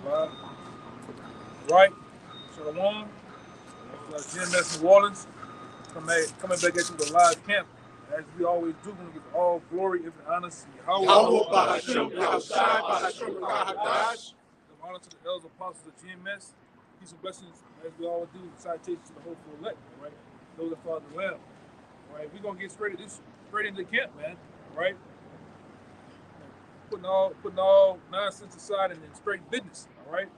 Live. Right. Shalom. GMS New Orleans. Coming back at you with a live camp. As we always do, we give all glory and honor to Yahweh. Yahweh Bahasham Yahushai Bahasham Rahadash. Give honor to the elders apostles of GMS. Peace and blessings, as we always do, citations to the hopeful elect, right? Those that follow the Lamb. Right? We're gonna get straight into the camp, man. Right? Putting all nonsense aside and then straight business, all right?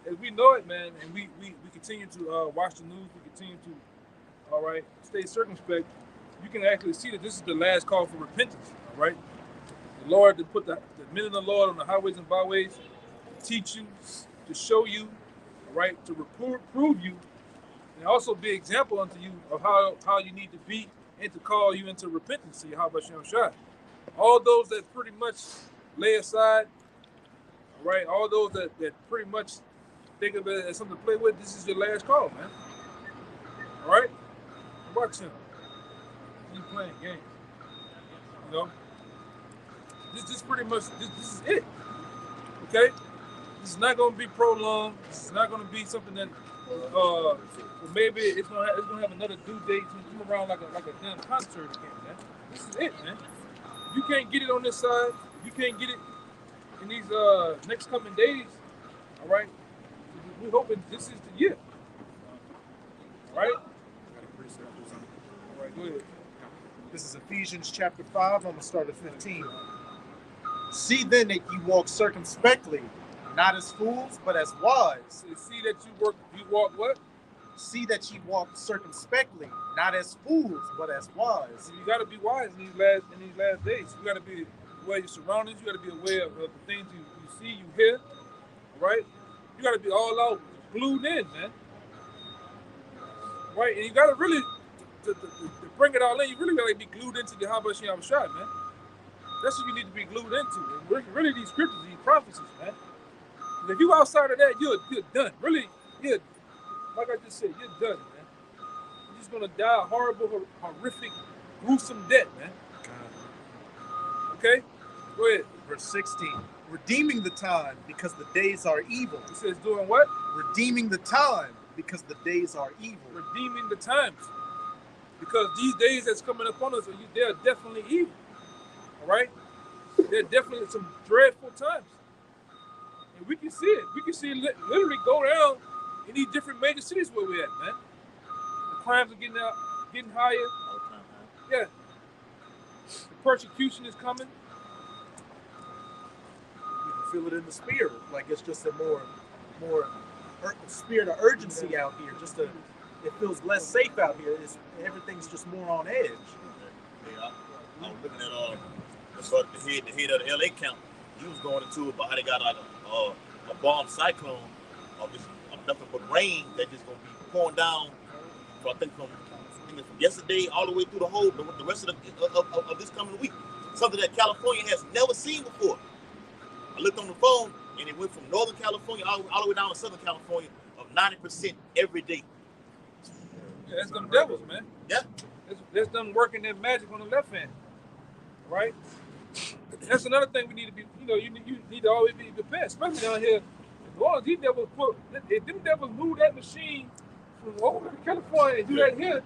As we know it, man, and we continue to watch the news, we continue to, all right, stay circumspect. You can actually see that this is the last call for repentance, all right? The Lord to put the men of the Lord on the highways and byways, to teach you, to show you, all right, to reprove you, and also be an example unto you of how you need to be and to call you into repentance. See how about Shem Shai? All those that pretty much lay aside, all right, all those that pretty much think of it as something to play with, this is your last call, man. All right? Watch him. He's playing games. You know? This pretty much, this is it. Okay? This is not going to be prolonged. This is not going to be something that, maybe it's going to have another due date to come around like a damn concert again, man. This is it, man. If you can't get it on this side, if you can't get it in these next coming days, all right, we're hoping this is the year. All right? All right, go ahead. This is Ephesians chapter 5. I'm going to start at 15. See then that ye walk circumspectly, not as fools, but as wise. See that you walk what? See that ye walk circumspectly, not as fools, but as wise. So you got to be wise in these last days. You got to be aware of your surroundings. You got to be aware of the things you see, you hear. Right? You got to be all out glued in, man. Right? And you got to really to bring it all in. You really got to be glued into the Habashim Yahushai, man. That's what you need to be glued into. And really, these scriptures, these prophecies, man. And if you outside of that, you're done. Really, like I just said, you're done, man. You're just gonna die a horrible, horrific, gruesome death, man. Okay? Go ahead. Verse 16. Redeeming the time because the days are evil. It says doing what? Redeeming the time because the days are evil. Redeeming the times. Because these days that's coming upon us, they're definitely evil. All right? They're definitely some dreadful times. And we can see it. We can see it literally go down in these different major cities where we're at, man. The crimes are getting higher. Yeah. The persecution is coming. You can feel it in the spirit. Like it's just a more spirit of urgency out here. It feels less safe out here. Everything's just more on edge. Yeah, I was looking at the head of the LA county. He was going into it, but how they got a bomb cyclone of nothing but rain that just gonna be pouring down. So I think from yesterday all the way through the rest of this coming week, something that California has never seen before. I looked on the phone and it went from Northern California all the way down to Southern California of 90% every day. Yeah, that's them devils, man. Yeah. That's them working their magic on the left hand. Right? That's another thing we need to be, you need to always be prepared, especially down here. Well, these devils if them devils move that machine from over to California and do that here,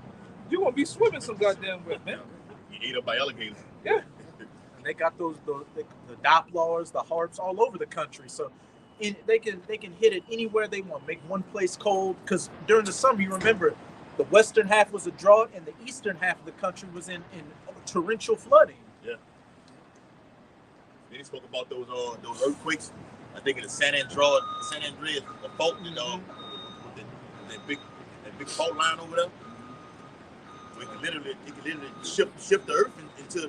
you're going to be swimming some goddamn way, man. You eat up by alligators. Yeah. And they got the Dopplars, the harps all over the country. So they can hit it anywhere they want, make one place cold. Because during the summer, you remember, the western half was a drought and the eastern half of the country was in torrential flooding. Yeah. Then he spoke about those earthquakes. I think in the San Andreas, the fault, that big fault line over there. So it can literally shift the earth into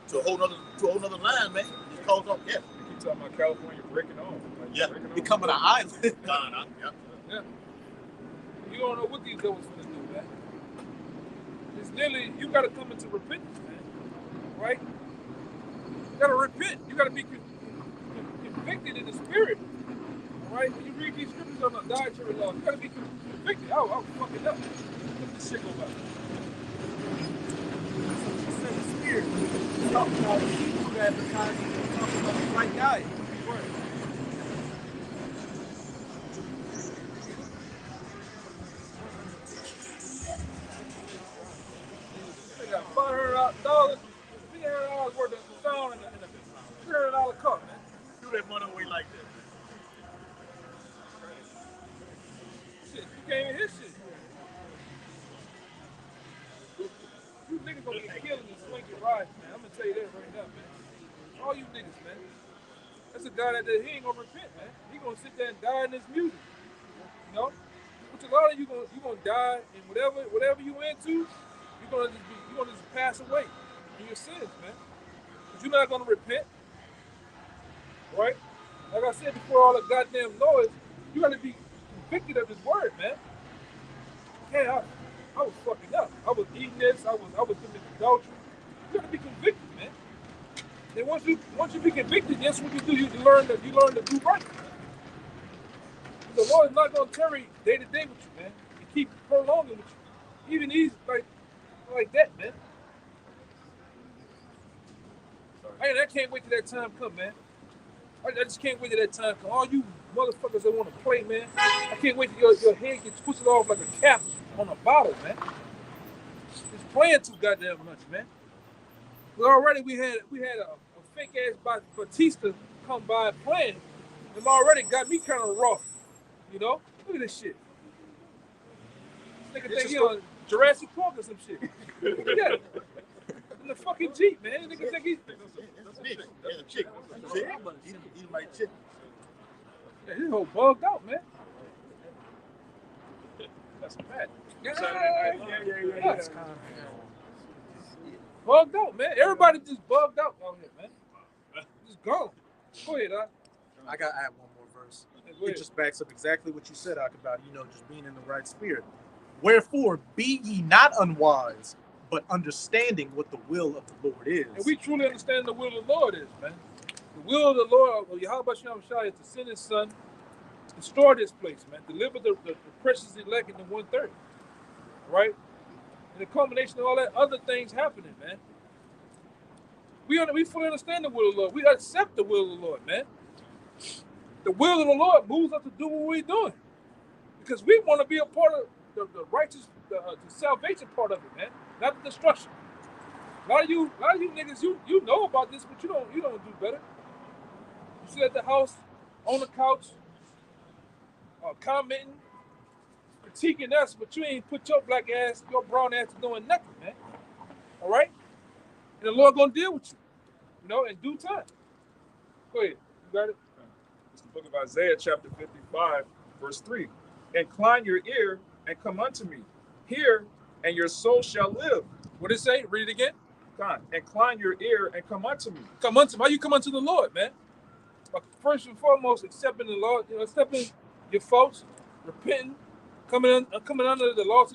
to a whole nother line, man. Just cause up, yeah. You keep talking about California breaking off. Yeah. Becoming an island. Yeah. You don't know what these devils gonna do, man. It's literally, you gotta come into repentance, man. Right? You gotta repent. You gotta be convicted in the spirit. All right? When you read these scriptures on the dietary law, you gotta be convicted. I'll fuck it up. Let this shit go by. The spirit. Talking about seafood advertising. Talking about the right diet. Right. running away like that. Shit, you can't even hit shit. You niggas gonna get killed in the swinging rides, man. I'm gonna tell you that right now, man. All you niggas, man. That's a guy that he ain't gonna repent, man. He gonna sit there and die in this music. You know? Which a lot of you gonna die in whatever you into, you're gonna just pass away in your sins, man. But you're not gonna repent. Right? Like I said before all the goddamn noise, you gotta be convicted of his word, man. Yeah, I was fucking up. I was eating this, I was committing adultery. You gotta be convicted, man. Then once you be convicted, that's what you do. You learn to do right. The Lord is not gonna tarry day to day with you, man. And keep prolonging with you. Even these like that, man. I can't wait till that time come, man. I just can't wait till that time come. All you motherfuckers that want to play, man. I can't wait till your head gets twisted off like a cap on a bottle, man. It's playing too goddamn much, man. But already we had a fake ass Batista come by playing, and already got me kind of raw. You know? Look at this shit. This nigga think he on Jurassic Park or some shit. Look at that. In the fucking Jeep, man. Nigga think he's... That's a chick. Eat my chick. Yeah, his whole bugged out, man. That's bad. Yeah. Bugged out, man. Everybody just bugged out out here, man. Just gone. Go ahead, I got to add one more verse. It just backs up exactly what you said, about just being in the right spirit. Wherefore, be ye not unwise, but understanding what the will of the Lord is. And we truly understand the will of the Lord is, man. The will of the Lord, Yahweh Shem Shai, is to send his son, destroy this place, man. Deliver the precious elect in the 130. Right? And the culmination of all that other things happening, man. We fully understand the will of the Lord. We accept the will of the Lord, man. The will of the Lord moves us to do what we're doing. Because we want to be a part of the righteous, the salvation part of it, man. Not the destruction. A lot of you niggas, you know about this, but you don't do better. You sit at the house, on the couch, commenting, critiquing us, but you ain't put your black ass, your brown ass to doing nothing, man. All right? And the Lord gonna deal with you, in due time. Go ahead. You got it? It's the book of Isaiah, chapter 55, verse 3. Incline your ear and come unto me. Hear, and your soul shall live. What did it say? Read it again. God, incline your ear and come unto me. Come unto me. How you come unto the Lord, man? But first and foremost, accepting the Lord, accepting your faults, repenting, coming under the law,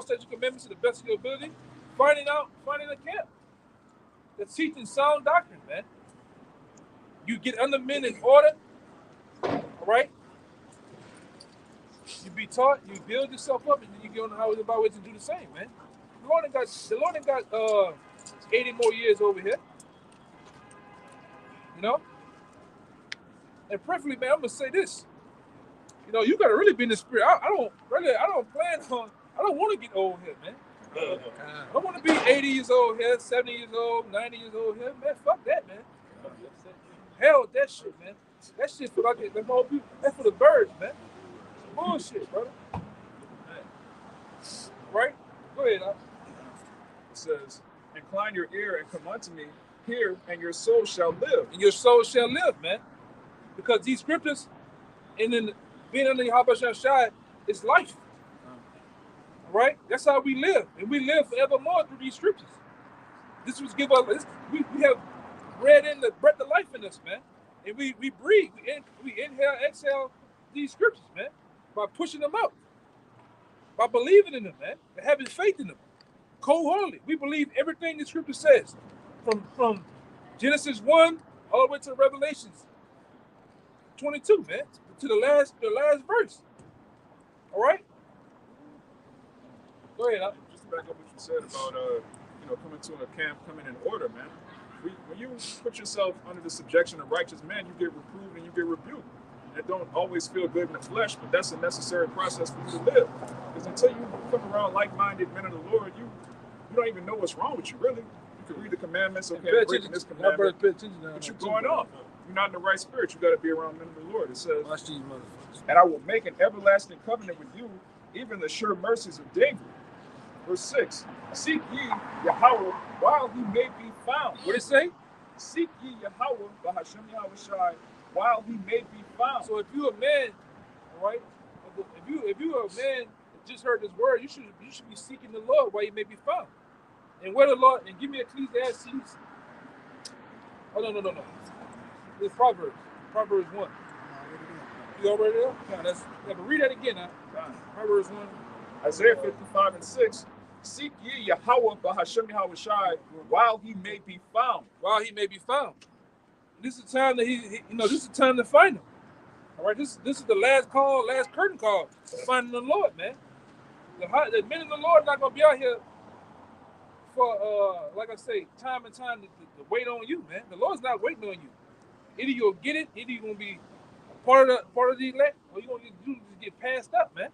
statute, commandments to the best of your ability, finding a camp that's teaching sound doctrine, man. You get under men in order, all right? You be taught, you build yourself up, and then you get on the highways and byways and do the same, man. The Lord ain't got 80 more years over here. And preferably, man, I'm gonna say this. You gotta really be in the spirit. I don't want to get old here, man. I don't want to be 80 years old here, 70 years old, 90 years old here, man. Fuck that, man. Hell with that shit, man. That shit for that's for the birds, man. Bullshit, brother. Right? Go ahead, It says, incline your ear and come unto me. Hear, and your soul shall live. And your soul shall live, man. Because these scriptures, and then being under Yahweh Shem Shai, is life. All right? That's how we live. And we live forevermore through these scriptures. This was give us, we have read in the breath of life in us, man. And we breathe. We inhale, exhale these scriptures, man. By pushing them out. By believing in them, man. And having faith in them. Cold-heartedly. We believe everything the scripture says. From Genesis 1 all the way to Revelations 22, man. To the last verse. All right? Go ahead. Just to back up what you said about coming to a camp, coming in order, man. When you put yourself under the subjection of righteous men, you get reproved and you get rebuked. It don't always feel good in the flesh, but that's a necessary process for you to live. Because until you come around like-minded men of the Lord, you don't even know what's wrong with you, really. You can read the commandments, okay, I'm breaking this commandment, but you're going off. you're not in the right spirit. You got to be around men of the Lord. It says, Watch these motherfuckers. and I will make an everlasting covenant with you, even the sure mercies of David. Verse 6, seek ye Yahweh while he may be found. What it say? Seek ye Yahweh, Bahashem Yahushai, while he may be found. So if you a man, all right, if you are a man that just heard this word, you should be seeking the Lord while he may be found. And where the Lord, and give me Ecclesiastes. Oh no. It's Proverbs 1. You already there? No, but read that again. Proverbs 1. Isaiah 55 and 6. Seek ye Yahweh, Bahashem Yahushai, while he may be found. While he may be found. This is the time that this is the time to find him. All right, this is the last curtain call for finding the Lord, man. The men of the Lord are not gonna be out here for like I say, time and time to wait on you, man. The Lord's not waiting on you. Either you'll get it, either you're gonna be part of the elect, or you're gonna just get passed up, man.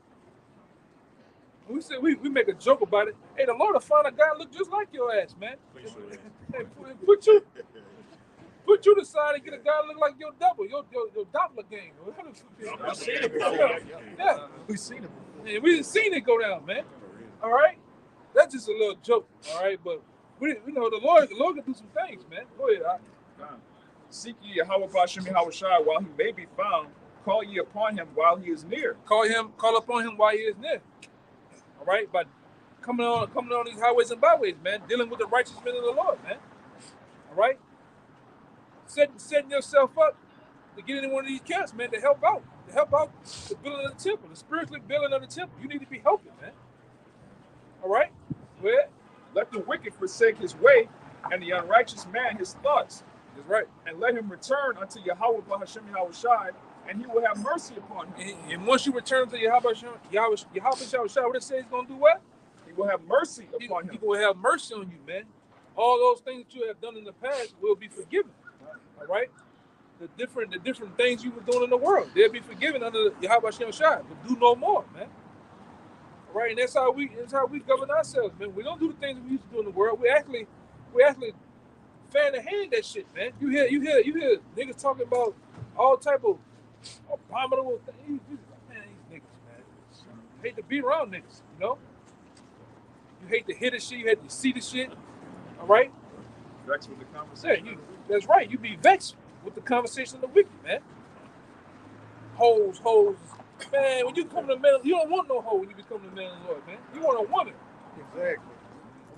We say we make a joke about it. Hey, the Lord will find a guy look just like your ass, man. Put you to the side and get a guy look like your double, your doppelganger. I've seen it before. Yeah, We've seen it. and we seen it go down, man. All right, that's just a little joke. All right, but the Lord can do some things, man. Go ahead. Seek ye Yahweh, Bahashem Yahushai, while he may be found. Call ye upon him while he is near. Call upon him while he is near. All right, but coming on these highways and byways, man, dealing with the righteous men of the Lord, man. All right, setting yourself up to get into one of these camps, man, to help out the building of the temple, the spiritual building of the temple. You need to be helping, man. All right, well, Let the wicked forsake his way, and the unrighteous man his thoughts. that's right. And let him return unto Yahweh, Bahashem Yahushai, and he will have mercy upon him. And once you return to Yahweh Shah, what it says he's gonna do what? He will have mercy upon him. He will have mercy on you, man. All those things that you have done in the past will be forgiven. All right? The different things you were doing in the world, they'll be forgiven under Yahweh Shah. But do no more, man. All right, and that's how we govern ourselves, man. We don't do the things we used to do in the world. We actually fan the hand that shit, man. You hear niggas talking about all type of abominable things. Man, these niggas, man. You hate to be around niggas, you know? You hate to hear the shit, you hate to see the shit. All right? Vexed with the conversation. Yeah, that's right. You be vexed with the conversation of the wicked, man. Hoes. Man, when you come to the man, you don't want no hoe when you become the man of the Lord, man. You want a woman. Exactly.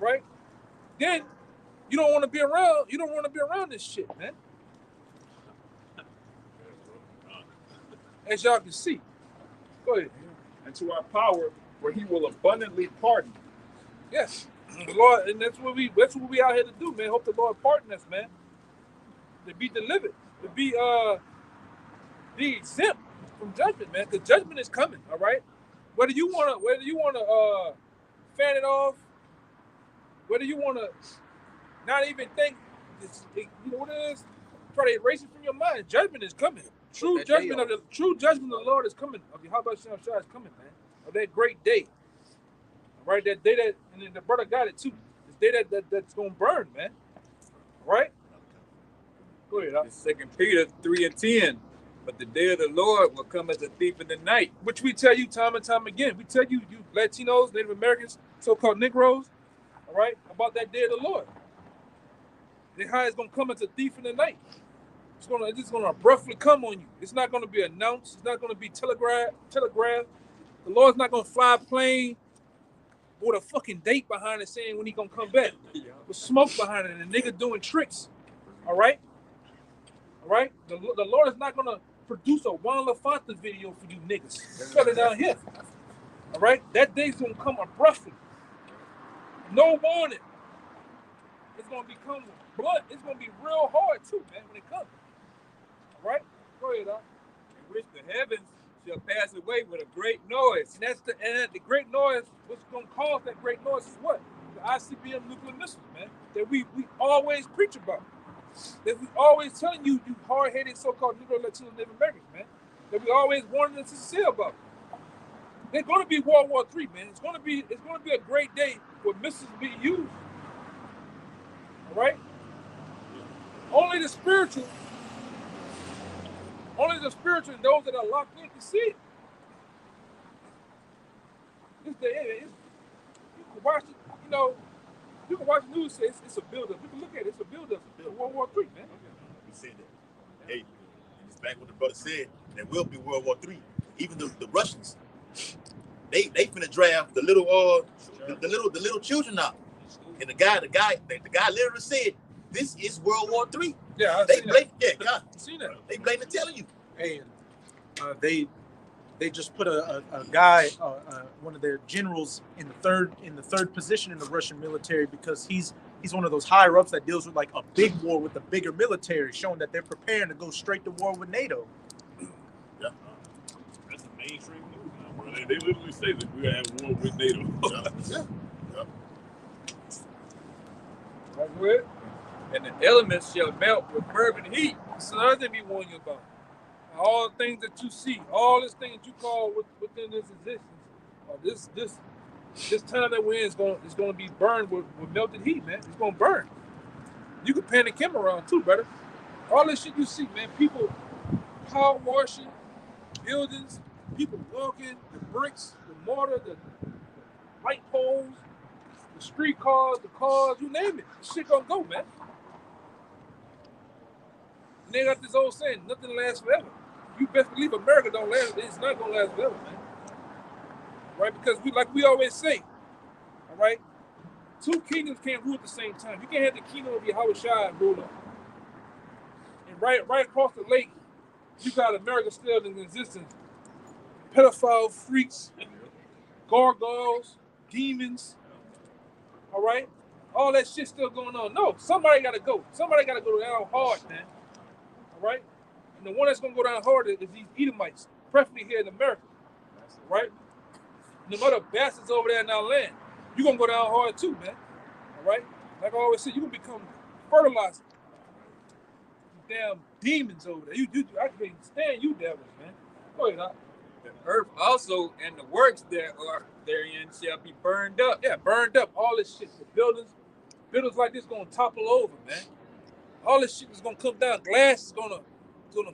All right? Then you don't want to be around this shit, man. As y'all can see. Go ahead. And to our power, where he will abundantly pardon. Yes. The Lord, and that's what we out here to do, man. Hope the Lord pardon us, man. To be delivered. To be exempt from judgment, man. Because judgment is coming, all right? Whether you wanna fan it off, whether you wanna not even think you know what it is, try to erase it from your mind. Judgment is coming. True judgment of the Lord is coming. Of Yahweh Shah is coming, man. Of that great day. All right, that day that, and then the brother got it too. This day that's gonna burn, man. All right? Go ahead. It's 2 Peter 3 and 10. But the day of the Lord will come as a thief in the night. Which we tell you time and time again. We tell you Latinos, Native Americans, so-called Negroes, all right, about that day of the Lord. How it's gonna come as a thief in the night. It's gonna abruptly come on you. It's not gonna be announced. It's not gonna be telegraphed. The Lord's not gonna fly a plane with a fucking date behind it saying when he gonna come back. With smoke behind it and a nigga doing tricks. All right? All right? The Lord is not gonna produce a Juan LaFonta video for you niggas. Shut it down here. All right? That day's gonna come abruptly. No warning. It's gonna become blood. It's gonna be real hard too, man, when it comes. All right? Go ahead, Doc. In which the heavens shall pass away with a great noise. And the great noise, what's gonna cause that great noise is what? The ICBM nuclear missiles, man. That we always preach about. That we always telling you hard-headed so-called Negro, Latino, Native Americans, man. That we always warning us to say about. There's gonna be World War III, man. It's gonna be a great day where missiles be used. All right? Only the spiritual Only the spiritual and those that are locked in can see it. You can watch it, you know, you can watch the news, say it's a buildup. You can look at it, it's a buildup to World War III, man. We see that. Hey, it's back what the brother said. There will be World War III. Even the Russians, they finna draft the little the little children out. And the guy literally said, "This is World War III." Yeah, They seen that. They blatantly telling you. Hey, they just put a guy, one of their generals, in the third position in the Russian military because he's one of those higher ups that deals with like a big war with a bigger military, showing that they're preparing to go straight to war with NATO. Yeah. That's the mainstream news now, bro. They literally say that we're at war with NATO. Yeah. That's it. And the elements shall melt with fervent heat. It's another thing we warn you about. All the things that you see, all this thing that you call within this existence, or this time that we're in is going to be burned with melted heat, man. It's going to burn. You can pan the camera around too, brother. All this shit you see, man. People power washing buildings, people walking, the bricks, the mortar, the light poles, the street cars, the cars, you name it. This shit gonna go, man. And they got this old saying, nothing lasts forever. You best believe America don't last. It's not gonna last forever, man. Right? Because we always say, all right, two kingdoms can't rule at the same time. You can't have the kingdom of Yahushua ruling, and right across the lake, you got America still in existence. Pedophile freaks, gargoyles, demons. All right, all that shit still going on. No, somebody gotta go. Somebody gotta go down hard, man. All right. And the one that's going to go down harder is these Edomites, preferably here in America, right? And the other bastards over there in our land, you're going to go down hard too, man, all right? Like I always say, you're going to become fertilizer. You damn demons over there. I can't stand you devils, man. Go ahead, Doc. The earth also and the works that are therein shall be burned up. Yeah, burned up. All this shit. The buildings like this going to topple over, man. All this shit is going to come down. Glass is going to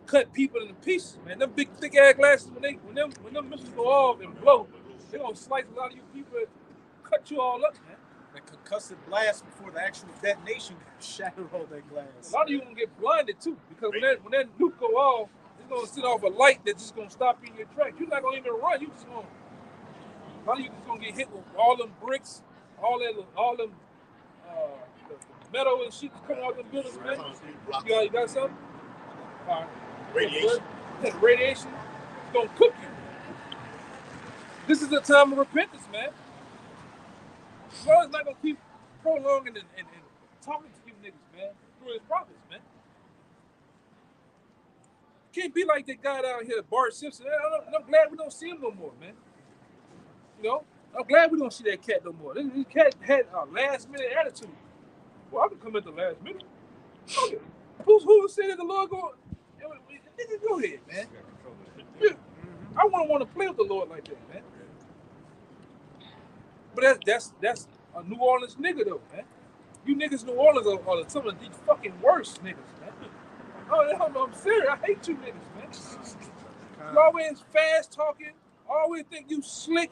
cut people into pieces, man. Them big thick ass glasses, when them missiles go off and blow, they're gonna slice a lot of you people, cut you all up, man. The concussive blast before the actual detonation shattered all that glass. A lot of you gonna get blinded too, because when that nuke go off, it's gonna set off a light that's just gonna stop you in your tracks. You're not gonna even run. You just gonna, a lot of you just gonna get hit with all them bricks, all them the metal and shit that's coming out of them buildings, man. You got something? All right. Radiation. Radiation is gonna cook you. This is a time of repentance, man. God's not gonna keep prolonging and talking to you niggas, man, through his prophets, man. Can't be like that guy down here, Bart Simpson. I'm glad we don't see him no more, man. You know, I'm glad we don't see that cat no more. This cat had a last minute attitude. Well, I can come at the last minute. Oh, yeah. Who said that the Lord go? Nigga, go ahead, man. Yeah. I wouldn't want to play with the Lord like that, man. But that's a New Orleans nigga though, man. You niggas in New Orleans are some of the fucking worst niggas, man. Oh, I'm serious. I hate you niggas, man. You always fast talking, always think you slick.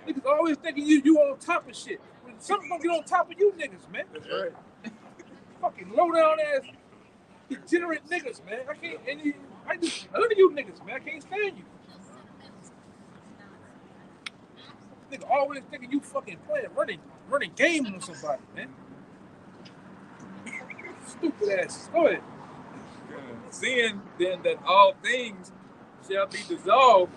Niggas always thinking you on top of shit. When something gonna get on top of you niggas, man. That's right. Fucking low down ass degenerate niggas, man. None of you niggas, man. I can't stand you. Nigga always thinking you fucking playing, running game on somebody, man. Stupid asses. Go ahead. Seeing then that all things shall be dissolved,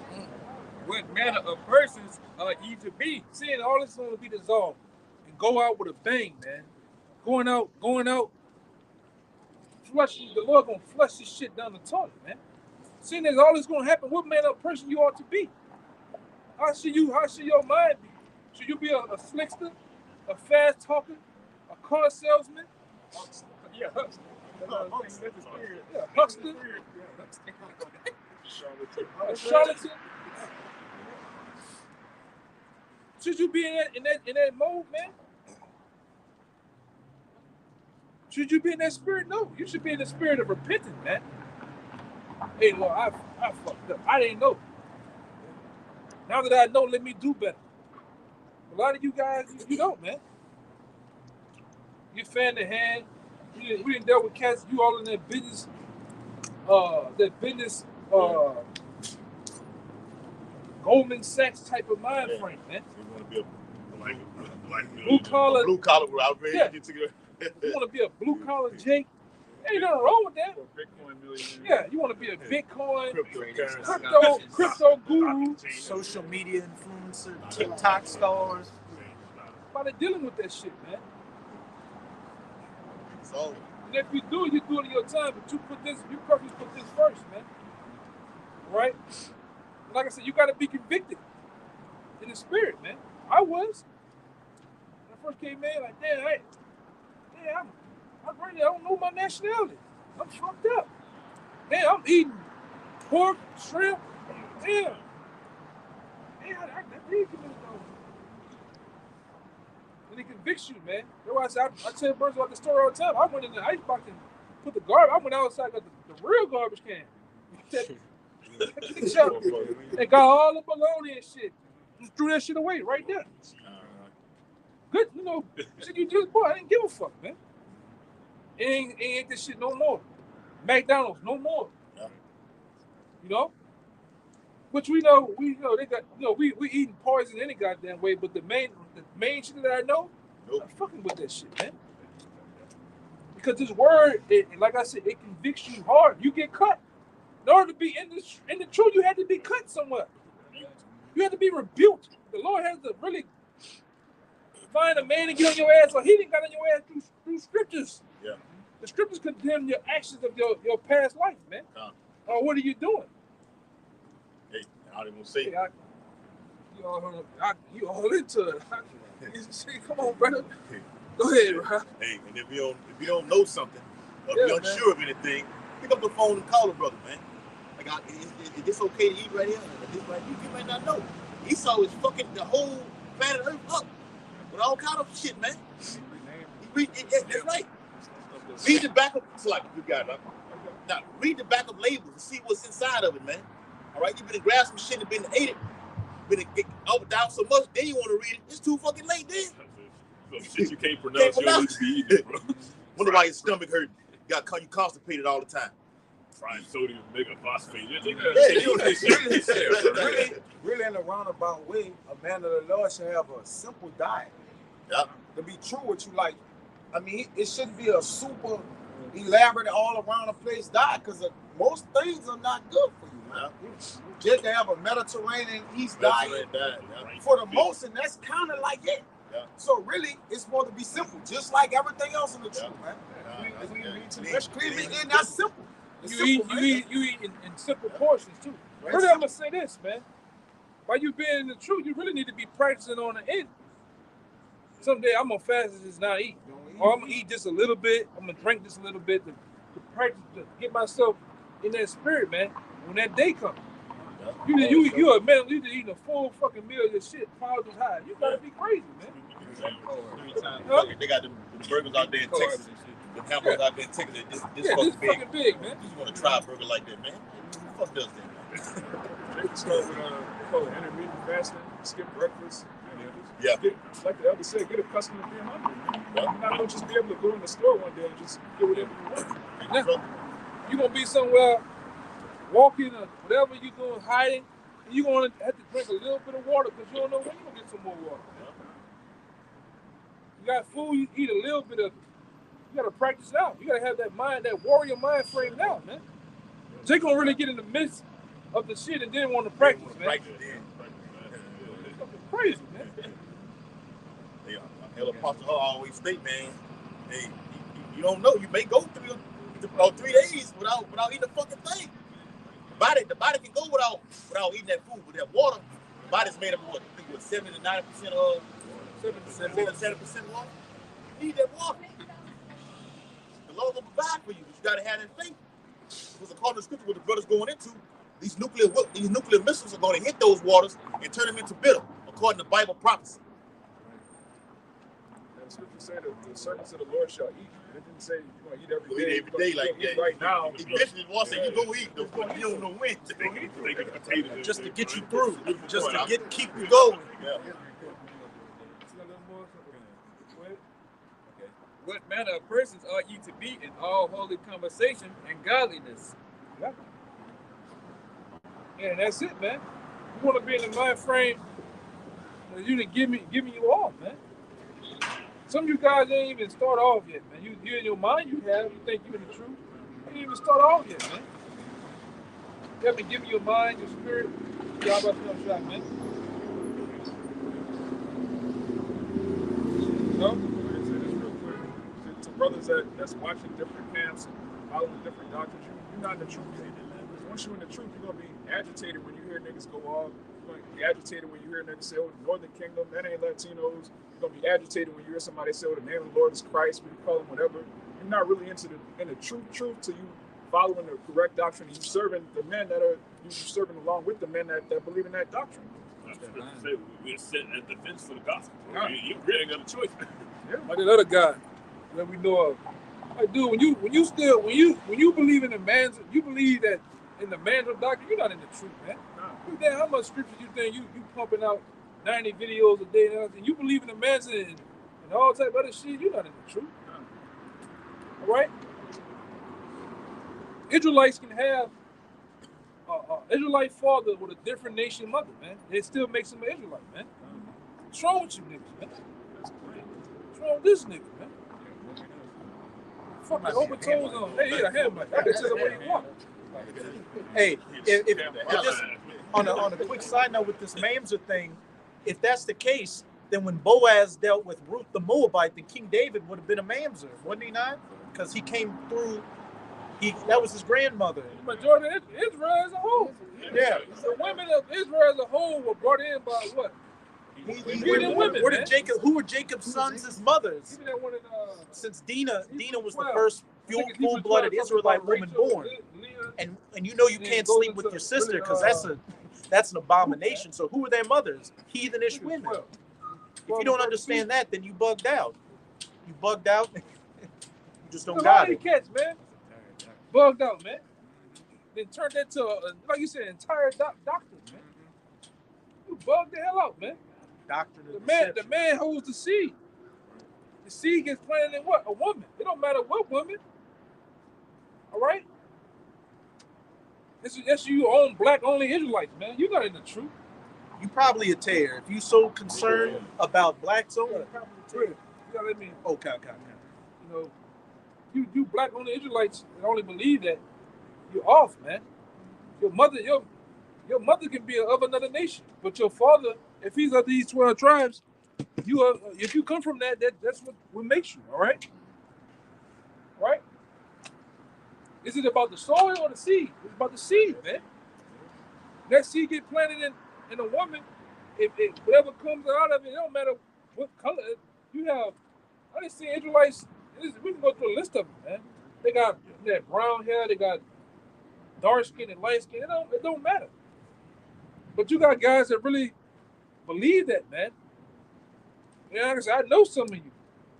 what manner of persons are ye to be? Seeing all this is going to be dissolved and go out with a bang, man. Going out. The Lord gonna flush this shit down the toilet, man. Seeing that all this gonna happen, what manner of person you ought to be? How should your mind be? Should you be a slickster, a fast talker, a car salesman? Yeah, huckster. Yeah, huckster. A charlatan. Should you be in that mode, man? Should you be in that spirit? No, you should be in the spirit of repentance, man. Hey, Lord, I fucked up. I didn't know. Now that I know, let me do better. A lot of you guys, you don't, man. You fan the hand. We didn't deal with cats. You all in that business. Goldman Sachs type of mind frame, man. You want to be a Blue collar. blue collar. Yeah. You want to be a blue collar Jake. Ain't nothing wrong with that. Bitcoin millionaire. Yeah, you want to be a Bitcoin, Cryptocurrency. crypto guru. Social media influencer, TikTok stars. Everybody dealing with that shit, man. So, And if you do it in your time, but you purposely put this first, man. Right? And like I said, you got to be convicted in the spirit, man. I was. When I first came in, like, damn, I'm ready. I don't know my nationality. I'm fucked up. Damn, I'm eating pork, shrimp. Damn. I did commit those. And it convicts you, man. That's why I tell birds about the story all the time. I went in the icebox and put the garbage. I went outside, got the real garbage can. And got all the bologna and shit. Just threw that shit away right there. Good, shit you just bought. I didn't give a fuck, man. It ain't this shit no more. McDonald's, no more. Yeah. You know? Which we know they got, we eating poison any goddamn way, but the main shit that I know, I'm fucking with that shit, man. Because this word, like I said, it convicts you hard. You get cut. In order to be in the truth, you had to be cut somewhere. You had to be rebuked. The Lord has to really find a man and get on your ass, or he didn't got on your ass through scriptures. Yeah. The scriptures condemn your actions of your past life, man. Or what are you doing? Hey, I don't even say it. You all into it. Come on, brother. Go ahead, bro. Hey, and if you don't know something, or if you're unsure of anything, pick up the phone and call a brother, man. Like, is this okay to eat right here? You might not know. Esau is fucking the whole planet Earth up with all kind of shit, man. That's right. Read the back of, so like you got it. Now read the back of labels and see what's inside of it, man. All right, you been to grab some shit and been to ate it, been to get down so much, then you want to read it. It's too fucking late, then. Some shit you can't pronounce. You don't need to be eating, bro. Wonder why your stomach hurt. You constipated all the time. Frying sodium megaphosphate. Really in a roundabout way, a man of the Lord should have a simple diet. Yeah. To be true with you, like, I mean, it shouldn't be a super elaborate all around the place diet, because most things are not good for you, man. Just to have a Mediterranean East diet for the most, and that's kind of like it. Yeah. So really, it's supposed to be simple, just like everything else in the truth, man. It's clearly and that's simple. You eat in simple portions too. Really, I'm gonna say this, man. While you being in the truth, you really need to be practicing on the end. Someday I'm gonna fast and just not eat, or I'm gonna eat just a little bit. I'm gonna drink just a little bit to practice, to get myself in that spirit, man. When that day comes, you a man, you eating a full fucking meal of this shit, powders high. You gotta be crazy, man. They got the burgers out there in Texas. The hamburgers out there in Texas. This fucking big, man. You want to try a burger like that, man? Who the fuck does that, man? They start with intermittent fasting, skip breakfast. Like the elder said, get accustomed to being hungry. You're not gonna just be able to go in the store one day and just get whatever you want. You're gonna be somewhere walking or whatever you're doing, hiding, and you're gonna have to drink a little bit of water because you don't know when you're gonna get some more water. You got food, you eat a little bit of it. You gotta practice it out. You gotta have that mind, that warrior mind frame now, man. Jake gonna really get in the midst of the shit and then want to practice, man. Crazy, man. Hell, Apostle Hall always state, man, hey, you don't know. You may go through 3 days without eating a fucking thing. The body can go without eating that food, but that water, the body's made up of what? I think it was 70 to 90% of 70% water. You need that water. The Lord will provide for you, but you gotta have that faith. Because according to scripture, what the brother's going into, these nuclear missiles are going to hit those waters and turn them into bitter, according to Bible prophecy. The scripture said that the servants of the Lord shall eat. It didn't say you're going to eat every You day. eat every day like You're that. gonna eat right now. Eventually, once you go eat, you don't know when. Just to get you through, just to keep you going. Yeah. What manner of persons ought ye to be in all holy conversation and godliness? Yeah. Yeah, and that's it, man. You want to be in the mind frame that you didn't give me you all, man. Some of you guys ain't even start off yet, man. You in your mind you think you in the truth. You didn't even start off yet, man. You have to give me your mind, your spirit. Y'all about to come shot, man. No? I'm say this real quick. To brothers that's watching different camps and following different doctrines, you're not in the truth yet. Once you're in the truth, you're gonna be agitated when you hear niggas go off. You're gonna be agitated when you hear niggas say, "Oh, Northern Kingdom, that ain't Latinos." You're gonna be agitated when you hear somebody say, "Oh, the name of the Lord is Christ," but you call them whatever. You're not really into the truth till you following the correct doctrine. You serving the men that are you serving along with the men that believe in that doctrine. We're sitting at the fence for the gospel. Yeah. You really got a choice. Like that other guy that we know of. Like, dude, when you believe in the man's, you believe that in the man's doctrine, you're not in the truth, man. You damn, how much scripture you think you pumping out 90 videos a day and everything? You believe in the man's and all type of other shit, you're not in the truth. All right? Israelites can have Israelite father with a different nation mother, man. It still makes him an Israelite, man. What's wrong with you niggas, man? What's wrong with this nigga, man? Fucking open toes on. Hey, yeah, him, man. I can tell him what he want. Hey, if this, on a quick side note with this Mamzer thing, if that's the case, then when Boaz dealt with Ruth the Moabite, then King David would have been a Mamzer, wouldn't he not? Because he came through. That was his grandmother. The majority of Israel as a whole. Yeah. The women of Israel as a whole were brought in by what? Who were Jacob's sons as mothers? Even that one in, Since Dina was the 12. first I think it's full-blooded Hebrews 12 Israelite about woman Rachel, born. Leah. And you know you Yeah, can't goes sleep into with your sister really, because that's an abomination. So who are their mothers? Heathenish women. 12. If you don't understand that, then you bugged out. You bugged out. You just don't There's got all it. these cats, man. Bugged out, man. Then turned that to, like you said, entire doctrine, man. You bugged the hell out, man. Doctrine of The deception. man holds the seed. The seed gets planted in what? A woman. It don't matter what woman. All right? That's you own black only Israelites, man. You're not in the truth. You probably a tear. If you so concerned about blacks only, You gotta let me, okay. you know, you black only Israelites that only believe that, you're off, man. Your mother can be of another nation, but your father, if he's of these 12 tribes, you are. If you come from that's what makes you. All right, right? Is it about the soil or the seed? It's about the seed, man. That seed get planted in a woman. If whatever comes out of it, it don't matter what color. You have. I didn't see Israelites. We can go through a list of them, man. They got that brown hair. They got dark skin and light skin. It don't matter. But you got guys that really believe that, man. You know, like I said, I know some of you.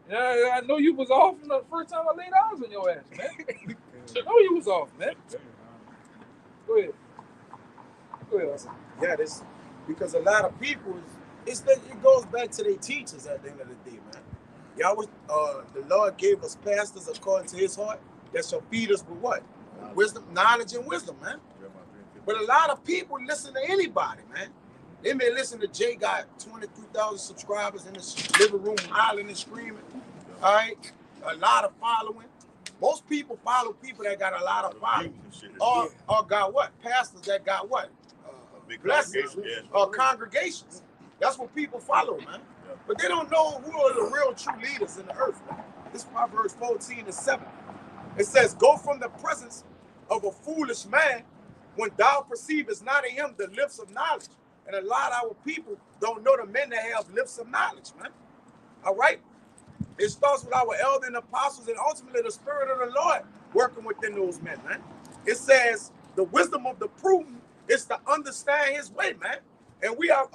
And I know you was off from the first time I laid eyes on your ass, man. I know you was off, man. Go ahead. Yeah, this because a lot of people it goes back to their teachers at the end of the day, man. Y'all was the Lord gave us pastors according to his heart that shall feed us with what? Wisdom, knowledge, and wisdom, man. But a lot of people listen to anybody, man. They may listen to Jay got 23,000 subscribers in his living room hollering and screaming. All right? A lot of following. Most people follow people that got a lot of following. Or got what? Pastors that got what? Blessings or congregations. That's what people follow, man. But they don't know who are the real true leaders in the earth, man. This is Proverbs 14:7. It says, go from the presence of a foolish man when thou perceivest not in him the lips of knowledge. And a lot of our people don't know the men that have lips of knowledge, man. All right? It starts with our elder and apostles and ultimately the Spirit of the Lord working within those men, man. It says the wisdom of the prudent is to understand his way, man. And we are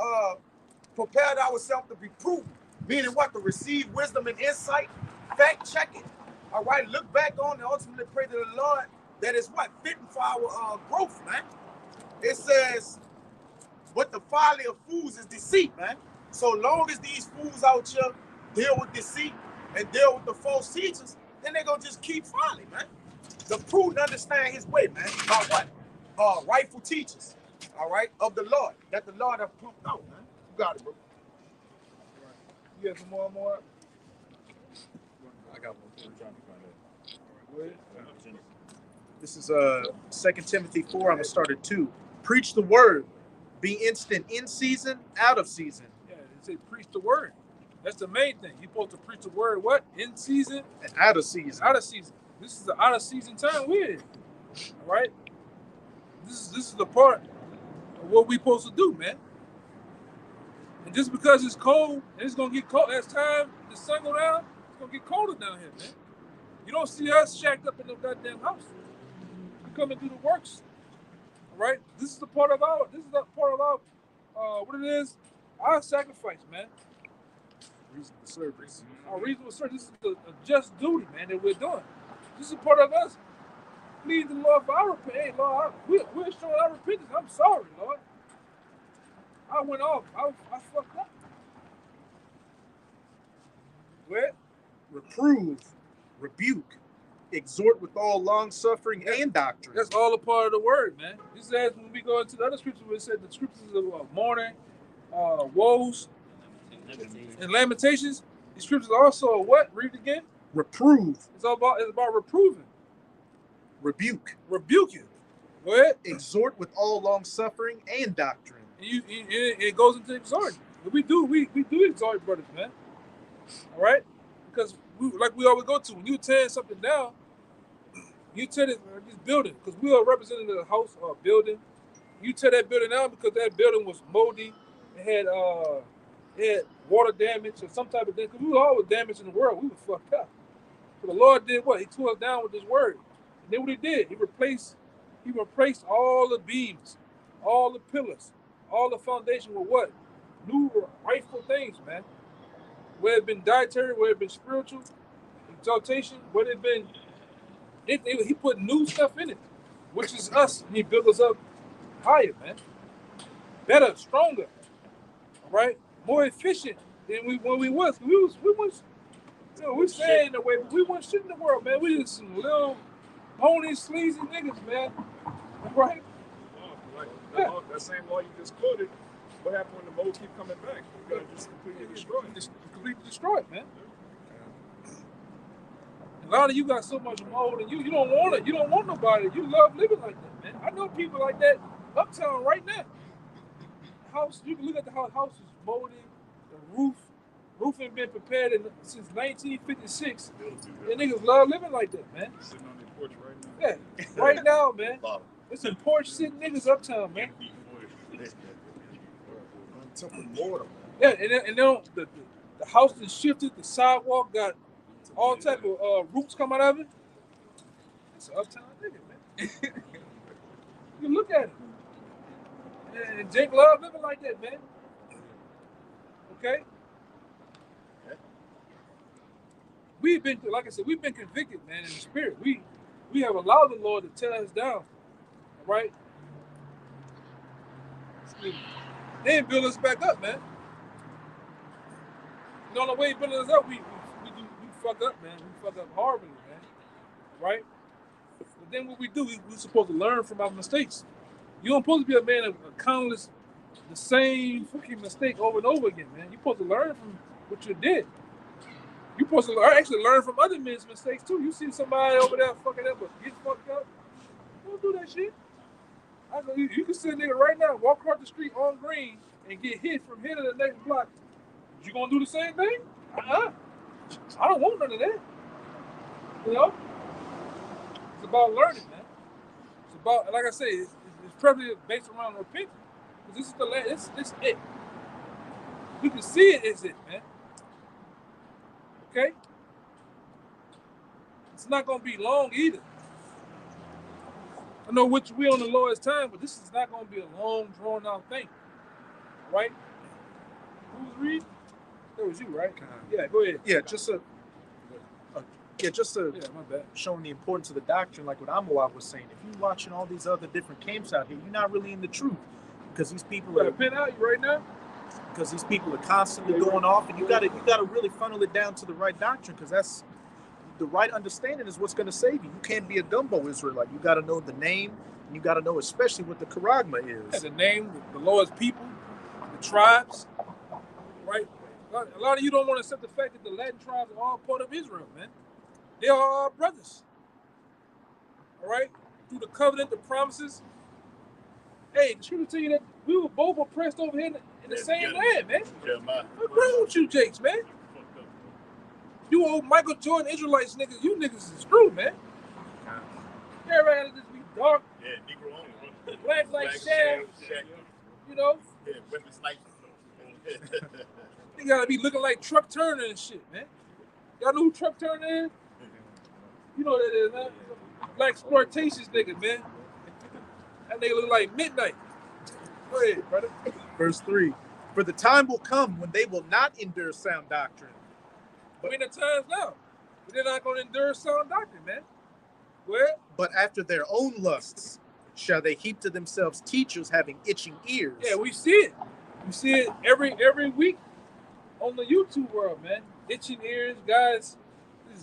prepared ourselves to be prudent. meaning what? To receive wisdom and insight. Fact check it. All right, look back on and ultimately pray to the Lord that is what? Fitting for our growth, man. It says, what the folly of fools is deceit, man. So long as these fools out here deal with deceit and deal with the false teachers, then they're gonna just keep folly, man. The prudent understand his way, man. By what? Rightful teachers, all right, of the Lord, that the Lord have pumped out, man. You got it, bro. You got some more? I got one. Go ahead. This is 2 Timothy 4. I'm gonna start at 2. Preach the word. Be instant in season, out of season. Yeah, it said preach the word. That's the main thing. You're supposed to preach the word what? In season, And out of season. out of season. This is the out of season time we're in. All right? This is the part of what we're supposed to do, man. And just because it's cold, and it's gonna get cold as time the sun go down, it's gonna get colder down here, man. You don't see us shacked up in the goddamn house. We come and do the works. All right? This is the part of our what it is, our sacrifice, man. Reasonable service. Our reasonable service. This is a just duty, man, that we're doing. This is part of us. Please the Lord for our repentance. Hey, Lord, we're showing our repentance. I'm sorry, Lord. I went off. I fucked up. Well, Reprove, rebuke, exhort with all long suffering and doctrine. that's all a part of the word, man. This says when we go into the other scriptures, where it said the scriptures of mourning, woes, and lamentations. These scriptures also are what? Read it again. Reprove, It's about reproving, rebuke, rebuking. Go ahead. exhort with all long suffering and doctrine. And it goes into exhorting. What we do exhort brothers, man. All right? Because we always go to, when you tear something down, you tear this building, because we are representing a house or a building. You tear that building down because that building was moldy. It had water damage or some type of thing. Because we were always damaged in the world. We were fucked up. So the Lord did what? He tore us down with his word. And then what he did, he replaced all the beams, all the pillars, all the foundation with what? New rightful things, man. Whether it been dietary, whether it been spiritual, exaltation, whether it been, he put new stuff in it, which is us. And he built us up higher, man. Better, stronger, right? More efficient than when we was. We saying in a way, but we weren't shit in the world, man. We just some little pony, sleazy niggas, man. Right? That same law you just quoted, what happened when the mold keep coming back? You gotta just completely destroy it. Just completely destroyed, man. A lot of you got so much mold, and you don't want it. You don't want nobody. You love living like that, man. I know people like that uptown right now. House, you can look at the house. House is moldy. The roof ain't been prepared since 1956. And niggas love living like that, man. Sitting on the porch right now. Yeah, right now, man. Bottom. It's some porch sitting niggas uptown, man. Temple mortar. Yeah, and then the house is shifted. The sidewalk got all type of roots come out of it. It's an uptown nigga, man. You can look at it. And Jake love living like that, man. Okay? We've been, like I said, we've been convicted, man, in the spirit. We have allowed the Lord to tear us down, right? Then build us back up, man. You know, the way he built us up, we fuck up, man. We fuck up horribly, man. Right? But then what we do, we're supposed to learn from our mistakes. You don't supposed to be a man of countless, the same fucking mistake over and over again, man. You're supposed to learn from what you did. You're supposed to actually learn from other men's mistakes too. You see somebody over there fucking up or get fucked up, don't do that shit. You can see a nigga right now walk across the street on green and get hit from here to the next block. You gonna do the same thing? I don't want none of that. You know? It's about learning, man. It's about, like I say, it's probably based around repentance. This is this is it. You can see it is it, man. Okay? It's not gonna be long either. I know which we on the Lord's time, but this is not gonna be a long, drawn out thing. Right? Who's reading? That was you, right? Yeah, go ahead. Yeah, just a Yeah, my bad. showing the importance of the doctrine, like what Amawab was saying. If you're watching all these other different camps out here, you're not really in the truth, because these people You got are a pen out you right now? constantly going off, and you gotta really funnel it down to the right doctrine, because that's the right understanding is what's going to save you. You can't be a gumbo Israelite. You got to know the name, and you got to know especially what the charagma Yeah, is. the name, the Lord's people, the tribes, right? A lot of you don't want to accept the fact that the Latin tribes are all part of Israel, man. They are our brothers. All right? Through the covenant, the promises. Hey, the scripture tell you that we were both oppressed over here in the same land, man. Jeremiah. What's wrong with you, Jakes, man? You old Michael Jordan Israelites niggas, you niggas is screwed, man. Everybody had to just be dark, Yeah, Negro only. black like Black Shaq, Shaq. you know? Yeah, women snipe. You gotta be looking like Truck Turner and shit, man. Y'all know who Truck Turner is? You know what that is, man? Black exploitations nigga, man. That nigga look like Midnight. Go ahead, brother. Verse 3. For the time will come when they will not endure sound doctrine. We're in the times now. But they're not gonna endure sound doctrine, man. Well, But after their own lusts shall they heap to themselves teachers having itching ears. yeah, we see it. We see it every week on the YouTube world, man. Itching ears, guys,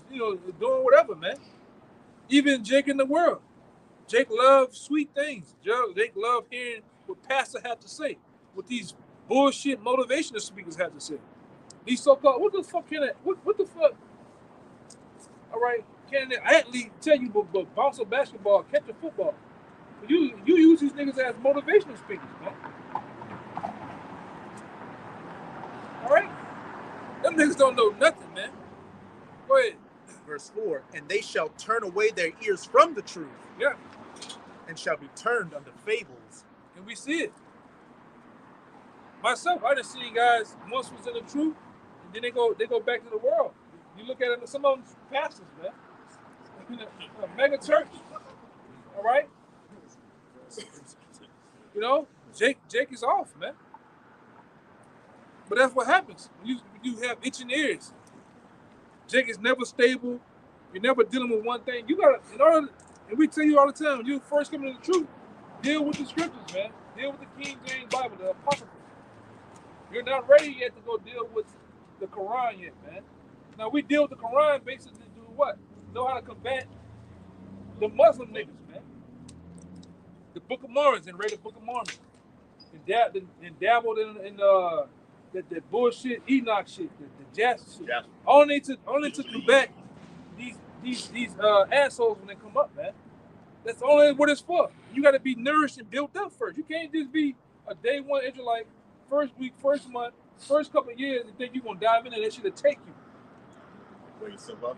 doing whatever, man. Even Jake in the world. Jake loves sweet things. Jake loves hearing what pastor have to say, what these bullshit motivational speakers have to say. These so-called, what the fuck can that, what the fuck? All right, can an athlete tell you but bounce a basketball, catch a football? You use these niggas as motivational speakers, man. All right? Them niggas don't know nothing, man. Go ahead. Verse 4. And they shall turn away their ears from the truth. Yeah. And shall be turned unto fables. And we see it. Myself, I done seen guys once was in the truth, and then they go back to the world. You look at it, some of them pastors, man. In a mega church. All right? You know, Jake is off, man. But that's what happens. You have itching ears. Jake is never stable. You're never dealing with one thing. You gotta, and we tell you all the time, you first come into the truth, deal with the scriptures, man. Deal with the King James Bible, the Apocrypha. You're not ready yet to go deal with the Quran yet, man. Now we deal with the Quran basically to do what? Know how to combat the Muslim niggas, man. The Book of Mormons and read the Book of Mormon. And dabbled in that bullshit Enoch shit, the Jasper shit. Jasper. Only to combat these assholes when they come up, man. That's only what it's for. You got to be nourished and built up first. You can't just be a day one Israelite, first week, first month, first couple of years, and think you're gonna dive into that shit to take you. Wait, yourself up.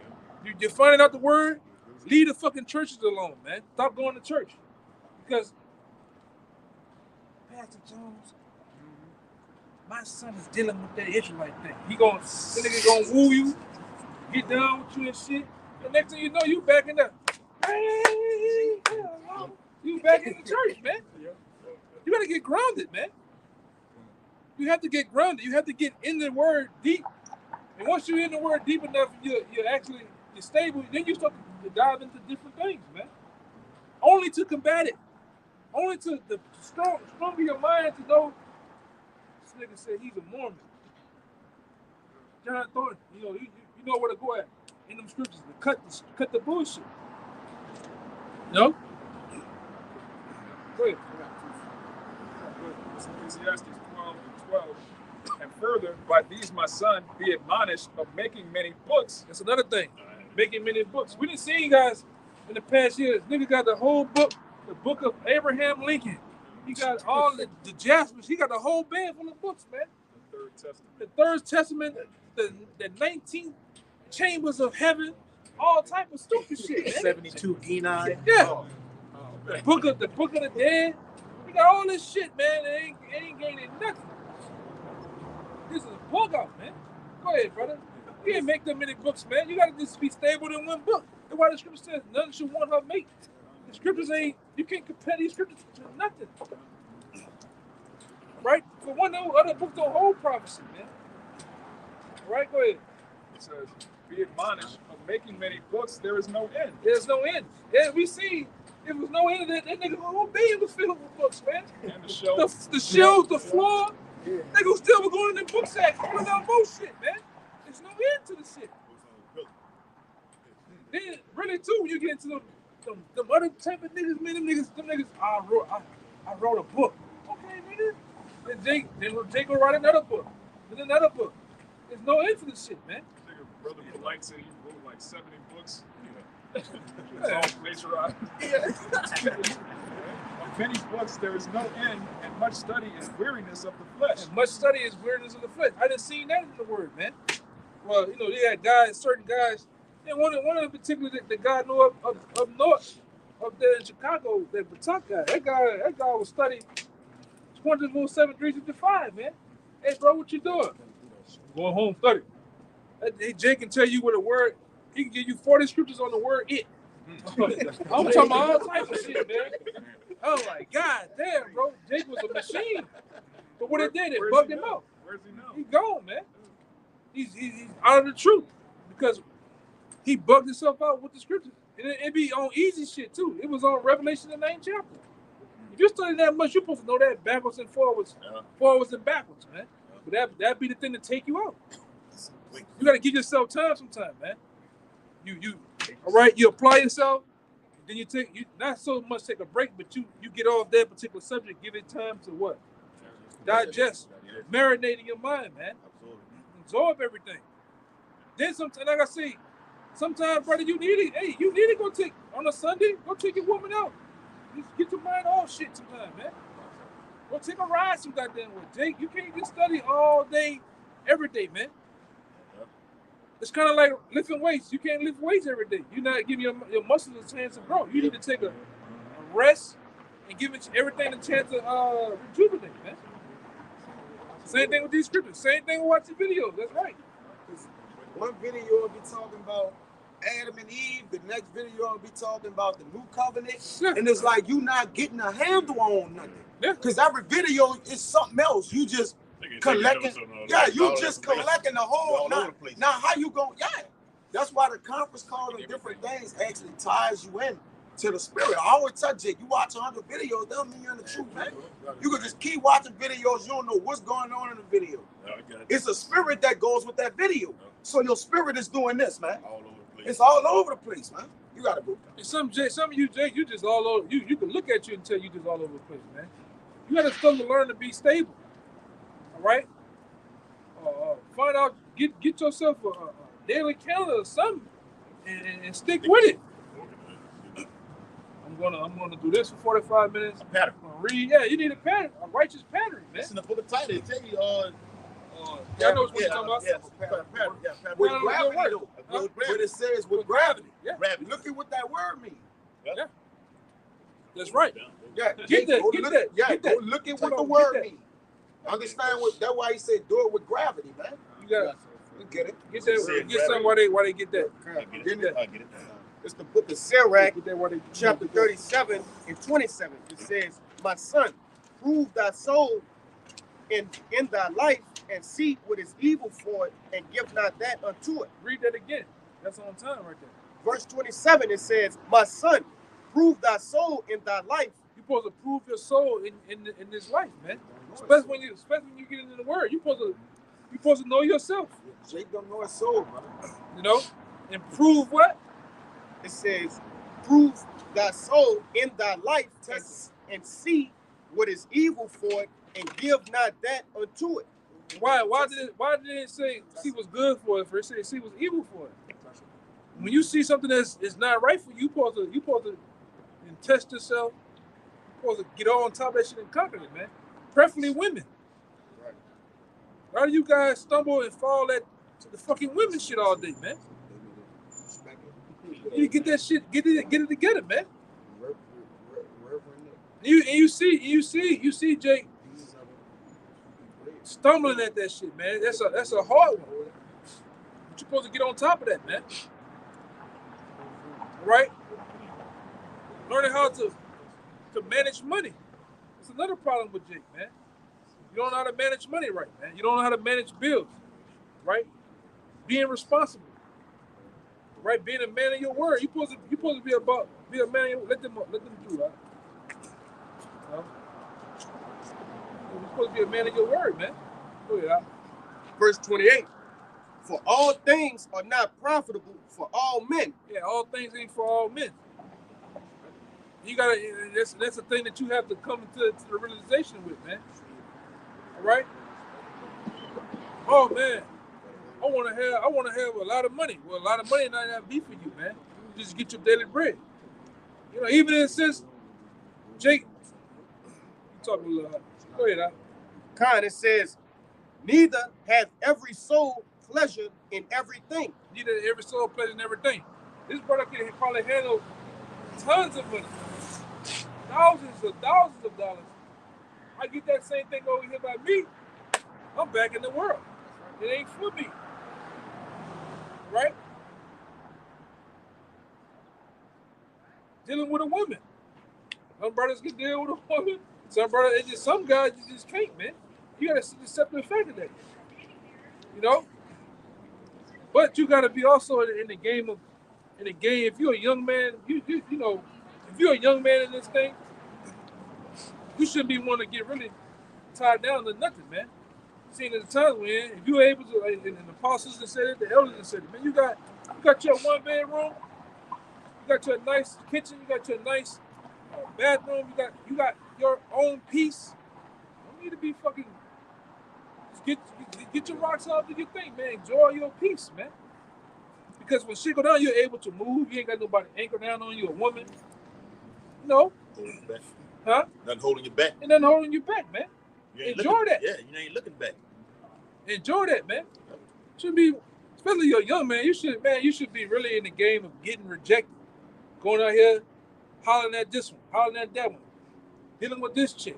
You're finding out the word. Leave the fucking churches alone, man. Stop going to church because Pastor Jones, my son is dealing with that Israelite thing. The nigga gonna woo you, get down with you and shit. The next thing you know, you back in the you back in the church, man. You gotta get grounded, man. You have to get grounded. You have to get in the word deep. And once you're in the word deep enough, you're stable. Then you start to dive into different things, man. Only to combat it. Only to stronger your mind to know. This nigga said he's a Mormon. John Thornton, you know where to go at in them scriptures to cut the bullshit. You know? Go ahead. Ecclesiastes 12:12. And further, by these my son be admonished of making many books. That's another thing. Making many books. We didn't see you guys in the past years. Nigga got the whole book, the book of Abraham Lincoln. He got all the Jaspers. He got the whole band full of books, man. The Third Testament. The Third Testament, the 19 chambers of heaven, all type of stupid shit, man. 72 Enoch. Yeah. The book of the dead. We got all this shit, man. It ain't gaining nothing. This is a bug out, man. Go ahead, brother. You can't make that many books, man. You gotta just be stable in one book. That's why the scripture says none should want her mate. The scriptures you can't compare these scriptures to nothing. Right? For one, those other books don't hold prophecy, man. Right? Go ahead. It says, "Be admonished of making many books. There is no end." There's no end. Yeah, we see. If was no end of that nigga whole bed was filled with books, man. And the shelf. The shelves, the floor, nigga still was going in the book sack, pulling out bullshit, man. There's no end to the shit. Then really too, when you get into them other type of niggas, man, them niggas, I wrote a book. Okay, nigga. Then Jake will write another book. Then another book. There's no end to this shit, man. Nigga, Brother Polite said he wrote like 70 books. It's all plagiarized. Of many books there is no end, and much study is weariness of the flesh. And much study is weariness of the flesh. I didn't see that in the word, man. Well, you know, they had guys, certain guys, and one of them particularly the guy I know up north, up there in Chicago, that Batak guy. That guy was studying 24/7, 365, man. Hey, bro, what you doing? Going home study. Hey, Jake can tell you what a word. He can give you 40 scriptures on the word "it." I'm talking about all types of shit, man. I was like, God damn, bro. Jake was a machine. But what it did, it bugged him out. Where's he now? He gone, man. He's out of the truth because he bugged himself out with the scriptures. And it be on easy shit too. It was on Revelation the 9th chapter. If you study that much, you're supposed to know that backwards and forwards, forwards and backwards, man. But that be the thing to take you out. You got to give yourself time sometime, man. You all right? You apply yourself, then you not so much take a break, but you get off that particular subject. Give it time to what? Digest, marinate in your mind, man. Absorb everything. Then sometimes, like I say, sometimes, brother, you need it. Hey, you need to go take on a Sunday. Go take your woman out. Just get your mind off shit sometime, man. Go take a ride some goddamn way. Jake, you can't just study all day, every day, man. It's kind of like lifting weights. You can't lift weights every day. You're not giving your muscles a chance to grow. You need to take a rest and give it everything a chance to rejuvenate, man. Same thing with these scriptures. Same thing with watching videos. That's right. One video will be talking about Adam and Eve. The next video will be talking about the new covenant. Yeah. And it's like you not getting a handle on nothing. Yeah. Because every video is something else. You just collecting. Yeah, you just collecting the whole. Now how you going? Yeah. That's why the conference call and different things actually ties you in to the spirit. I always tell Jake, you watch 100 videos, that don't mean you're in the truth, man. You can just keep watching videos. You don't know what's going on in the video. It's a spirit that goes with that video. So your spirit is doing this, man. All over the place. It's all over the place, man. You gotta go. And some of you, Jake, you just all over. You can look at you and tell you just all over the place, man. You got to start to learn to be stable. All right. Find out. Get yourself a daily calendar or something, and stick with it. I'm gonna do this for 45 minutes. A pattern. Read. Yeah, you need a pattern, a righteous pattern, man. It's in the book of Titus. It tell you, I know what you're talking about. pattern. With Pattern gravity, will though. Huh? What it says with gravity. Yeah, Gravity. Look at what that word means. that's right. Yeah, Get that, go get look, that, yeah, get go that. look at Hold what the on, word get that. means. Understand what? That's why he said do it with gravity, man. You got You get it? get that. Get something why they get that. I get Get it. that. I get it. It's the book of Sirach, Get that why they chapter 37 and 27. It says, "My son, prove thy soul in thy life, and see what is evil for it, and give not that unto it." Read that again. That's on time right there. Verse 27, it says, "My son, prove thy soul in thy life." You're supposed to prove your soul in this life, man. Especially when you get into the word. You're supposed to know yourself. Jake don't know his soul, brother. You know, and prove what? It says, "Prove thy soul in thy life, and see what is evil for it, and give not that unto it." Why did it say see what's good for it? For it said see what's evil for it. When you see something that's is not right for you, you supposed to test yourself. You supposed to get on top of that shit and conquer it, man. Preferably women. A lot of you guys stumble and fall at the fucking women shit all day, man. You get that shit, get it together, man. You see Jake stumbling at that shit, man. That's a hard one. You're supposed to get on top of that, man. Right? Learning how to manage money. It's another problem with Jake, man. You don't know how to manage money right, man. You don't know how to manage bills, right? being responsible, right? Being a man of your word. You supposed to be a man of your word. Let them do that. You know? You're supposed to be a man of your word, man. Go ahead, Al. Verse 28. For all things are not profitable for all men. Yeah, all things ain't for all men. You gotta. That's the thing that you have to come to the realization with, man. All right. Oh man, I want to have a lot of money. Well, a lot of money not have be for you, man. You just get your daily bread. You know, even in since Jake, you talking a little. Go ahead, Al. Con, it says, neither hath every soul pleasure in everything. Neither every soul pleasure in everything. This brother can probably handle tons of money, thousands of dollars. I get that same thing over here by me. I'm back in the world. It ain't for me, right? Dealing with a woman. Some brothers can deal with a woman. Some guys you just can't, man. You gotta accept the fact of that, you know. But you gotta be also in the game. If you're a young man, you know, if you're a young man in this thing, you shouldn't be wanting to get really tied down to nothing, man. Seeing at the time when if you're able to, and the apostles that said it, the elders that said it, man, you got your one bedroom, you got your nice kitchen, you got your nice bathroom, you got your own peace. You don't need to be fucking. Get your rocks off, do your thing, man. Enjoy your peace, man. Because when shit go down, you're able to move. You ain't got nobody anchor down on you, a woman. You know? Holding you back. Huh? Nothing holding you back. And nothing holding you back, man. Enjoy that. Yeah, you ain't looking back. Enjoy that, man. Should be, especially you're young, man. You should be really in the game of getting rejected. Going out here, hollering at this one, hollering at that one, dealing with this chick,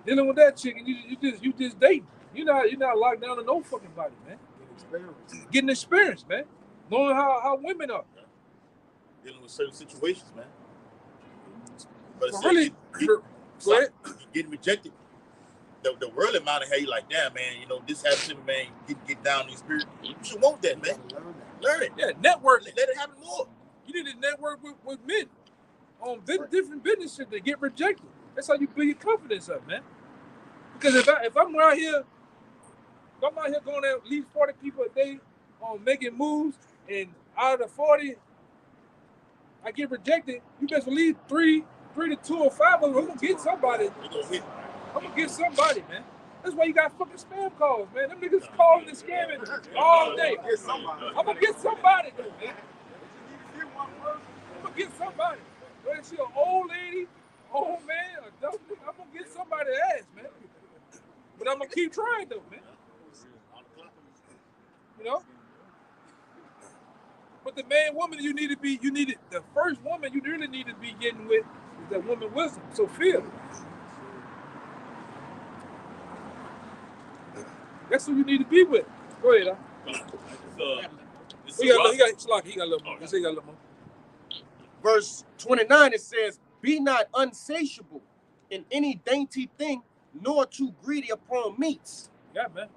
dealing with that chick, and you just dating. You're not locked down to no fucking body, man. Getting experience, man. Knowing how women are. Dealing with certain situations, man. But Well, really, go ahead. Getting rejected. The worldly mind of how you like, damn, man, you know, this happens to me, man, get down in the spirit. You should want that, man. Learn it. Yeah, network. Let it happen more. You need to network with men on different businesses that get rejected. That's how you build your confidence up, man. Because if I'm out here going at least 40 people a day on making moves, and out of the 40, I get rejected, you best believe 3 to 2 or 5 of them, I'm gonna get somebody. I'm gonna get somebody, man. That's why you got fucking spam calls, man. Them niggas calling and scamming all day. I'm gonna get somebody, though, man. I'm gonna get somebody. Whether she an old lady, old man, or dumb nigga, I'm gonna get somebody's ass, man. But I'm gonna keep trying, though, man. You know? But the woman the first woman you really need to be getting with is that woman wisdom, Sophia. That's who you need to be with. Go ahead, He got a little more. He got a little more. Verse 29, it says, be not unsatiable in any dainty thing, nor too greedy upon meats. Yeah, man.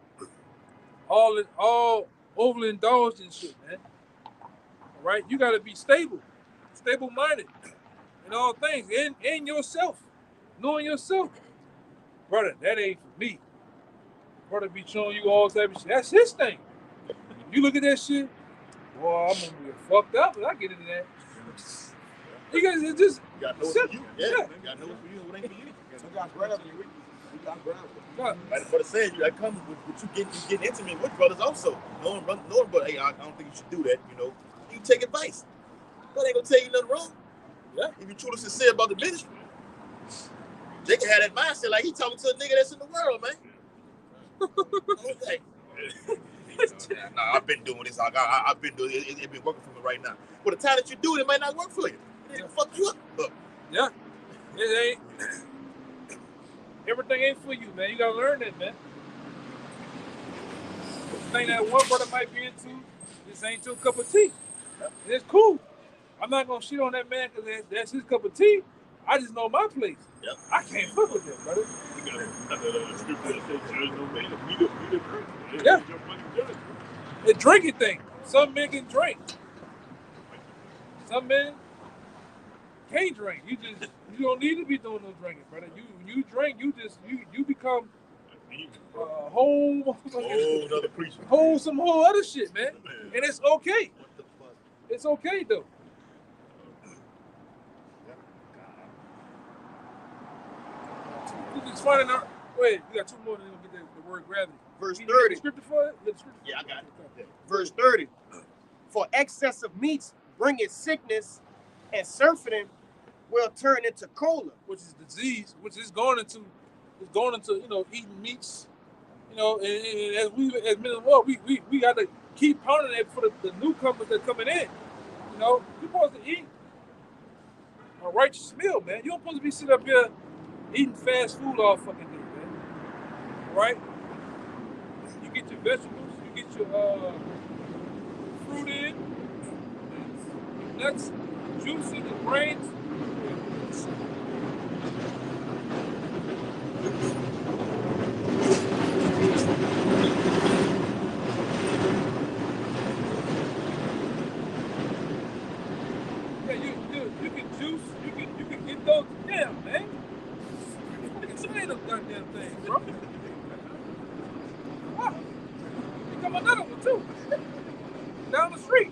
All overindulged and shit, man. All right? You got to be stable-minded in all things, in yourself, knowing yourself. Brother, that ain't for me. Brother be showing you all type of shit. That's his thing. You look at that shit, boy, I'm gonna be fucked up when I get into that. You guys just You gotta know what's for you. Yeah. You gotta know what's for you and what ain't for you. Like what I said, that comes with you getting intimate with brothers also. Knowing but hey, I don't think you should do that, you know. You take advice. But ain't gonna tell you nothing wrong. Yeah. If you truly sincere about the ministry. They can have that mindset like he talking to a nigga that's in the world, man. Okay. Nah, I've been doing this. I've been doing it. It's been working for me right now. But the time that you do it, it might not work for you. It'll fuck you up. Yeah. It ain't. Everything ain't for you, man. You gotta learn that, man. The thing that one brother might be into, this ain't your cup of tea. It's cool. I'm not gonna shit on that man because that's his cup of tea. I just know my place. Yep. I can't fuck with that, brother. You got that scripture that says, "Judge no man, we the drink." Yeah. The drinking thing. Some men can drink. Some men can't drink. You don't need to be doing no drinking, brother. You drink, you become whole Another preacher. some whole other shit, man. And it's okay. It's okay though. It's funny now. Wait, we got two more, then we'll get the word gravity. Verse You got the 30. scripture for it? You got the scripture? Yeah, I got it. Verse 30. For excess of meats bringeth sickness, and surfeiting will turn into choler. Which is disease, which is going into eating meats. And as men of the Lord, we got to keep pounding it for the newcomers that are coming in. You're supposed to eat a righteous meal, man. You don't supposed to be sitting up here eating fast food all fucking day, man. All right? You get your vegetables, you get your fruit in, your nuts, juice in your brains. Yeah, you can juice, you can get those. Damn, man. You can say them goddamn things, bro. Wow. You come another one too. Down the street.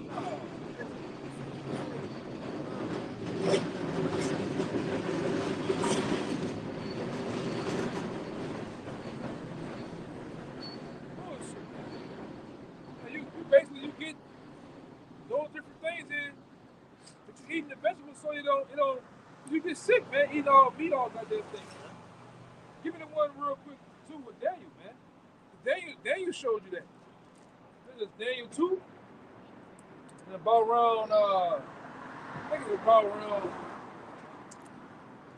You get those different things in, but you eating the vegetables so you get sick, man. Eating all meat, all goddamn things, man. Give me the one real quick too with Daniel, man. Daniel showed you that. This is Daniel 2. And about around I think it's about around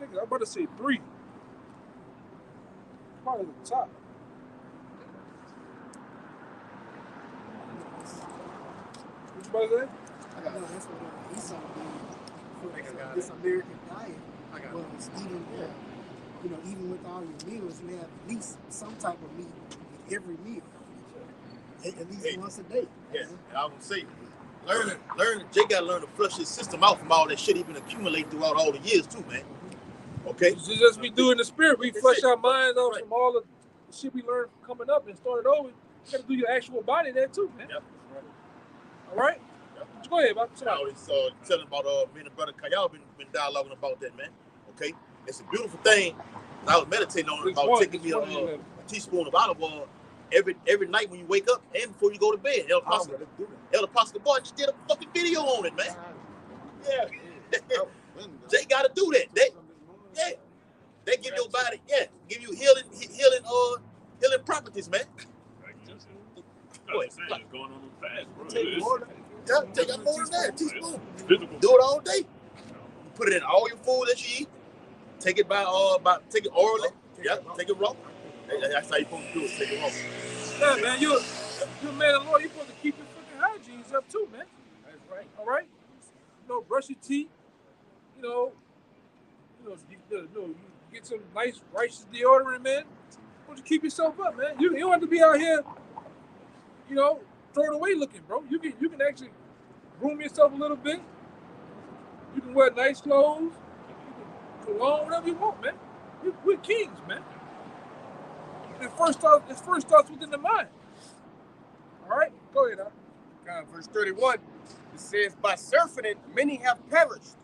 I'm about to say 3. Probably the top. What you about to say? No, that's what Esau did for this American diet. Was eating, even with all your meals, you have at least some type of meat with every meal, at least once a day. Yes, and I would say, Jay got to learn to flush his system out from all that shit he been accumulating throughout all the years too, man. Okay? It's just we do in the spirit. We flush our minds out from all the shit we learned coming up and started over. You got to do your actual body there too, man. Yep. All right? Yep. Go ahead, man. I was telling about me and brother Kyle been dialoguing about that, man. Okay? It's a beautiful thing. I was meditating on it about taking me a teaspoon of olive oil every night when you wake up and before you go to bed. El Pastor Boy just did a fucking video on it, man. Yeah. Jay got to do that. They give your body, give you healing properties, man. It's going on fast, bro. Take more than that. Teaspoon. Do it all day. You put it in all your food that you eat. Take it take it orally. Take it raw. That's how you supposed to do it. Take it raw. Yeah, man, you're a man of the Lord. You're supposed to keep your fucking hygiene up too, man. That's right. All right. Brush your teeth. You get some nice righteous deodorant, man. But you keep yourself up, man. You don't have to be out here, throw it away looking, bro. You can actually groom yourself a little bit. You can wear nice clothes. You can cologne, whatever you want, man. We're kings, man. It first starts within the mind. All right, go ahead. Verse 31, it says, by surfeiting many have perished,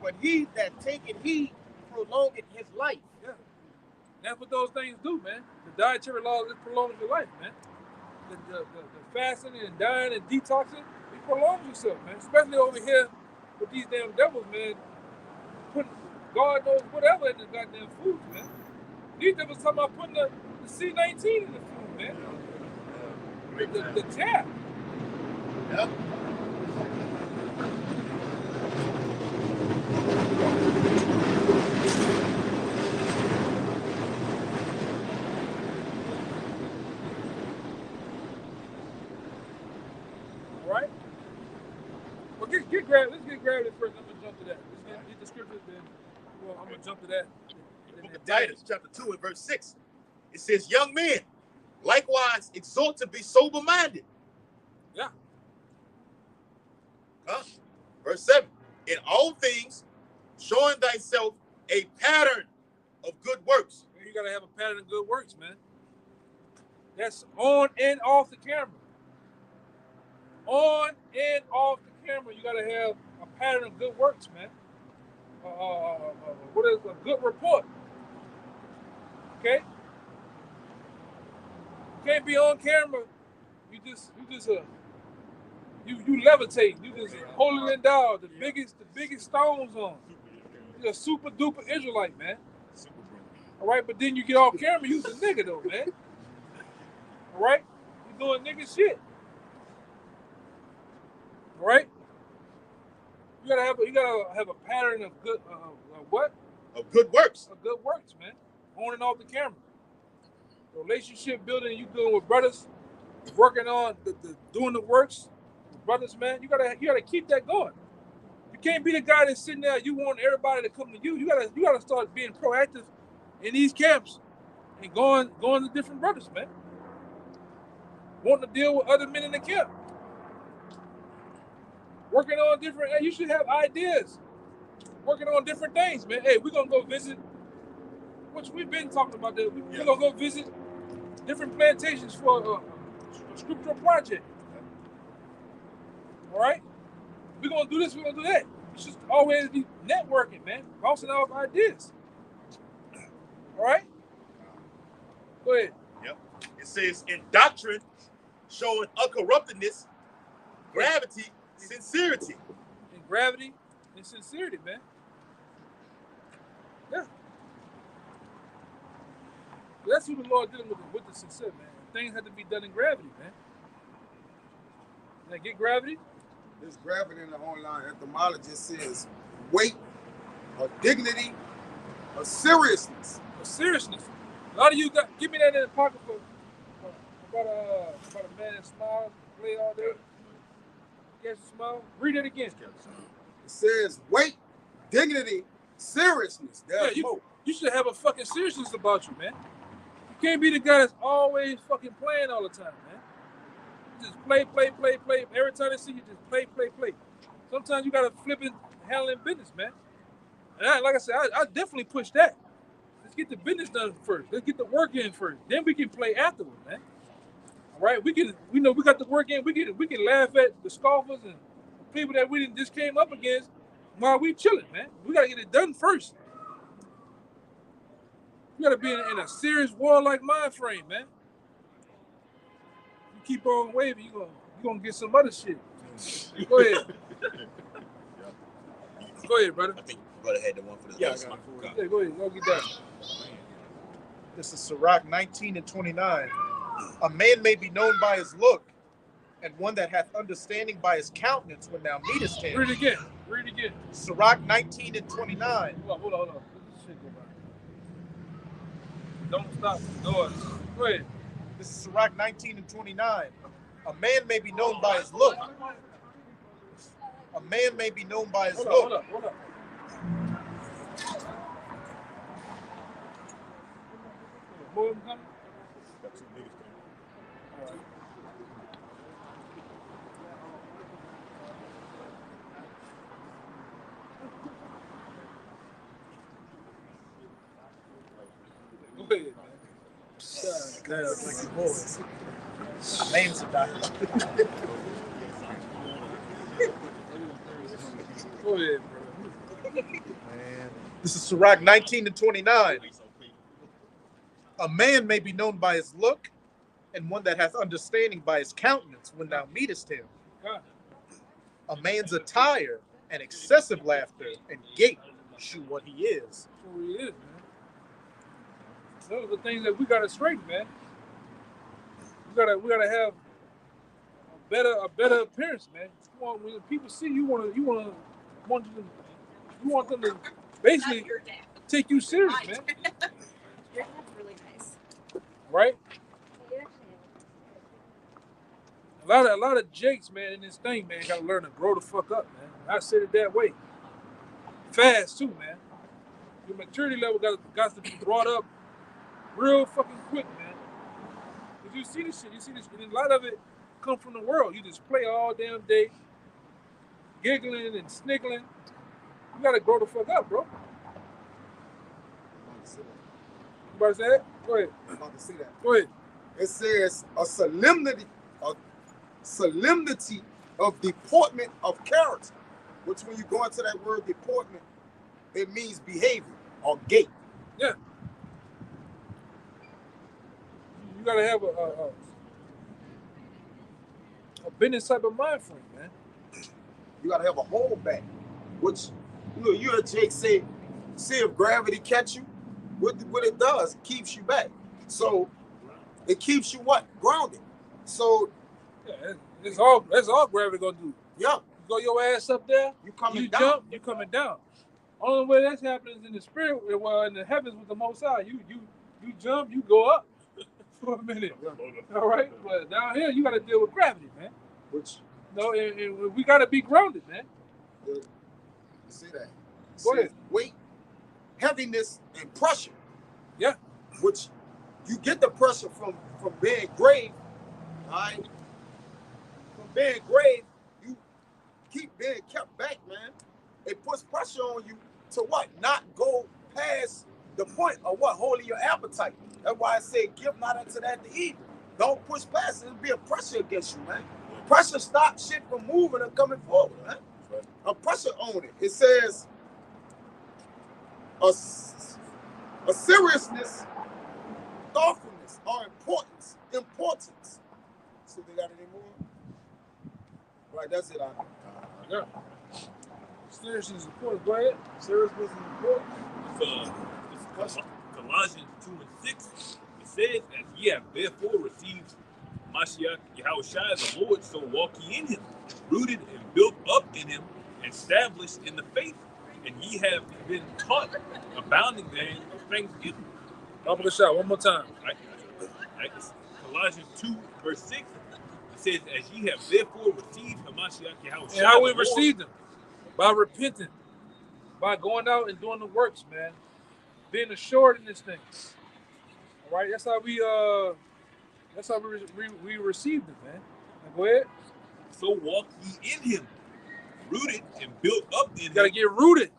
but he that taketh heed prolongeth his life. Yeah, that's what those things do, man. The dietary laws, it prolongs your life, man. The fasting and dying and detoxing, it prolongs yourself, man. Especially over here with these damn devils, man. Putting God knows whatever in the goddamn foods, man. These devils talking about putting the C-19 in the food, man. The tab. Yep. All right. Well, get gravity. Let's get gravity first. I'm gonna jump to that. Let's get the scriptures, then. Well, I'm gonna jump to that. The book of Titus, chapter 2 and verse 6. It says, young men, likewise exhort to be sober-minded. Yeah. Verse 7. In all things, showing thyself a pattern of good works. You gotta have a pattern of good works, man. That's on and off the camera. On and off the camera, you gotta have a pattern of good works, man. What is a good report? Okay. You can't be on camera. You levitate. You just holier than thou. The biggest stones on. You're a super duper Israelite, man. All right, but then you get off camera, you's a nigga though, man. All right, you doing nigga shit. All right, you gotta have a pattern of good what? Of good works. Of good works, man. On and off the camera. Relationship building, you doing with brothers, working on doing the works, with brothers, man. You gotta keep that going. You can't be the guy that's sitting there. You want everybody to come to you. You gotta start being proactive in these camps and going to different brothers, man. Wanting to deal with other men in the camp. Working on different. Hey, you should have ideas. Working on different things, man. Hey, we're gonna go visit. Which we've been talking about that. We're gonna go visit different plantations for a scriptural project. All right? We're gonna do this, we're gonna do that. You should always be networking, man. Bouncing off ideas. All right? Go ahead. Yep. It says in doctrine, showing uncorruptedness, gravity, sincerity. In gravity and sincerity, man. Yeah. That's who the Lord dealing with the sincerity, man. Things have to be done in gravity, man. Now get gravity. This gravity in the online etymology says weight, or dignity, or seriousness. Or seriousness. A lot of you got, give me that in the pocket for about a man that smiles, play all day. Yes, smile. Read it again. It says weight, dignity, seriousness. There's more. You should have a fucking seriousness about you, man. You can't be the guy that's always fucking playing all the time, man. You just play. Every time they see you, just play. Sometimes you gotta flip it, handling business, man. And like I said, I definitely push that. Let's get the business done first. Let's get the work in first. Then we can play afterwards, man. All right, we got the work in. We can laugh at the scoffers and people that we just came up against while we chilling, man. We gotta get it done first. You gotta be in a serious warlike mind frame, man. You keep on waving, you gonna get some other shit. Go ahead. Go ahead, brother. I think brother had the one for the Yeah, last I got one. it. Yeah, go ahead. Go get that. This is Sirach 19 and 29. A man may be known by his look, and one that hath understanding by his countenance when thou meetest him. Read it again. Read it again. Sirach 19 and 29. Hold on. Let this shit go by. Don't stop the noise. Go ahead. This is Sirach 19 and 29. A man may be known by his look. A man may be known by his look. Hold up. More of them coming? Got two niggas coming. All right. Go ahead, man. Like boys. Names of doctors. Go ahead, bro. This is Sirach 19 and 29. A man may be known by his look, and one that hath understanding by his countenance when thou meetest him. God. A man's attire and excessive laughter and gait shew what he is. That's who he is, man. Those are the things that we gotta straighten, man. We gotta have a better appearance, man. When people see you, you want them to basically take you serious, man. Your dad's really nice. Right? A lot of jakes, man, in this thing, man, gotta learn to grow the fuck up, man. I said it that way. Fast too, man. Your maturity level got to be brought up real fucking quick, man. Cause you see this shit, and a lot of it come from the world. You just play all damn day. giggling and sniggling. You gotta grow the fuck up, bro. You about to say it? Go ahead. I'm about to say that. Go ahead. It says a solemnity of deportment of character, which when you go into that word deportment, it means behavior or gait. Yeah. You gotta have a business type of mind frame, man. You gotta have a holdback, which you heard Jake say if gravity catch you, what it does, it keeps you back. So it keeps you what? Grounded. So yeah, that's all gravity gonna do. Yeah. You go your ass up there, you coming you down. jump, you coming down. Only way that's happening is in the spirit, well, in the heavens with the Most High. You jump, you go up for a minute. Yeah. All right, but down here you got to deal with gravity, man. Which and we got to be grounded, man. You see that? Go ahead. Weight, heaviness, and pressure. Yeah. Which you get the pressure from being grave. All right. From being grave, you keep being kept back, man. It puts pressure on you to what? Not go past the point of what? Holding your appetite. That's why I say give not unto that to evil. Don't push past it. It'll be a pressure against you, man. Pressure stops shit from moving and coming forward, man. A pressure on it. It says a seriousness, thoughtfulness, or importance. So they got any more? Right, that's it. Yeah. Seriousness is important. Go ahead. Seriousness is important. Colossians 2:6. It says, "As ye have therefore received Mashiach Yahushua the Lord, so walk ye in him, rooted and built up in him, established in the faith, and ye have been taught, abounding therein of thanksgiving." Top of the shot, one more time. Right. Colossians 2:6. It says, "As ye have therefore received Mashiach Yahushua." And how we received them? By repenting, by going out and doing the works, man. Being assured in this thing. All right, that's how we received it, man. Now go ahead. So walk ye in him, rooted and built up in him. You gotta get rooted.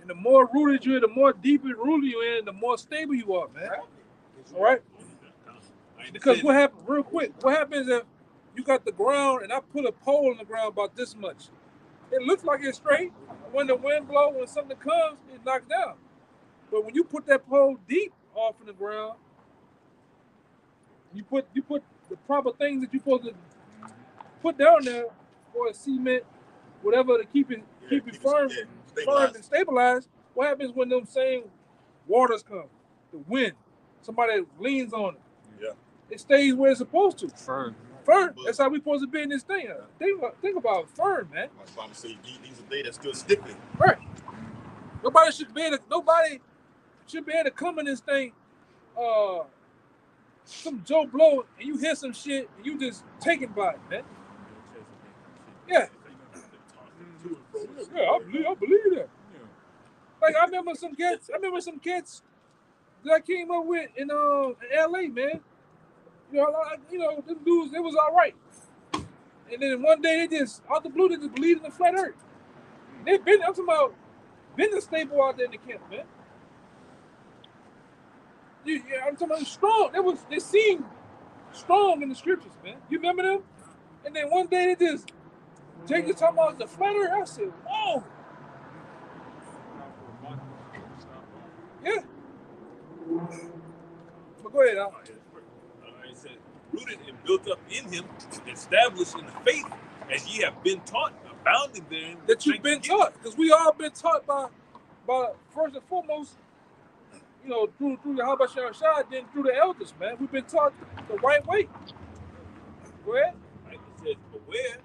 And the more rooted you are, the more deeply rooted you are, the more stable you are, man. All right? Because what happens, real quick, what happens if you got the ground and I put a pole in the ground about this much? It looks like it's straight. When the wind blows, when something comes, it knocks down. But when you put that pole deep off in the ground, you put the proper things that you're supposed to put down there for a cement, whatever, to keep it firm and stabilized. What happens when them same waters come? The wind, somebody leans on it. Yeah. It stays where it's supposed to. Firm. That's how we supposed to be in this thing. Think about firm, man. My father said these are they that stood stiffly. Right. Nobody should be able to come in this thing, some Joe Blow, and you hear some shit, and you just taken by it, man. Yeah. Yeah, I believe that. Like I remember some kids that I came up with in LA, man. You know, them dudes, it was all right. And then one day they just, out the blue, they just believed in the flat earth. I'm talking about, been a staple out there in the camp, man. I'm talking about strong. They seemed strong in the scriptures, man. You remember them? And then one day they just, Jake was talking about the flat earth. I said, whoa. Yeah. But go ahead, Al. It said, rooted and built up in him, established in the faith, as ye have been taught, abounding therein. That you've been taught, because we all been taught by first and foremost, you know, through Yahweh Shah, then through the elders, man. We've been taught the right way. Go ahead. Right, it says, beware,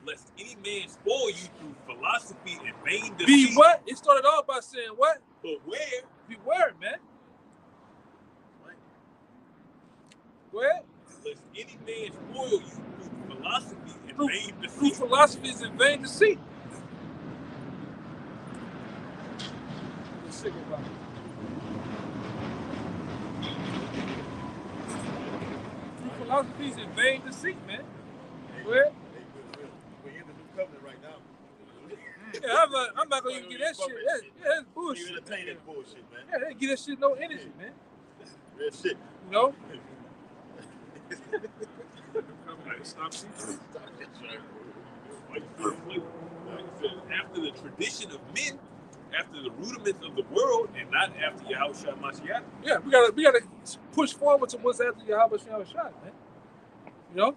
lest any man spoil you through philosophy and vain deceit. Be what? It started off by saying what? Beware. Beware, man. Go ahead. Lest any man spoil you through philosophy and vain deceit. Through philosophies and vain deceit. Let's think about it. Through philosophies and vain deceit, man. Go ahead. We're in the new covenant right now. Yeah, I'm not gonna even get that shit. That's You bullshit. entertain that bullshit, man. Yeah, they get that shit no energy, man. Real shit. You know? Stop seeking. Like you said, after the tradition of men, after the rudiments of the world, and not after Yahushua Mashiach. Yeah, we gotta push forward to what's after Yahweh Shah, man. You know?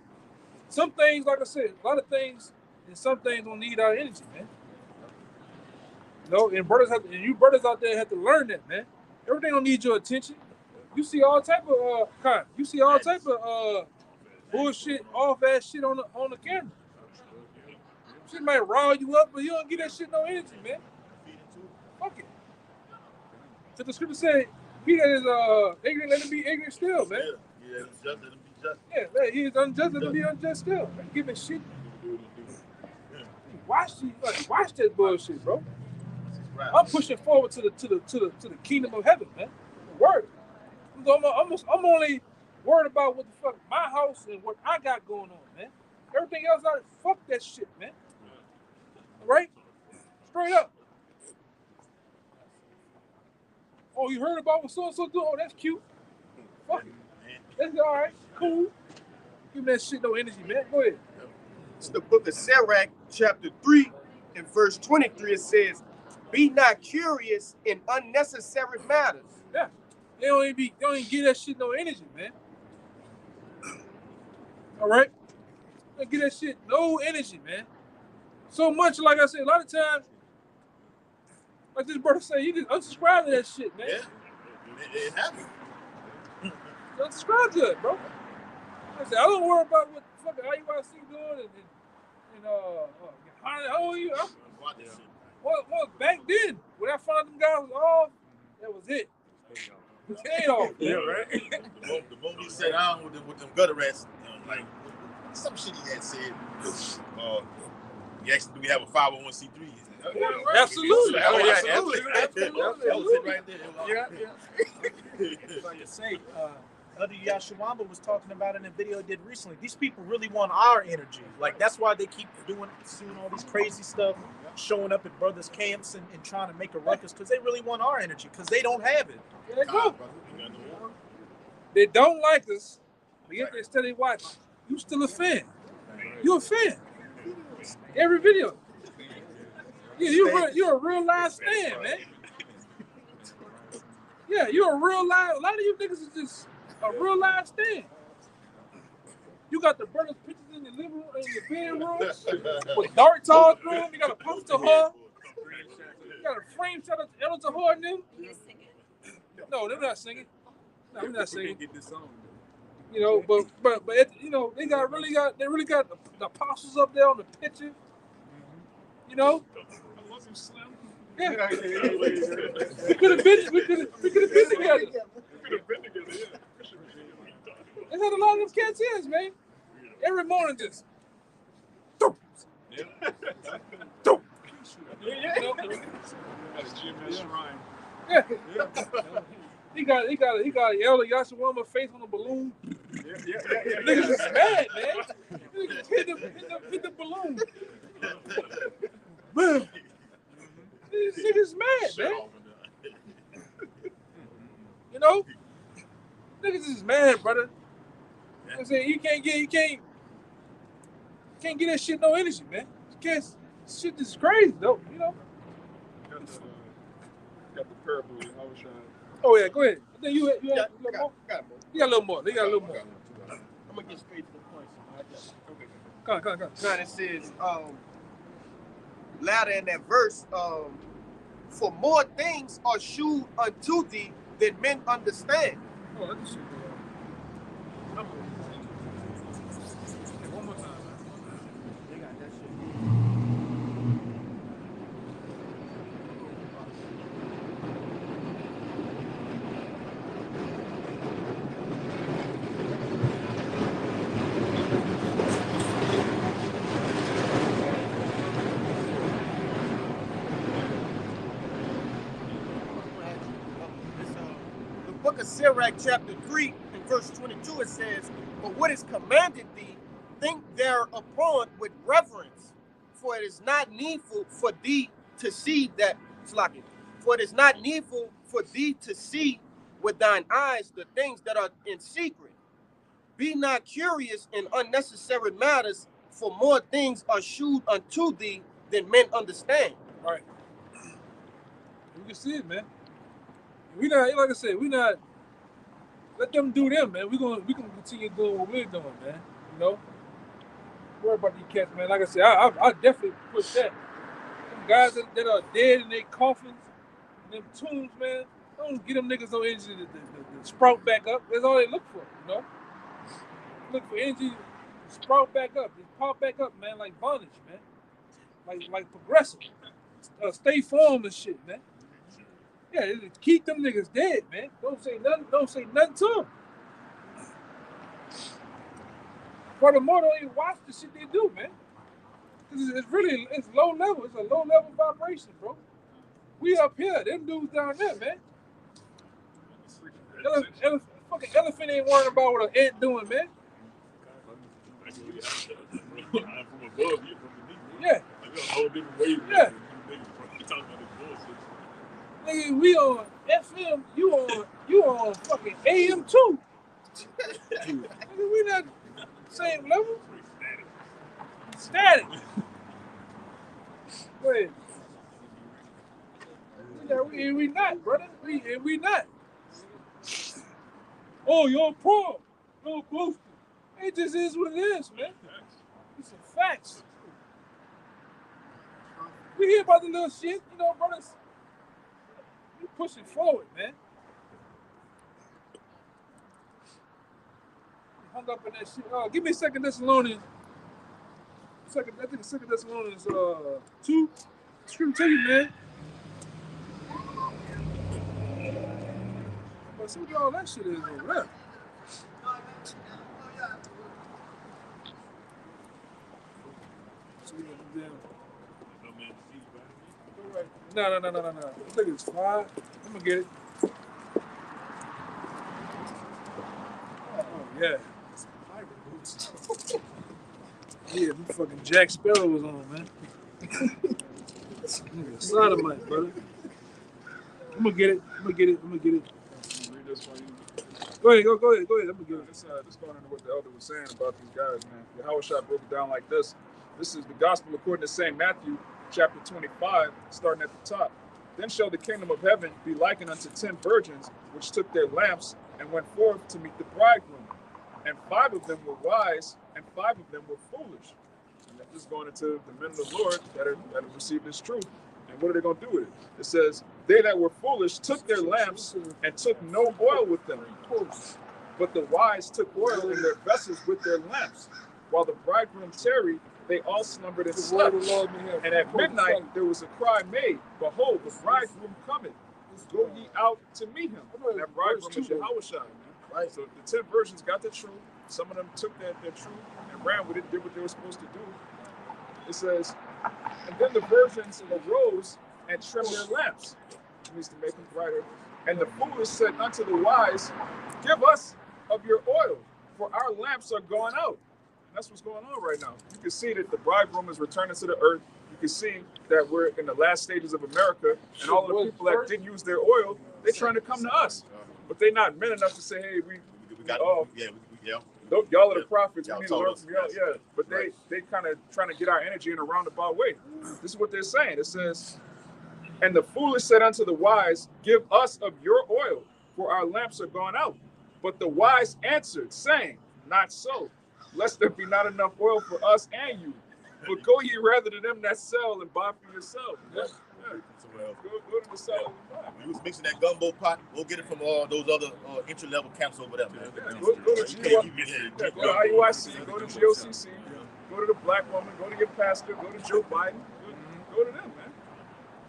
Some things, like I said, a lot of things, and some things don't need our energy, man. You know, and you brothers out there have to learn that, man. Everything don't need your attention. You see all type of bullshit, off ass shit on the camera. Shit might rile you up, but you don't get that shit no energy, man. Fuck it. So the scripture said, he that is ignorant, let him be ignorant still, man. Yeah, just let him be just. Yeah, he is unjust, let him be unjust still. Man. Give a shit. Watch that bullshit, bro. I'm pushing forward to the kingdom of heaven, man. The word. I'm only worried about what the fuck my house and what I got going on, man. Everything else, fuck that shit, man. Right? Straight up. Oh, you heard about what so-and-so doing? Oh, that's cute. Fuck it. That's all right. Cool. Give me that shit no energy, man. Go ahead. It's the book of Sirach, chapter 3, and verse 23. It says, be not curious in unnecessary matters. Yeah. They don't even give that shit no energy, man. All right? They give that shit no energy, man. So much, like I said, a lot of times, like this brother say, you just unsubscribe to that shit, man. Yeah, it happens. Unsubscribe to it, bro. Like I said, I don't worry about what the fuck IUIC doing and well, back then, when I found them guys was off, that was it. It ain't off. Yeah, right. The moment he sat down with them gutter rats, like some shit he had said. He asked, do we have a 501c3? Absolutely. Absolutely. That was it right there. Like I say, Elder Yashawamba was talking about in a video he did recently. These people really want our energy. Like, that's why they keep doing all this crazy stuff, showing up at brothers' camps and trying to make a ruckus, because they really want our energy, because they don't have it. There you go. They don't like us, but yet they steady watching. You still a fan. You a fan. Every video. Yeah, you're a real live stand, man. Yeah, you're a real live. A lot of you niggas is just a real live stand. You got the brothers' pictures in the living room, in the bedrooms, with darts all through them. You got a poster her. You got a frame shot of Elder Tahor and them. No, they're not singing. No, we're not singing. Get this on. You know, but you know, they really got the apostles up there on the picture. You know. I love you, Slim. Yeah. we could have been together. That's how a lot of them cats is, man. Every morning just Yeah. Yeah. He got Elder Yashawama face on a balloon. Niggas is mad, man. Niggas hit the balloon. Boom. These niggas mad, man. You know? Niggas is mad, brother. I'm saying you can't get that shit no energy, man. Shit is crazy though, you know. Got the parable. I was trying. Oh yeah, go ahead. I think you got more. Got more. You got a little more. They got a little more. I'm gonna get straight to the point. Come on. Now it says, louder in that verse, for more things are shewed unto thee than men understand. Oh, let me see. One more time, They got that shit. The book of Sirach, chapter 3, and verse 22, it says, but what is commanded thee, think thereupon with reverence, for it is not needful for thee to see that, Slaki, for it is not needful for thee to see with thine eyes the things that are in secret. Be not curious in unnecessary matters, for more things are shewed unto thee than men understand. Right. We can see it, man. We not, like I said, we not, let them do them, man. We can continue doing what we're doing, man. You know? Worry about these cats, man. Like I said, I definitely push that. Them guys that are dead in their coffins, them tombs, man, don't get them niggas no energy to sprout back up. That's all they look for, you know? Look for energy to sprout back up. Just pop back up, man, like Vonage, man. Like Progressive. Stay form and shit, man. Yeah, keep them niggas dead, man. Don't say nothing to them. Furthermore, don't even watch the shit they do, man. It's low level. It's a low level vibration, bro. We up here, them dudes down there, man. Fucking elephant ain't worrying about what an ant doing, man. I'm from above, you're from beneath. Yeah. Like, a whole different wave. Yeah. You talking about this bullshit. Nigga, we on FM, you on fucking AM too. Nigga, we not same level. Static. Go ahead. We not, brother. We not. Oh, you're pro. You're boosted. It just is what it is, man. It's some facts. We hear about the little shit, you know, brothers. We pushing forward, man. Hung up in that shit. Give me Second Thessalonians. I think Second Thessalonians 2. Scripture tell you, man. But see what all that shit is over there. No. I think it's 5. I'm gonna get it. Oh yeah. Yeah, the fucking Jack Sparrow was on, man. Nigga, sodomite, brother. I'm gonna get it. Read this one. Go ahead. I'm gonna get it. This going into what the elder was saying about these guys, man. Yahushua broke it down like this. This is the gospel according to St. Matthew, chapter 25, starting at the top. Then shall the kingdom of heaven be likened unto 10 virgins, which took their lamps and went forth to meet the bridegroom. And 5 of them were wise, and 5 of them were foolish. And this is going into the men of the Lord that have received this truth. And what are they going to do with it? It says, they that were foolish took their lamps and took no oil with them. But the wise took oil in their vessels with their lamps. While the bridegroom tarried, they all slumbered and slept. And at midnight there was a cry made, behold, the bridegroom cometh. Go ye out to meet him. And that bridegroom is Yahushua, man. Right. So the 10 virgins got the truth. Some of them took their truth and ran with it, did what they were supposed to do. It says, and then the virgins arose and trimmed their lamps. It means to make them brighter. And the foolish said unto the wise, give us of your oil, for our lamps are gone out. And that's what's going on right now. You can see that the bridegroom is returning to the earth. You can see that we're in the last stages of America, and all of the people that didn't use their oil, they're trying to come to us. But they're not men enough to say, hey, we got y'all are the prophets, we need to learn from y'all. Yeah. But they kind of trying to get our energy in a roundabout way. This is what they're saying. It says, and the foolish said unto the wise, give us of your oil, for our lamps are gone out. But the wise answered, saying, not so, lest there be not enough oil for us and you. But go ye rather to them that sell and buy for yourself. Yeah. Go to the seller and buy. We was mixing that gumbo pot. We'll get it from those other entry-level camps over there, man. Yeah, go to IUIC, go to GOCC, go to the black woman, go to your pastor, go to Joe Biden. Go to them, man.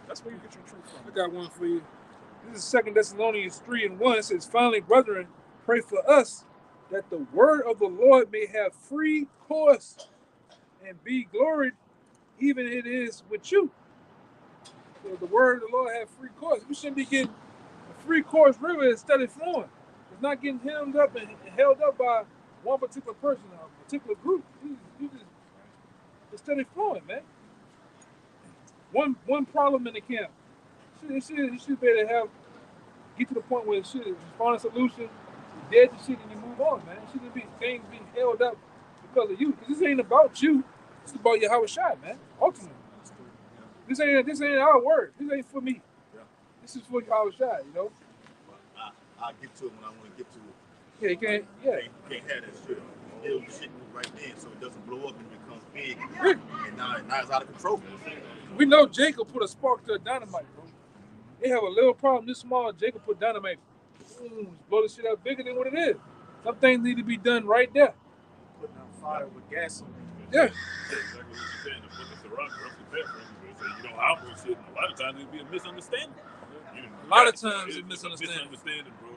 That's where you get your truth from. I got one for you. This is 2 Thessalonians 3:1. It says, finally, brethren, pray for us that the word of the Lord may have free course and be gloried, even it is with you. So the word of the Lord have free course. We shouldn't be getting a free course river instead of flowing. It's not getting hemmed up and held up by one particular person or a particular group. You just instead of flowing, man. one problem in the camp. You should be able to get to the point where it should find a solution, dead the shit, and you move on, man. It shouldn't be things being held up because of you. Because this ain't about you. It's about your Howard shot, man. Ultimately, this ain't our word. This ain't for me. Yeah. This is for Howard shot, you know. Well, I'll get to it when I want to get to it. Yeah, you can't. Yeah. You can't have that shit. It'll shit move right then, so it doesn't blow up and becomes big. Rick, And now it's out of control. we know Jacob put a spark to a dynamite, bro. They have a little problem this small. Jacob put dynamite, boom, blow the shit up bigger than what it is. Some things need to be done right there. Putting out fire with gasoline. Yeah. That's exactly what you're saying. To put the rock across the back, you know, outward shit. A lot of times it'd be a misunderstanding. A lot of times it's misunderstanding.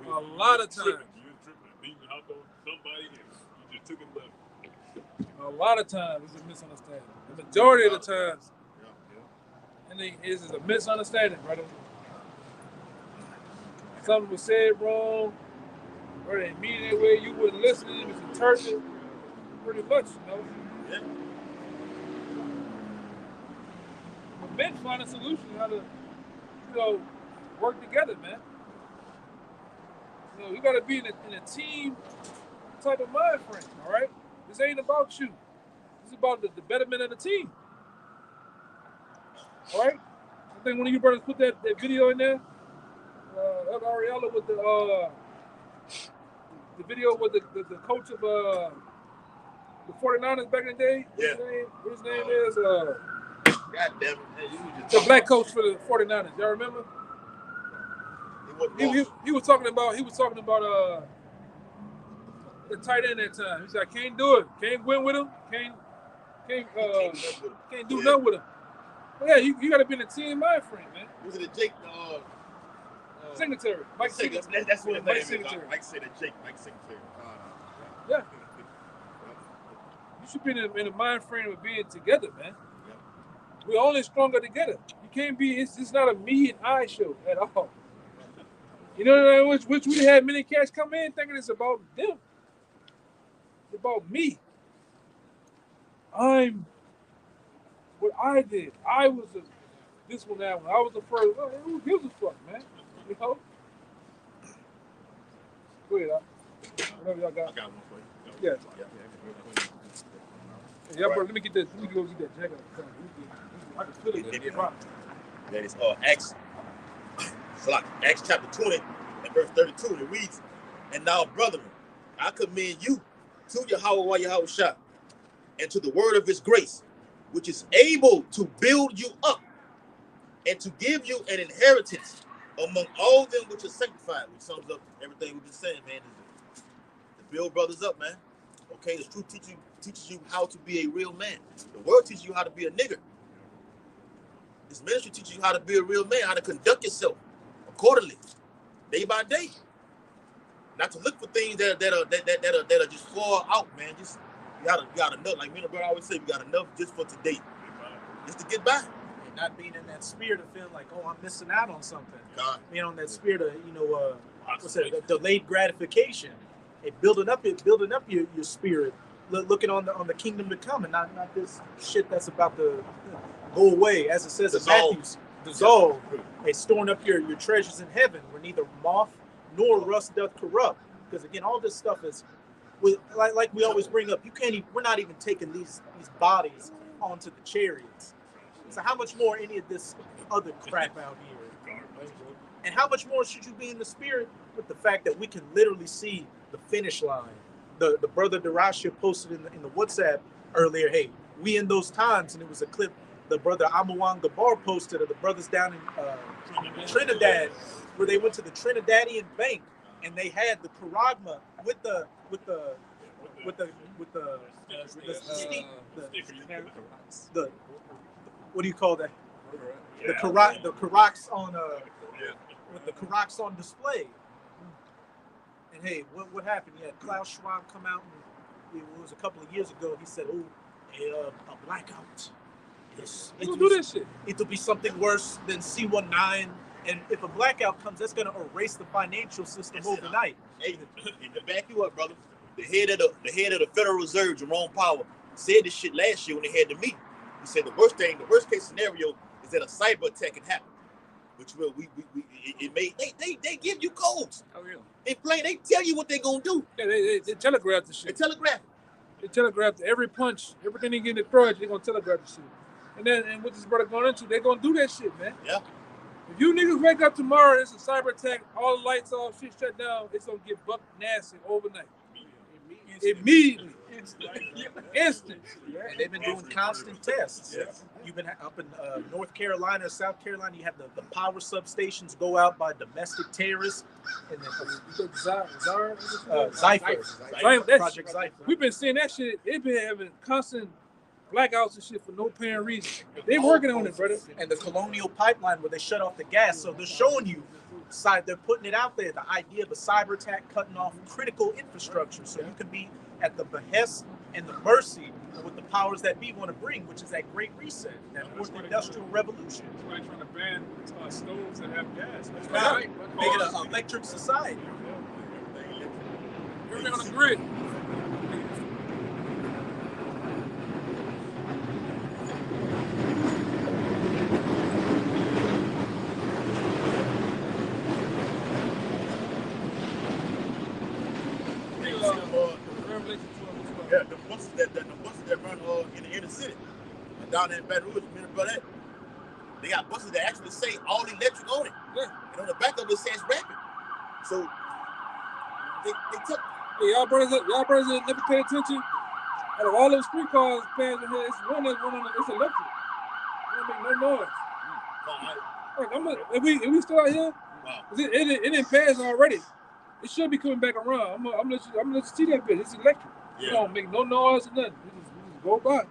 Bro. A lot of times. You're tripping, beating out on somebody, and you just took it left. A lot of times it's a misunderstanding. The majority of the times, and it's a misunderstanding, brother. Something was said wrong, or they mean it way you wouldn't listen, it was interpreted pretty much, you know. Yeah. But men find a solution how to, work together, man. You gotta be in a team type of mind frame, all right? This ain't about you. This is about the betterment of the team. All right? I think one of you brothers put that video in there. Of Ariella with the video with the coach of the 49ers back in the day. Yeah. What his name is? God damn it. Hey, you just The black coach for the 49ers. Y'all remember? He was talking about the tight end that time. He said, I can't do it. Can't win with him. Can't do nothing with him. But yeah, you gotta be in a team mind frame, man. Was it a Jake? Singletary. Mike Singletary. That's what his name Mike is. Singletary. Mike said that Jake. Mike Singletary. Yeah. You should be in a mind frame of being together, man. Yeah. We're only stronger together. You can't be. It's not a me and I show at all. You know, which we had many cats come in thinking it's about them. It's about me. I'm what I did. I was this one, that one. I was the first. Well, who gives a fuck, man? You know? Go ahead, whatever y'all got. I got one for you. Yeah. Yeah, Right. bro, let me go get that jacket. I can feel it. That is Acts chapter 20 and verse 32. It reads, and now, brethren, I commend you to Yahweh Shah and to the word of his grace, which is able to build you up and to give you an inheritance among all them which are sanctified, which sums up everything we've been saying, man, is to build brothers up, man. Okay, the truth teaches you how to be a real man. The word teaches you how to be a nigger. This ministry teaches you how to be a real man, how to conduct yourself accordingly, day by day. Not to look for things that are just far out, man. Just you got enough. Like me and the brother always say, we got enough just for today, just to get by. And not being in that spirit of feeling like, oh, I'm missing out on something. God. Being on that spirit of, what's that? Delayed gratification. And building up your spirit, looking on the kingdom to come, and not this shit that's about to go away, as it says in Matthew. Dissolve. Hey, storing up your treasures in heaven, where neither moth nor rust doth corrupt. Because again, all this stuff is, like we always bring up, we're not even taking these bodies onto the chariots. So how much more any of this other crap out here? And how much more should you be in the spirit with the fact that we can literally see the finish line? The brother Darashia posted in the WhatsApp earlier, hey, we in those times, and it was a clip the brother Amawan Gabar posted of the brothers down in Trinidad, where they went to the Trinidadian bank and they had the Karagma with the what do you call that? The Karaks on with the Karaks on display. And hey, what happened? You had Klaus Schwab come out, and it was a couple of years ago. He said, "Oh, a blackout. Yes, it'll be something worse than C19. And if a blackout comes, that's going to erase the financial system overnight." Hey, to back you up, brother, the head of the Federal Reserve, Jerome Powell, said this shit last year when they had the meeting. He said the worst case scenario is is that a cyber attack can happen, which will it may they give you codes. Oh yeah. They tell you what they're gonna do. Yeah, they telegraph the shit. They telegraph. They telegraph every punch, everything they get in the throat, they're gonna telegraph the shit. And what this brother going into, they're gonna do that shit, man. Yeah. If you niggas wake up tomorrow, it's a cyber attack, all the lights off, shit shut down, it's gonna get buck nasty overnight. Immediately. Instant. And they've been doing constant tests. Yeah. You've been up in North Carolina, South Carolina. You have the power substations go out by domestic terrorists, and then Zypher, Project Zypher. We've been seeing that shit. They've been having constant blackouts and shit for no apparent reason. They're working on it, brother. And the Colonial Pipeline where they shut off the gas, so they're showing you. They're putting it out there, the idea of a cyber attack cutting off critical infrastructure, so you can be at the behest and the mercy of what the powers that be want to bring, which is that great reset, that fourth industrial revolution. That's why they're trying to ban stoves that have gas. That's Right. Make it an electric society. Everything on the grid. Yeah, the buses that run in the inner city, down there in Baton Rouge, Minnesota. They got buses that actually say all electric on it. Yeah. And on the back of it says rapid. So they took. Hey, y'all brothers that never pay attention. Out of all those street cars passing here, it's one that's running. It's electric. It don't make no noise. Like, if we still out here, Wow. it didn't pass already. It should be coming back around. I'm gonna let you see that bit. It's electric. Yeah. It don't make no noise or nothing. We just go by.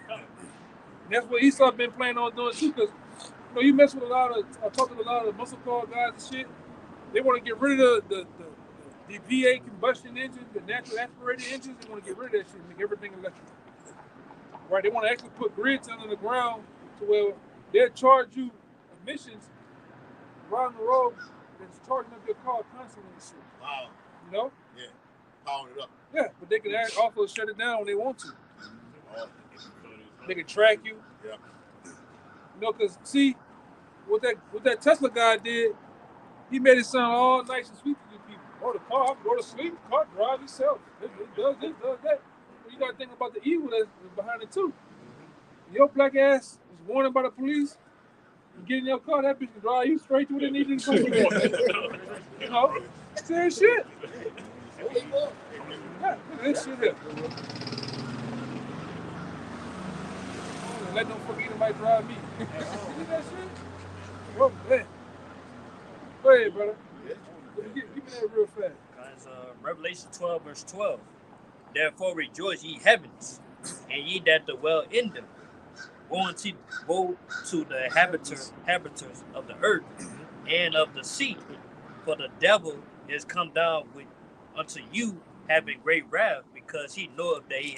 And that's what Esau been planning on doing too, because you mess with I talk to a lot of muscle car guys and shit. They want to get rid of the V8 combustion engine, the natural aspirated engines. They want to get rid of that shit and make everything electric. Right? They want to actually put grids under the ground to where they'll charge you emissions around the road that's charging up your car constantly and shit. Wow. You know? Yeah. Powering it up. Yeah, but they can also shut it down when they want to. They can track you. Yeah. You know, because see, what that Tesla guy did, he made it sound all nice and sweet to you people. Oh, the car, go to sleep, the car drives itself. It does this, does that. But you got to think about the evil that's behind it too. Your black ass is warned by the police. You get in your car, that bitch can drive you straight to where they need you to go. You know? Same shit. Yeah, look at this shit here. Let no fucking anybody drive me. You see that shit? Oh, man. Go ahead, brother. Give me that real fast. Because Revelation 12, verse 12. Therefore rejoice, ye heavens, and ye that dwell in them. Woe to the inhabitants of the earth and of the sea, for the devil is come down unto you having great wrath, because he knoweth that he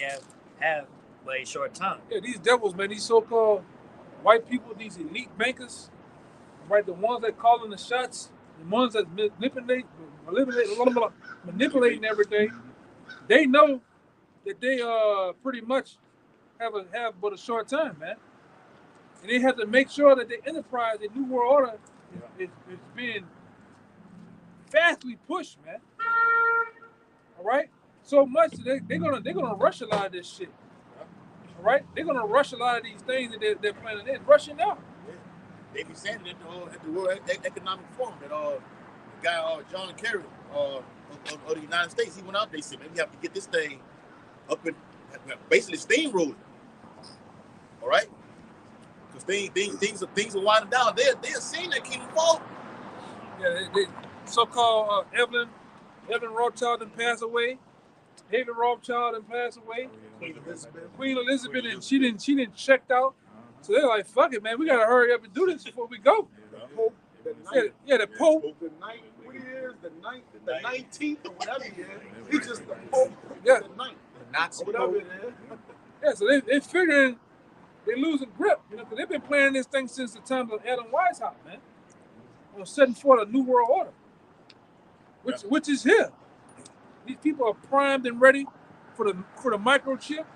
have but a short time. Yeah, these devils, man, these so-called white people, these elite bankers, right? The ones that calling the shots, the ones that manipulating everything. They know that they pretty much have but a short time, man. And they have to make sure that the enterprise, the New World Order, is being fastly pushed, man. All right, so much they're gonna rush a lot of this shit. All right, they're gonna rush a lot of these things that they're planning. They're rushing out. Yeah. They be saying it at the World Economic Forum that the guy John Kerry of the United States, he went out. They said, man, we have to get this thing up and basically steamrolling. All right, because things are winding down. They're seeing that kingdom fall. Yeah, they so-called Evelyn Rothschild and passed away. David Rothschild and passed away. Queen Elizabeth, and she didn't checked out. So they're like, fuck it, man, we gotta hurry up and do this before we go. The Pope. The 19th or whatever it is. He's just the Pope. Yeah. The 9th. Nazi whatever it is. Yeah, so they figuring they're losing grip, because they've been planning this thing since the time of Adam Weishaupt, man. On setting forth a new world order, which is here. These people are primed and ready for the microchip,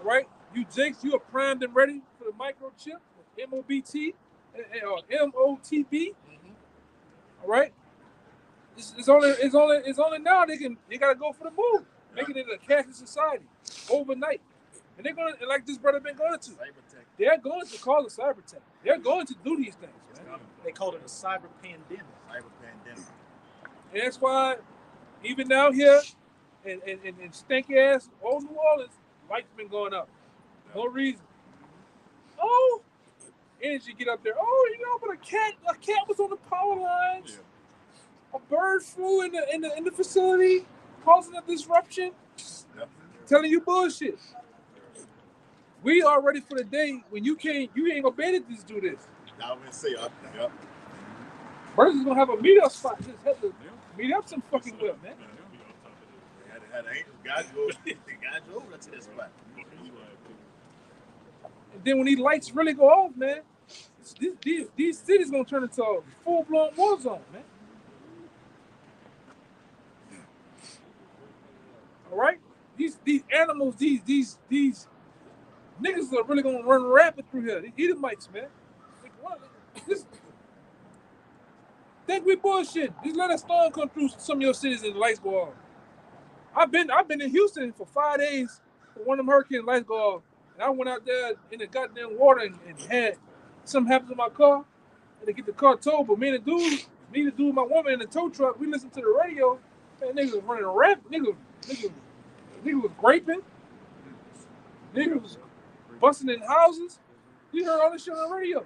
right? You jinx, you are primed and ready for the microchip, MOBT, or MOTB. All right. It's only now they gotta go for the move, making it a cashless society overnight. And they're gonna, like this brother been going to. They're going to call it cyber tech. They're going to do these things, man. They called it a cyber pandemic. And that's why even down here in stinky ass old New Orleans, lights been going up. No reason. Oh, energy get up there. Oh, you know, but a cat was on the power lines. A bird flew in the facility, causing a disruption. Telling you bullshit. We are ready for the day when you ain't gonna be able to just do this. I was gonna say, Brothers is gonna have a meetup spot. Just have to meet up some fucking well, man. had an angel, God drove to this spot. And then when these lights really go off, man, these cities gonna turn into a full-blown war zone, man. All right, these animals, these niggas are really gonna run rapid through here. These Edomites, man. Think we bullshit. Just let a storm come through some of your cities and the lights go off. I've been in Houston for 5 days for one of them hurricane lights go off. And I went out there in the goddamn water and had something happen to my car. And to get the car towed, but me and the dude, my woman in the tow truck, we listened to the radio. Man, niggas was running rap. Niggas was raping. Niggas was busting in houses. You heard all this shit on the radio.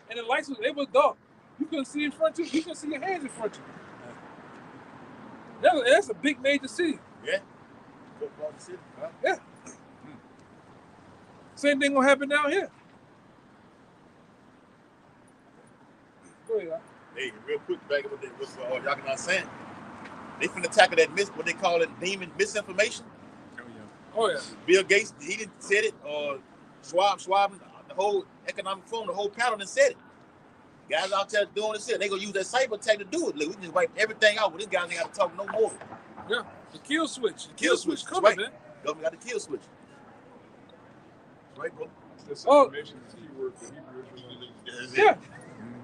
And the lights it was dark. You couldn't see in front of you. You couldn't see your hands in front of you. That's a big major city. Yeah. Football city. Huh? Yeah. Same thing gonna happen down here. Go ahead. Hey, real quick, back up what y'all can understand. They finna tackle that what they call it, demon misinformation. Oh yeah. Bill Gates, he didn't said it, or Schwab, the whole economic forum, the whole panel done said it. Guys out there doing this shit, they gonna use that cyber tech to do it. Look, we just wipe everything out, but these guys ain't gotta talk no more. Yeah, the kill switch. The kill switch coming, right. Man. Government got the kill switch. Right, bro? This information is keyword for Hebrew. Yeah.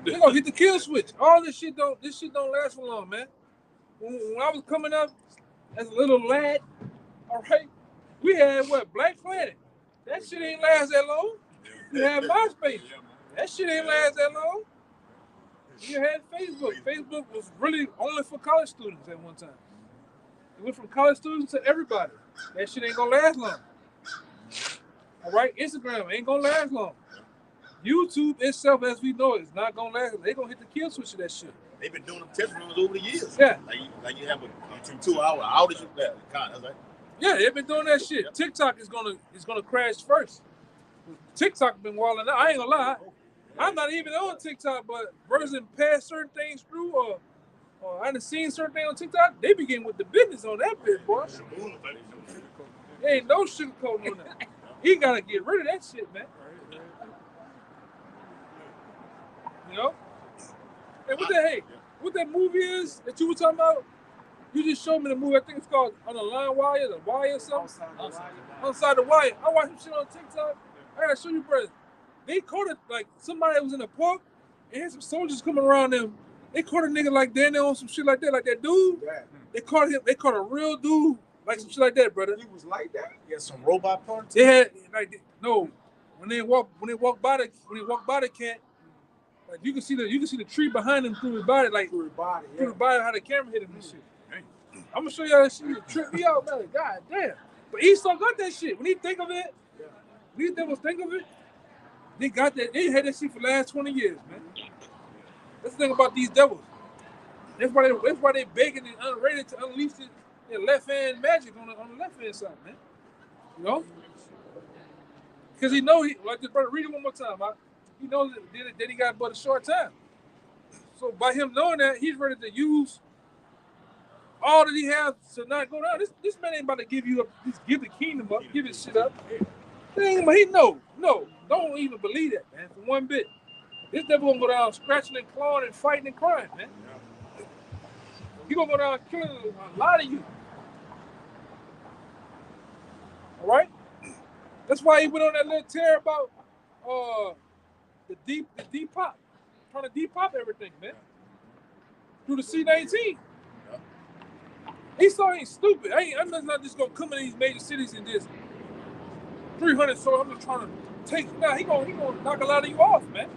They gonna hit the kill switch. All this shit don't last for long, man. When I was coming up as a little lad, all right, we had Black Planet. That shit ain't last that long. You had MySpace. That shit ain't last that long. You had Facebook. Facebook was really only for college students at one time. It went from college students to everybody. That shit ain't gonna last long. All right, Instagram ain't gonna last long. YouTube itself, as we know, is not gonna last. They gonna hit the kill switch of that shit. They've been doing them test runs over the years. Yeah. Like you have a 2 hour outage of that. That's right. Yeah, they've been doing that shit. Yep. TikTok is gonna crash first. TikTok been wilding out. I ain't gonna lie. I'm not even on TikTok, but person passed certain things through, or I done seen certain things on TikTok. They begin with the business on that bit, boy. There ain't no sugarcoating on that. He gotta get rid of that shit, man. You know? Hey, what that movie is that you were talking about? You just showed me the movie. I think it's called On the Line Wire, The Wire or something. Outside the Wire. I watched some shit on TikTok. I gotta show you, brother. They caught it like somebody that was in a park and had some soldiers coming around them. They caught a nigga like Daniel on some shit like that, like that dude. Yeah. They caught him. They caught a real dude like some shit like that, brother. He was like that. Yeah, some robot parts. They had when they walk by the cat, like you can see the tree behind him through his body, like through the body, how the camera hit him and shit. I'm gonna show y'all that shit. It tripped me out, man. Like, God damn. But Esau got that shit. When he think of it, these devils think of it. They got that. They had that shit for the last 20 years, man. That's the thing about these devils. That's why they begging and unrated to unleash their left hand magic on the left hand side, man. You know, because he know like the brother. Read it one more time. He knows that he got but a short time. So by him knowing that, he's ready to use all that he has to not go down. This man ain't about to give you up. Just give the kingdom up. Give his shit up. He don't even believe that, man, for one bit. This devil gonna go down scratching and clawing and fighting and crying, man. He gonna go down killing a lot of you. All right? That's why he went on that little tear about the deep pop, trying to deep pop everything, man. Through the C-19. Esau ain't stupid. I'm not just gonna come in these major cities and just 300. So I'm just trying to take. Nah, he gonna knock a lot of you off, man.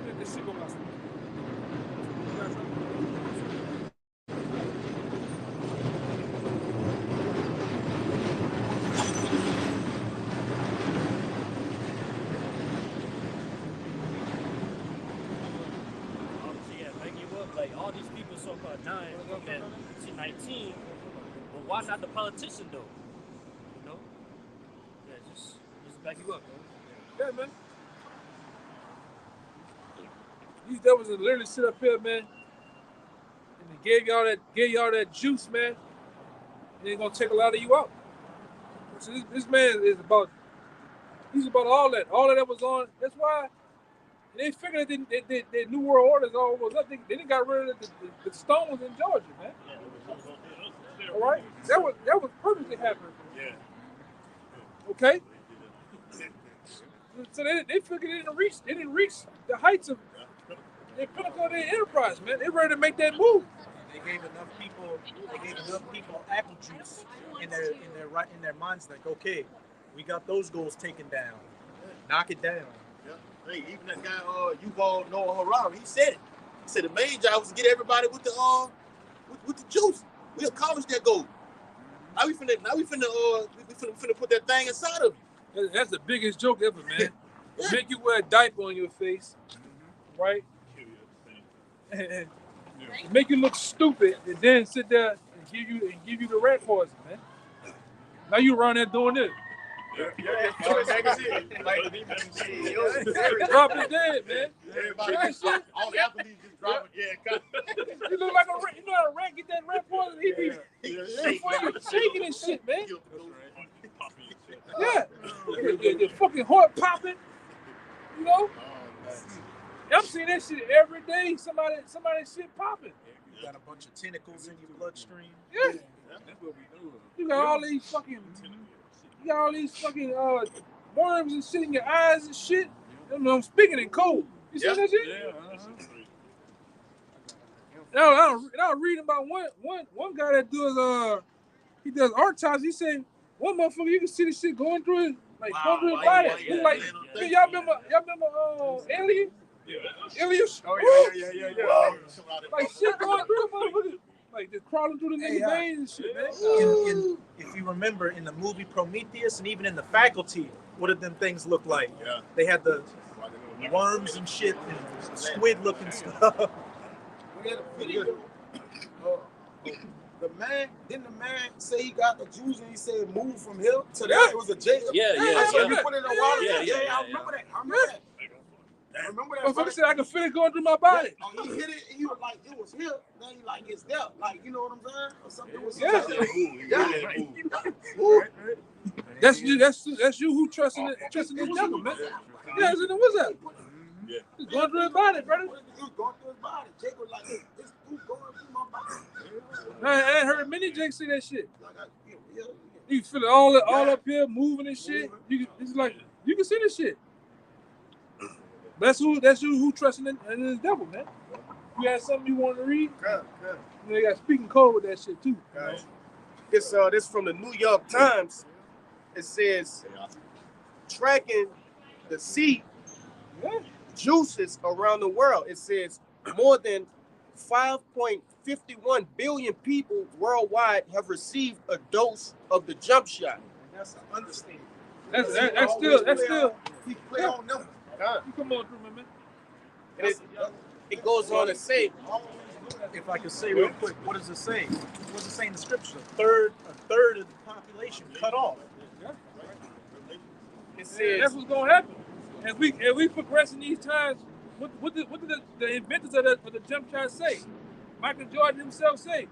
Let this shit go by. Like all these people so-called dying from that C-19, but why not the politician though? You know? Yeah, just back you up, bro. Yeah, man. These devils that literally sit up here, man, and they gave y'all that juice, man. And they're gonna take a lot of you out. So this man is about all that was on. That's why. They figured that New World Order is all was up. They didn't got rid of the stones in Georgia, man. All right, that was perfectly happening. Yeah. Okay. So they figured they didn't reach the heights of their pinnacle of their enterprise, man. They ready to make that move. They gave enough people apple juice in their minds. Like, okay, we got those goals taken down. Knock it down. Hey, even that guy, Yuval Noah Harari, he said it. He said the main job was to get everybody with the juice. We accomplished that goal. Now we finna put that thing inside of you. That's the biggest joke ever, man. Make you wear a diaper on your face, right? And make you look stupid, and then sit there and give you the rat poison, man. Now you around there doing this. Drop it dead, man. Everybody, all the athletes just drop it. Yeah, you look like a rat. You know how a rat get that rat poison? He be shaking and shit, man. Yeah, the fucking heart popping. You know, I'm seeing that shit every day. Somebody shit popping. You got a bunch of tentacles in your bloodstream. Yeah, that's what we do. You got all these fucking worms and shit in your eyes and shit. I'm speaking in code. You see that shit? Yeah. Now I was reading about one guy that does he does autopsy. He said one motherfucker you can see the shit going through his body. It's like y'all remember Alien? Yeah. Alias? Oh yeah. Like shit going through the motherfucker. Like just crawling through the nigga veins and shit, man. If you remember in the movie Prometheus and even in The Faculty, what did them things look like? Yeah. They had the worms and shit and squid looking stuff. We had a video. The man say he got the juice and he said move from here to there. It was a Jacob. Yeah. You put it in the water. Yeah. I remember that. I remember that. Motherfucker said I can feel it going through my body. He hit it and he was like, it was here. Then he like, it's there. Like, you know what I'm saying? Or something was That's you who trusting the devil, man. Yeah, what's that? Yeah. It's going through his body, brother. It was going through his body. Jacob was like, this dude going through my body. I ain't heard many Jake say that shit. You feel it all up here moving and shit. It's like you can see this shit. That's who trusting in the devil, man. You had something you want to read? Good. They got speaking code with that shit too. This from the New York Times. It says tracking the sea juices around the world. It says more than 5.51 billion people worldwide have received a dose of the jump shot. That's an understatement. That's still. He play on them. You come on through, man. And it goes on to say, If I could say real quick, what does it say? What does it say in the scripture? A third of the population cut off. it says, That's what's gonna happen. As we progress in these times, what did the inventors of the jump shot say? Michael Jordan himself say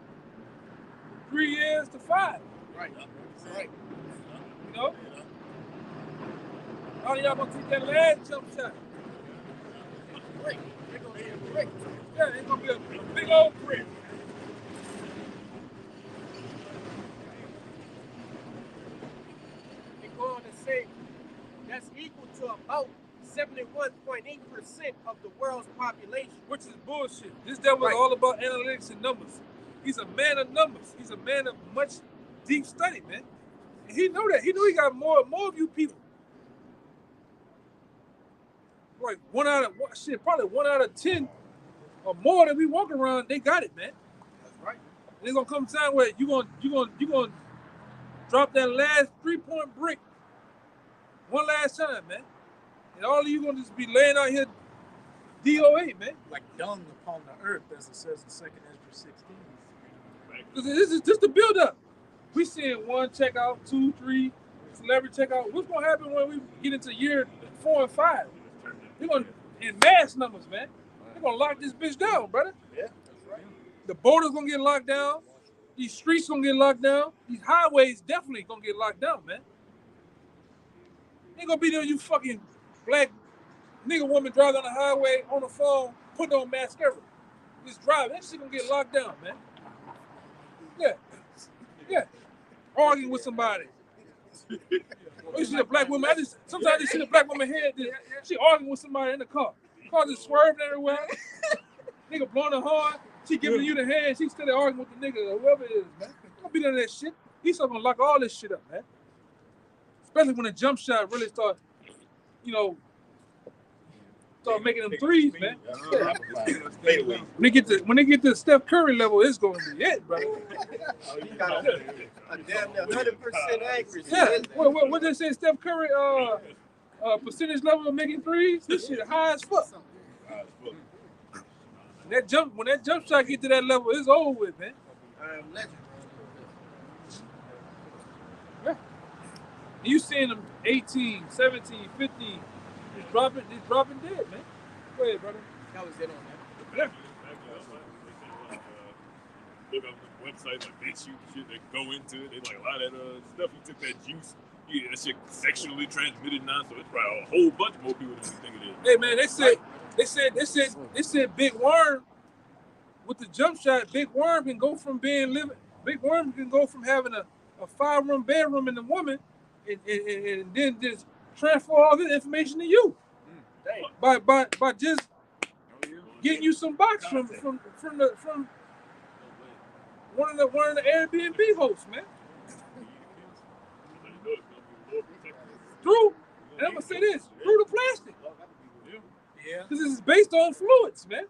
3 years to 5. right. You know? All y'all gonna take that last jump shot. Yeah, it's gonna be a big old brick. about 71.8% of the world's population. Which is bullshit. This devil is Right. all about analytics and numbers. He's a man of numbers. He's a man of much deep study, man. And he know that. He know he got more of you people. Like probably 1 out of 10 or more that we walk around, they got it, man. That's right. And there's gonna come a time where you gonna drop that last 3-point brick one last time, man. And all of you gonna just be laying out here DOA, man. Like dung upon the earth, as it says in 2nd Ezra 16. Because this is just the build up. We seeing 1 checkout, 2, 3 celebrity checkout. What's gonna happen when we get into year 4 and 5? They're gonna in mass numbers, man. They're gonna lock this bitch down, brother. Yeah, that's right. The borders gonna get locked down. These streets gonna get locked down. These highways definitely gonna get locked down, man. Ain't gonna be there you fucking black nigga woman driving on the highway on the phone, putting on mascara. Just driving. That shit gonna get locked down, man. Yeah. Yeah. Arguing with somebody. You see a black woman. Sometimes I just see a black woman head. She arguing with somebody in the car. Car just swerving everywhere. Nigga blowing the horn. She giving you the hand. She still arguing with the nigga or whoever it is, man. Don't be none of that shit. He's still gonna lock all this shit up, man. Especially when the jump shot really start making them threes, man. When they get to Steph Curry level, it's gonna be it, bro. He got a damn near 100% accuracy. Yeah. What they say, Steph Curry percentage level of making threes? This shit high as fuck. When that jump shot get to that level, it's over with, man. Legend. Yeah. And you seeing them 18, 17, 15, just dropping dead, man. Go ahead, brother. That was it on that. Yeah. Look up the websites like they shoot shit, they go into it. They like a lot of that stuff. You took that juice. Yeah, that shit sexually transmitted now, so it's probably a whole bunch more people than you think it is. Hey man, they said Big Worm with the jump shot. Big Worm can go from having a 5-room bedroom in the woman, and then just transfer all the information to you by just getting you some box from one of the Airbnb hosts, man. Through, and I'm gonna say this, through the plastic. Yeah. Because this is based on fluids, man.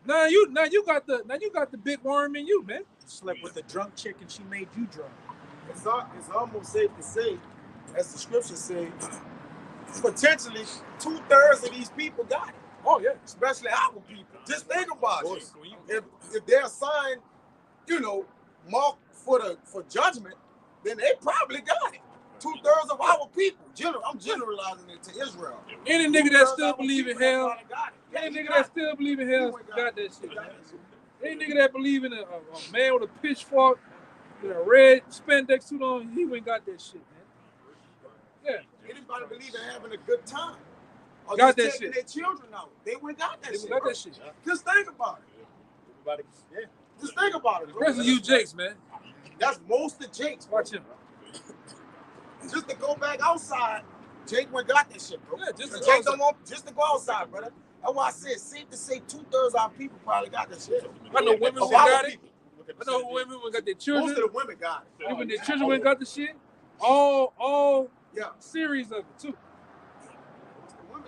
Now you got the big worm in you, man. You slept with a drunk chick and she made you drunk. It's almost safe to say, as the scriptures say, potentially 2/3 of these people got it. Oh yeah, especially our people. Just think about it. If they're assigned, marked for judgment, then they probably got it. 2/3 of our people. I'm generalizing it to Israel. Any nigga that still believe in hell, got that shit. Any nigga that believe in a man with a pitchfork with a red spandex suit on, he ain't got that shit, man. Yeah. Anybody believe in having a good time? Or Got just that taking shit. their children out. They went got that shit. Got bro. that shit. Just think about it. Just think about it. Bro. Rest of you Jakes, man. That's most of Jake's. Bro. Watch him. Just to go back outside, Jake went got that shit, bro. Yeah, just to Jake go don't want just to go outside, brother. That's why I said safe to say 2/3 of our people probably got that shit. I know women who got it. I know women who got their children. Most of the women got it. Even their children went got the shit. All Yeah. series of it too.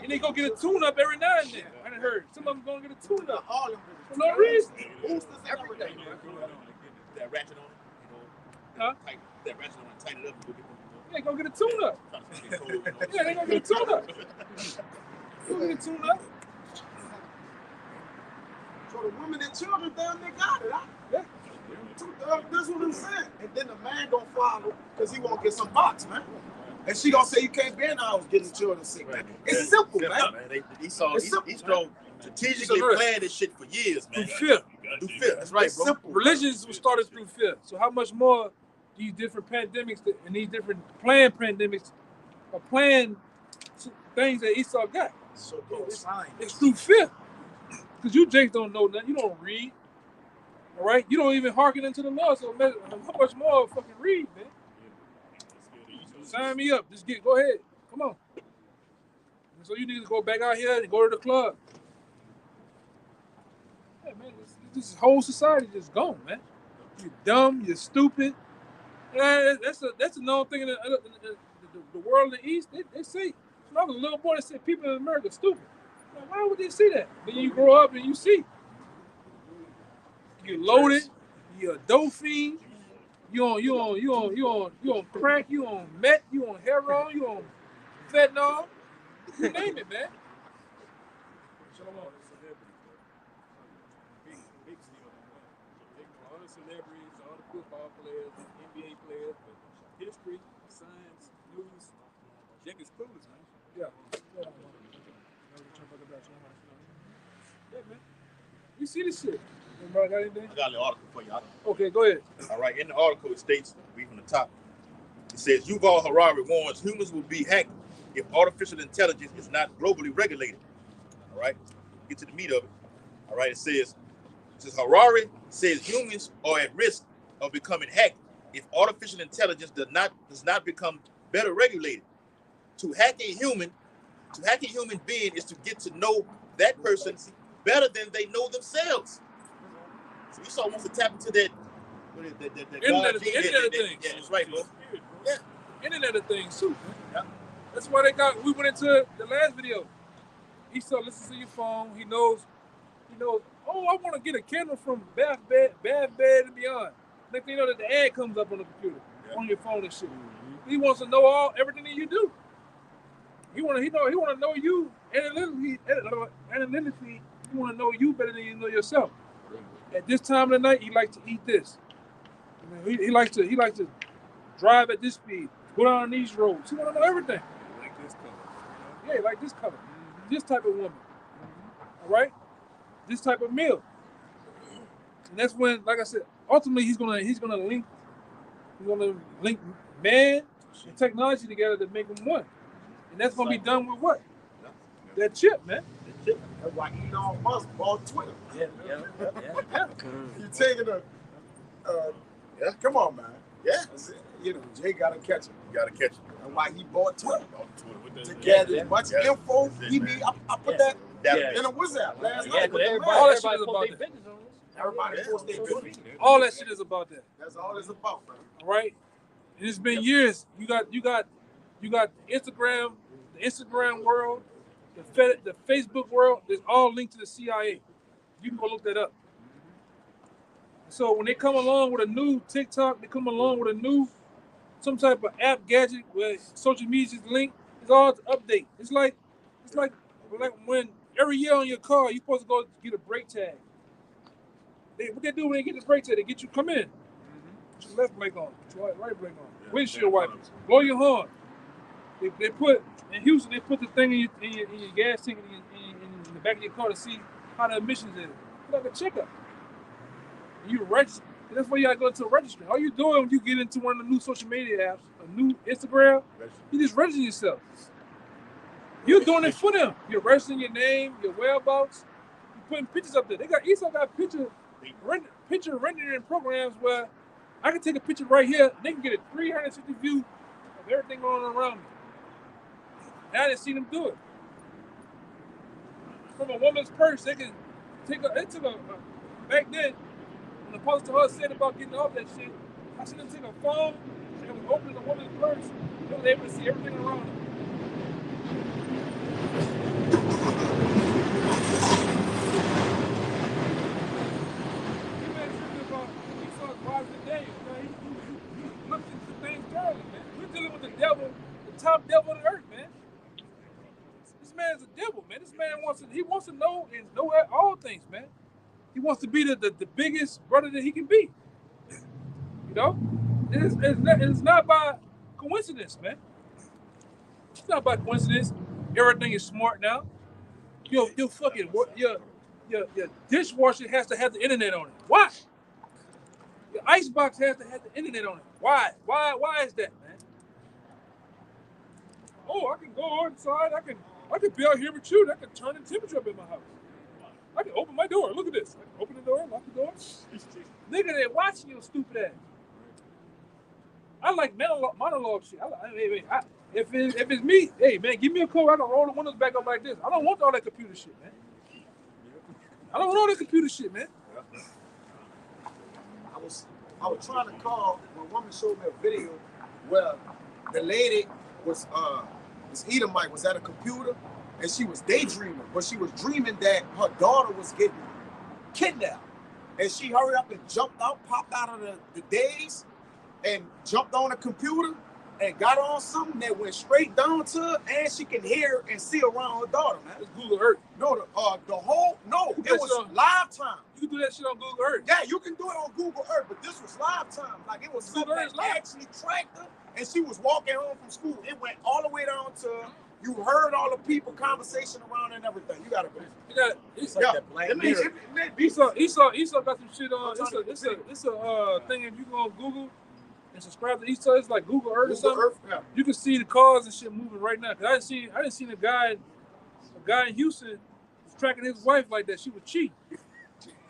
And they go get a tune-up every now and then. I done heard. Some of them gonna get a tune-up. All them For no reason. boosters and everything. That ratchet on it, Huh? that ratchet on it, tighten it up. They gonna get a tune-up. Yeah, they gonna get a tune-up. They gonna get a tune-up. So the women and children down there got it. Huh? Yeah. That's what I'm saying. And then the man gonna follow because he won't get some box, man. And she gonna say you can't be in the house getting children sick, man. It's simple, man. Esau strategically planned this shit for years, man. Through fear. Through fear. That's right, It's bro. simple. Religions was started through fear. So how much more these different pandemics and these different planned pandemics are planned things that Esau got? So called signs. It's through fear. Because you Jakes don't know nothing. You don't read. All right? You don't even hearken into the law. So how much more fucking read, man? Sign me up. Just go ahead. Come on. And so you need to go back out here and go to the club. Yeah, man, this whole society just gone, man. You're dumb. You're stupid. And that's a known thing in the world in the East. They say, when I was a little boy, they said people in America are stupid. Like, why would they say that? Then you grow up and you see. You're loaded. You're a dope fiend. You on crack. You on meth. You on heroin. You on fentanyl. You name it, man. All the celebrities, all the football players, NBA players, but history, science, news, Jack is clueless, man. Yeah, man. You see this shit. Everybody got anything? I got a little article for you. Okay, go ahead. All right, in the article it states, read from the top. It says Yuval Harari warns humans will be hacked if artificial intelligence is not globally regulated. All right, get to the meat of it. All right, it says Harari says humans are at risk of becoming hacked if artificial intelligence does not become better regulated. To hack a human being is to get to know that person better than they know themselves. So Esau wants to tap into that. Internet of things. Yeah, that's right, bro. Yeah. Internet of things too. Yeah. That's why we went into the last video. Esau listens to your phone. He knows, oh, I want to get a camera from Bad Bed and Beyond. Next thing you know that the ad comes up on the computer, on your phone and shit. He wants to know everything that you do. He want to know you analytically. He want to know you better than you know yourself. At this time of the night, he likes to eat this. He likes to drive at this speed, go down these roads. He want to know everything. Like this color. Yeah, like this color, this type of woman. All right, this type of meal. And that's when, like I said, ultimately he's gonna link man and technology together to make them one. And that's gonna be done with what? That chip, man. That's why Elon Musk bought Twitter. Yeah. You taking come on, man. Yeah. Jay gotta catch him. You gotta catch him. And why he bought Twitter. To To gather as much info That's it, he man. need. I put that Yeah. in a WhatsApp last Yeah, night. but All that shit is everybody about post their that. business on this. Everybody post their business. All that shit is about that. That's all it's about, man. All right. And it's been years. You got Instagram, the Instagram world, the Facebook world. It's all linked to the CIA. You can go look that up. So when they come along with a new TikTok, they come along with a new some type of app gadget where social media is linked. It's all to update. It's like when every year on your car you're supposed to go get a brake tag. What they do when they get the brake tag, they get you come in. Put your left brake on, put your right brake on. Windshield wipers, blow your horn. They put in Houston. They put the thing in your gas tank in the back of your car to see how the emissions is. It's like a checkup. You register. That's why you gotta go to a registry. All you doing when you get into one of the new social media apps, a new Instagram, you just register yourself. You're doing it for them. You're registering your name, your whereabouts. You're putting pictures up there. Esau got picture rendering programs where I can take a picture right here. They can get a 360 view of everything going on around me. And I didn't see them do it. From a woman's purse, they can take back then, when the Apostle Hud said about getting off that shit, I seen them take a phone, they was opening the woman's purse, they was able to see everything around them. You man tripping about Esau's positive days, man. He looked into things thoroughly, man. We're dealing with the devil, the top devil on the earth, man. This man's a devil, man. This man wants to know and know all things, man. He wants to be the biggest brother that he can be. You know? It's not by coincidence, man. It's not by coincidence. Everything is smart now. Your dishwasher has to have the internet on it. Why? Your icebox has to have the internet on it. Why? Why is that, man? Oh, I can go inside. I can be out here with you. I can turn the temperature up in my house. I can open my door. Look at this. I can open the door, lock the door. Nigga, they're watching your stupid ass. I like monologue shit. If it's me, hey man, give me a call. I can roll the windows back up like this. I don't want all that computer shit, man. I don't want all that computer shit, man. I was trying to call. My woman showed me a video where the lady was this Edomite was at a computer and she was daydreaming, but she was dreaming that her daughter was getting kidnapped. And she hurried up and jumped out, popped out of the daze, and jumped on the computer and got on something that went straight down to her, and she can hear and see around her daughter, man. It's Google Earth. No, it was live time. You can do that shit on Google Earth. Yeah, you can do it on Google Earth, but this was live time. Like it was something that actually tracked her, and she was walking home from school. It went all the way down to her. You heard all the people conversation around and everything. You gotta go. Esau got some shit on. It's a thing if you go on Google and subscribe to Esau. It's like Google Earth or something. Yeah. You can see the cars and shit moving right now. Cause I didn't see a guy in Houston was tracking his wife like that. She was cheating.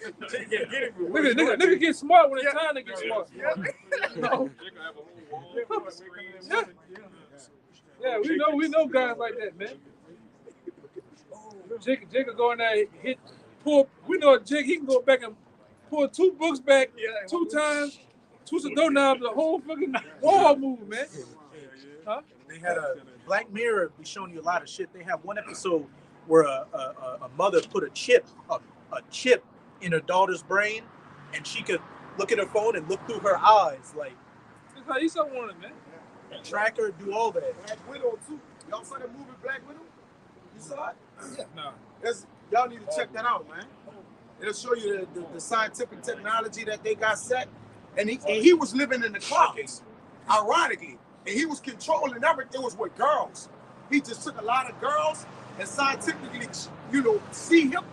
Nigga get smart when it's time to get smart. No. Yeah, we know guys like that, man. Jake can go in there, pull. We know Jake. He can go back and pull 2 books back 2 times, twist the doorknob, the whole fucking wall move, man. Huh? They had a Black Mirror be showing you a lot of shit. They have one episode where a mother put a chip in her daughter's brain, and she could look at her phone and look through her eyes, like. That's how Esau wanted, man. Track her, do all that. Black Widow too. Y'all saw that movie Black Widow? You saw it? Yeah. No. Y'all need to check that out, man. It'll show you the scientific technology that they got set. And he was living in the clouds, ironically. And he was controlling everything. It was with girls. He just took a lot of girls and scientifically, see him.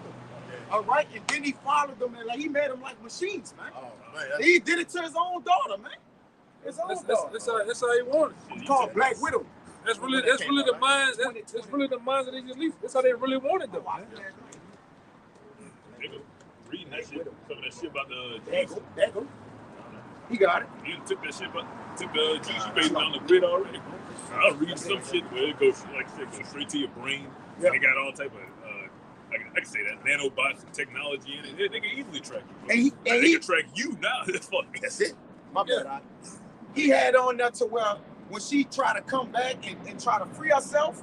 All right? And then he followed them and he made them like machines, man. Oh, man. He did it to his own daughter, man. That's how he wanted. It's called Black Widow. That's really the minds. That's really the minds of these elites. That's how they really wanted them. Reading that shit, some of that shit about the there go. He got it. You took that shit, took the juice space down the grid already. I'll read some shit where it goes like shit goes straight to your brain. Yeah. They got all type of I can say that nanobots and technology in it. They can easily track you. They can track you now. That's it. My bad. He had on that to where when she tried to come back and try to free herself,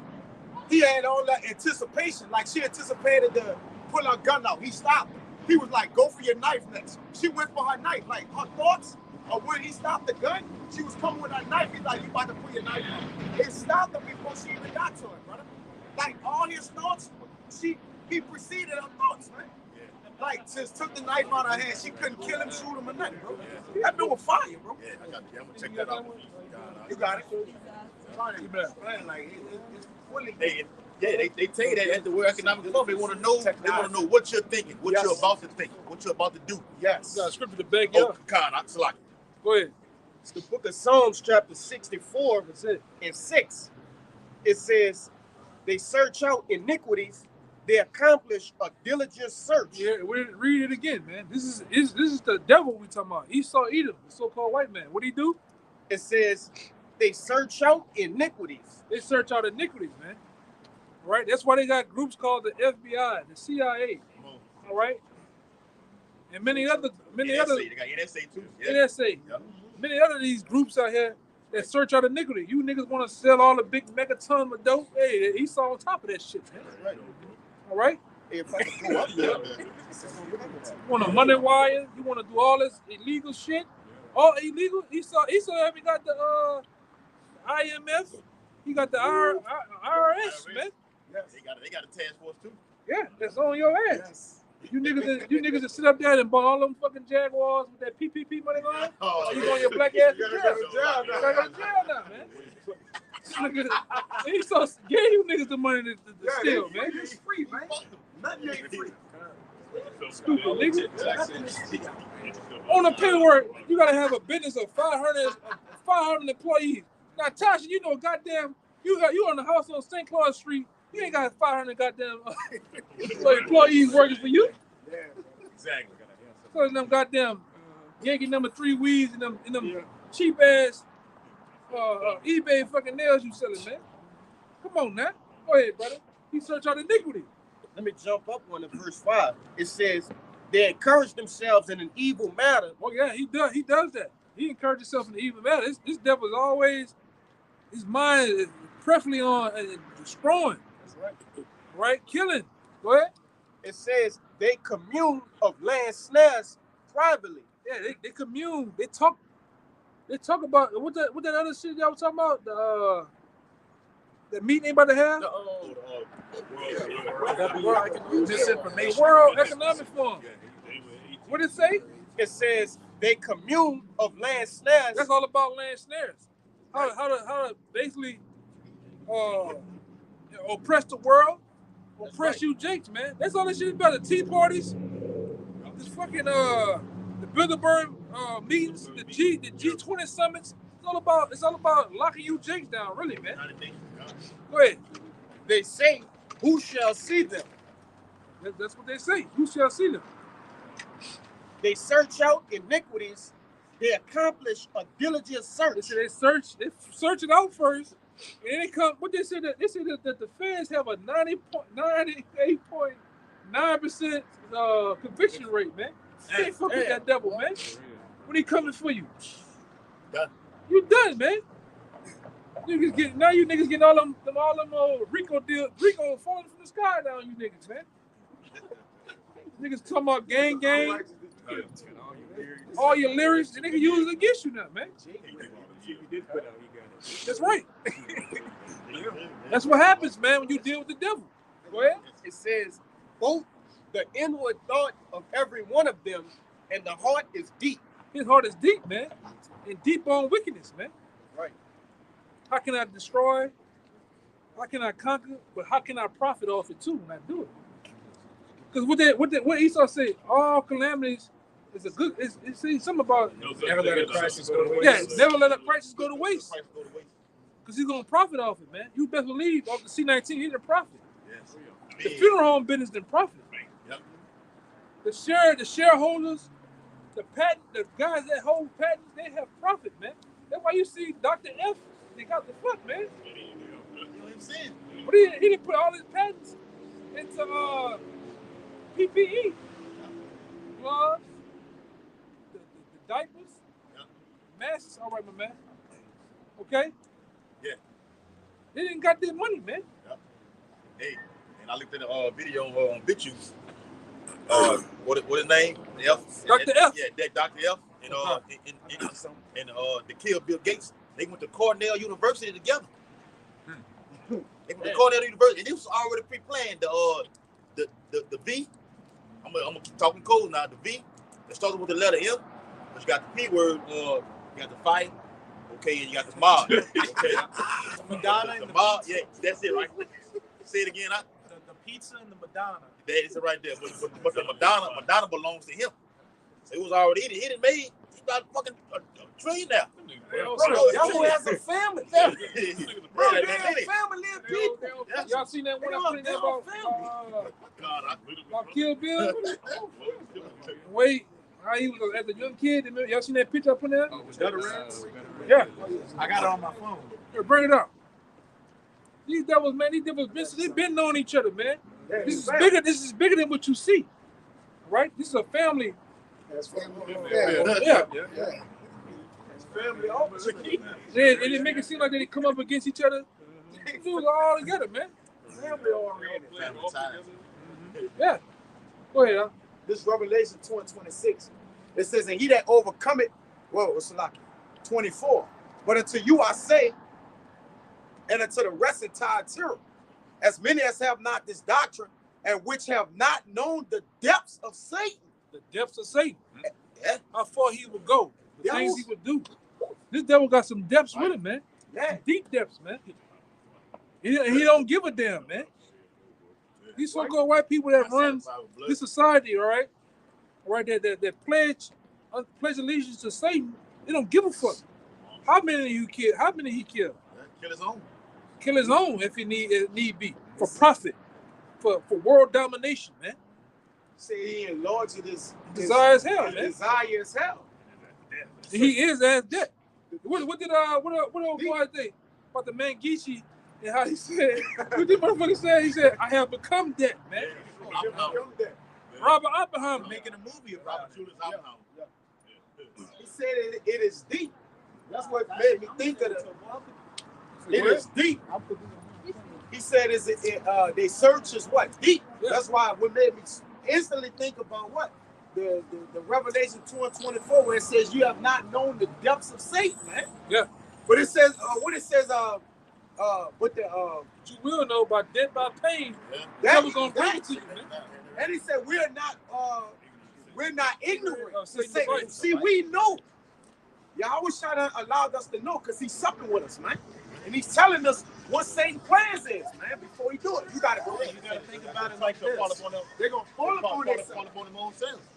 he had all that anticipation. Like she anticipated to pull her gun out. He stopped her. He was like, go for your knife next. She went for her knife. Like her thoughts of when he stopped the gun, she was coming with her knife. He's like, you about to pull your knife out. It stopped her before she even got to it, brother. Like all his thoughts, he preceded her thoughts, man. Like, just took the knife out of her hand. She couldn't kill him, shoot him, or nothing, bro. That bit was fire, bro. Yeah, I'm gonna check that out. You got it. They tell you that at the World Economic Forum. They want to know what you're thinking, what you're about to think, what you're about to do. Yes. You got a scripture to back you up. Go ahead. It's the book of Psalms, chapter 64, and 6. It says, they search out iniquities. They accomplish a diligent search. Yeah, read it again, man. This is the devil we talking about. Esau Edom, the so-called white man. What do he do? It says they search out iniquities. They search out iniquities, man. Right? That's why they got groups called the FBI, the CIA. All right? And many other They got NSA too. Yeah. NSA. Yep. Many other these groups out here that search out iniquity. You niggas want to sell all the big megaton of dope. Hey, Esau on top of that shit, man. Right. All right? If I can go up there. You want to money wire? You want to do all this illegal shit? All illegal? Esau haven't got the IMF. He got the IRS, man. Yes. They got a task force too. Yeah, that's on your ass. Yes. You niggas that sit up there and bought all them fucking Jaguars with that PPP money on. You on your black ass to jail. You gotta go to jail now, man. Esau gave you niggas the money to steal, man. It's free, man. Nothing ain't free. Stupid nigga. On the paperwork, you gotta have a business of 500 employees. Now, Tasha, you know, goddamn, you on the house on St. Clair Street. You ain't got 500 goddamn employees working for you. Yeah, exactly. So them goddamn Yankee number 3 weeds and them cheap ass eBay fucking nails you selling, man. Come on now. Go ahead, brother. He search out iniquity. Let me jump up one to verse 5. It says, they encourage themselves in an evil matter. Oh yeah, he does that. He encourages himself in the evil matter. This devil is always, his mind is preferably on destroying. That's right. Right? Killing. Go ahead. It says they commune of land snares privately. Yeah, they commune. They talk about what that other shit y'all was talking about? The meeting they about to have? Misinformation. The World Economic Forum. What did it say? It says they commune of land snares. That's all about land snares. How to basically oppress the world, oppress you jakes, man. That's all this shit is about. The tea parties, this fucking the Bilderberg meetings, the G20 summits. It's all about locking you jakes down, really, man. Go ahead. They say, who shall see them? That's what they say. Who shall see them? They search out iniquities. They accomplish a diligent search. They search it out first, and then they come. What they said that the feds have a 98.9% conviction rate, man. You can't fuck with that devil, man. When he coming for you, you done, man. You niggas getting all them Rico falling from the sky down, you niggas, man. Niggas talking about gang. All your lyrics, the nigga use it against you now, man. That's right. That's what happens, man, when you deal with the devil. Go ahead. It says, both the inward thought of every one of them and the heart is deep. His heart is deep, man. And deep on wickedness, man. Right. How can I destroy? How can I conquer? But how can I profit off it too when I do it? Because what Esau said, all calamities is a good. It's something about Never let a crisis go to waste. yeah, never let a crisis go to waste. Because he's gonna profit off it, man. You best believe off the C-19, he's gonna profit. Yes. The funeral home business didn't profit. Yep. The shareholders, the guys that hold patents, they have profit, man. That's why you see Dr. F, they got the fuck, man. You know what I'm saying? But he didn't put all his patents into PPE, gloves, the diapers, masks. All right, my man. Okay. Yeah. They didn't got their money, man. Yep. Hey, and I looked at the video on BitChute. What his name? F. Dr. F. Yeah, that Dr. F. And the kill Bill Gates. They went to Cornell University together. They went to Cornell University, and it was already pre-planned. The V. I'm gonna keep talking code now. The V. It started with the letter M. But you got the P word. You got the fight. Okay, and you got the mob. Okay. Madonna and the mob. Yeah, that's it, right? Say it again. The pizza and the Madonna. That is it right there. But the Madonna belongs to him. So it was already he didn't made. He about fucking a trillion now. Y'all has a family. Family live people. Y'all seen that one I put in there about Kill Bill? Wait, how he was as a young kid. Y'all seen that picture I put in there? Was that around? Yeah. I got it on my phone. Here, bring it up. These devils, man, they've been knowing each other, man. This is bigger than what you see. Right? This is a family. That's family. Yeah. It's family always. They make it seem like they come up against each other. They do it all together, man. Family oriented. Yeah. Go ahead, huh? This is Revelation 2:26. It says, and he that overcometh, whoa, it's like 24. But unto you I say, and unto the rest in Thyatira, as many as have not this doctrine, and which have not known the depths of Satan. The depths of Satan. Yeah. How far he would go. The things he would do. This devil got some depths with him, man. Yeah. Deep depths, man. He don't give a damn, man. These so-called white people that run this society, all right, that pledge allegiance to Satan, they don't give a fuck. How many he killed? Kill his own. Kill his own if he need be for profit, for world domination, man. Say he enlarged his Desire as hell, man. Desire as hell. He is as death. What did old boy think about the Mangishi and how he said? What the motherfucker said? He said, "I have become that, man." Robert Oppenheimer making a movie about Julius Oppenheimer. He said it is deep. That's what made me think of it. It is deep. He said, they search is what? Deep. Yeah. That's why what made me instantly think about what? The Revelation 2:24, where it says, you have not known the depths of Satan, man. Yeah. But it says, you will know by death, by pain. Yeah. That's gonna bring it to you, man. And he said, we're not ignorant to Satan. See, we know. Yahweh Shai allowed us to know because he's supping with us, man. And he's telling us what Satan's plans is, man, before he do it. You gotta go ahead. You gotta think about it like this. They're gonna fall upon them themselves.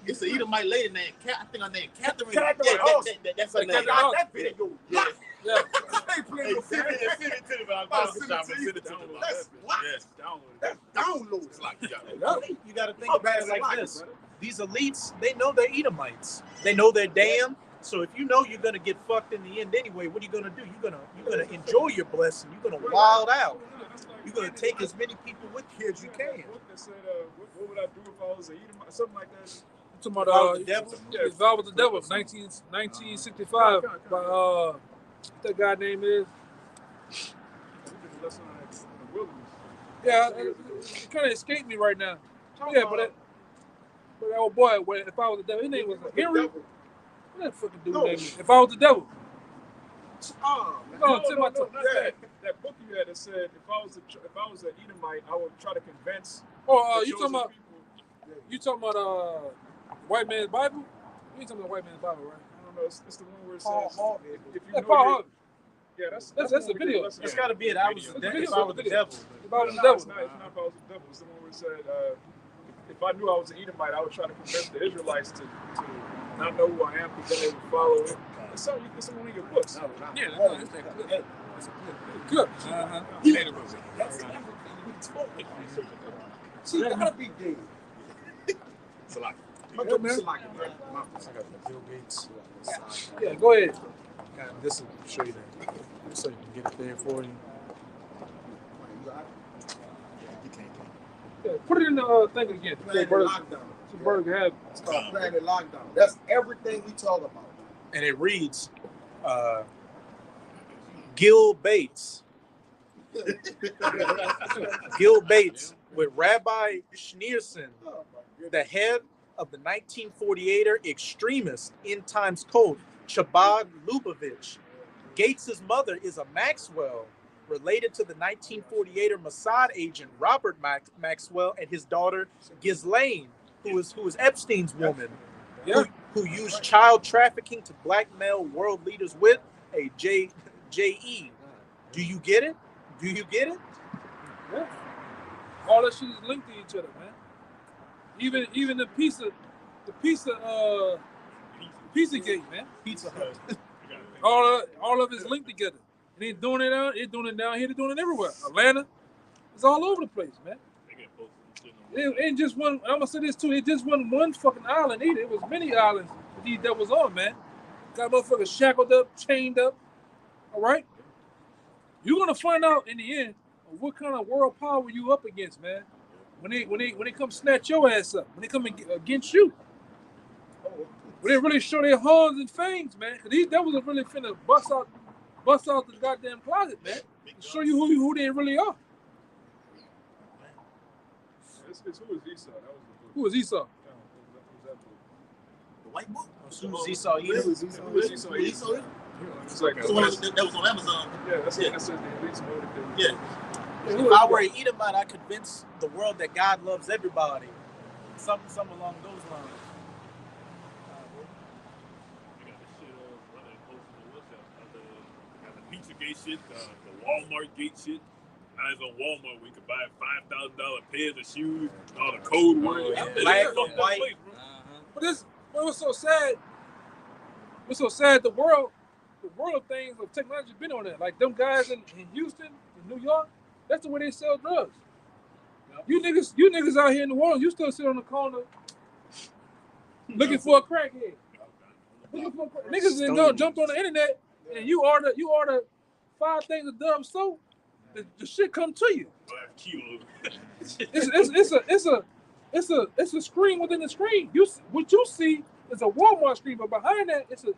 It's an Edomite lady named I think her name Catherine. That's her name. That video. Yeah. Send it to me. That's download. You got to think about it like this. These elites, they know they're Edomites. They know they're damned. So if you know you're gonna get fucked in the end anyway, what are you gonna do? You're gonna enjoy your blessing. You're gonna wild out. You're gonna take as many people with you as you can. What would I do if I was an Edomite? Something like that. Talking about the devil. Yeah, If I Was the Devil, 1965 by that guy name is. Yeah, it kind of escaped me right now. Yeah, but that old boy, If I Was the Devil, his name was Henry. What that fucking dude name is? If I Was the Devil. That book you had that said if I was an Edomite, I would try to convince. You talking about White Man's Bible? You ain't talking about White Man's Bible, right? I don't know. It's the one where it says if you know Paul Harvey. Yeah, that's the video. It's got to be it. I was the devil. If I was the devil. If I Was the Devil. It's not if I was the devil. It's the one where it said if I knew I was an Edomite, I would try to convince the Israelites to not know who I am because then they would follow it. It's in one of your books. It's good. She gotta be dead. It's a lot. Bill Gates. Yeah, go ahead. This will show you that, so you can get it there for you. Yeah, put it in the thing again. Planet Lockdown. So Berg have. It's called Planet Lockdown. That's everything we talk about. And it reads, Gil Bates. Gil Bates with Rabbi Schneerson, the head of the 1948er extremist End Times Code, Chabad Lubavitch. Gates' mother is a Maxwell, related to the 1948er Mossad agent Robert Maxwell, and his daughter Ghislaine, who is Epstein's woman, who used child trafficking to blackmail world leaders with a J.E. Do you get it? Do you get it? Yeah. All that shit is linked to each other, man. Even the pizza gate, man. Pizza Hut. all of it's linked together. And they're doing it down here, they're doing it everywhere. Atlanta, it's all over the place, man. It ain't just one. I'm gonna say this too. It just wasn't one fucking island either. It was many islands that these devils on, man. Got motherfuckers shackled up, chained up. All right. You're gonna find out in the end what kind of world power you up against, man. When they come snatch your ass up, when they come against you, when they really show their horns and fangs, man. Cause these devils are really finna bust out the goddamn closet, man. Show you who they really are. Who is Esau? That was the book. Who is Esau? The white book? Who's Esau? Who is Esau? It's like that was on Amazon. Yeah, that's it. That says the elites voted them. Yeah. If I were an Edomite, I'd convince the world that God loves everybody. Something along those lines. The Pizza Gate shit, the Walmart Gate shit. Now it's on Walmart where you can buy $5,000 pairs of shoes, all the code words. Black or white. But what's so sad? What's so sad? The world of things of technology been on that. Like them guys in Houston, in New York, that's the way they sell drugs. You niggas out here in the world, you still sit on the corner looking for a crackhead. Niggas didn't go jump on the internet and you order 5 things of Dove soap. The shit come to you. 5 kilos. It's a screen within the screen. What you see is a Walmart screen, but behind that it's a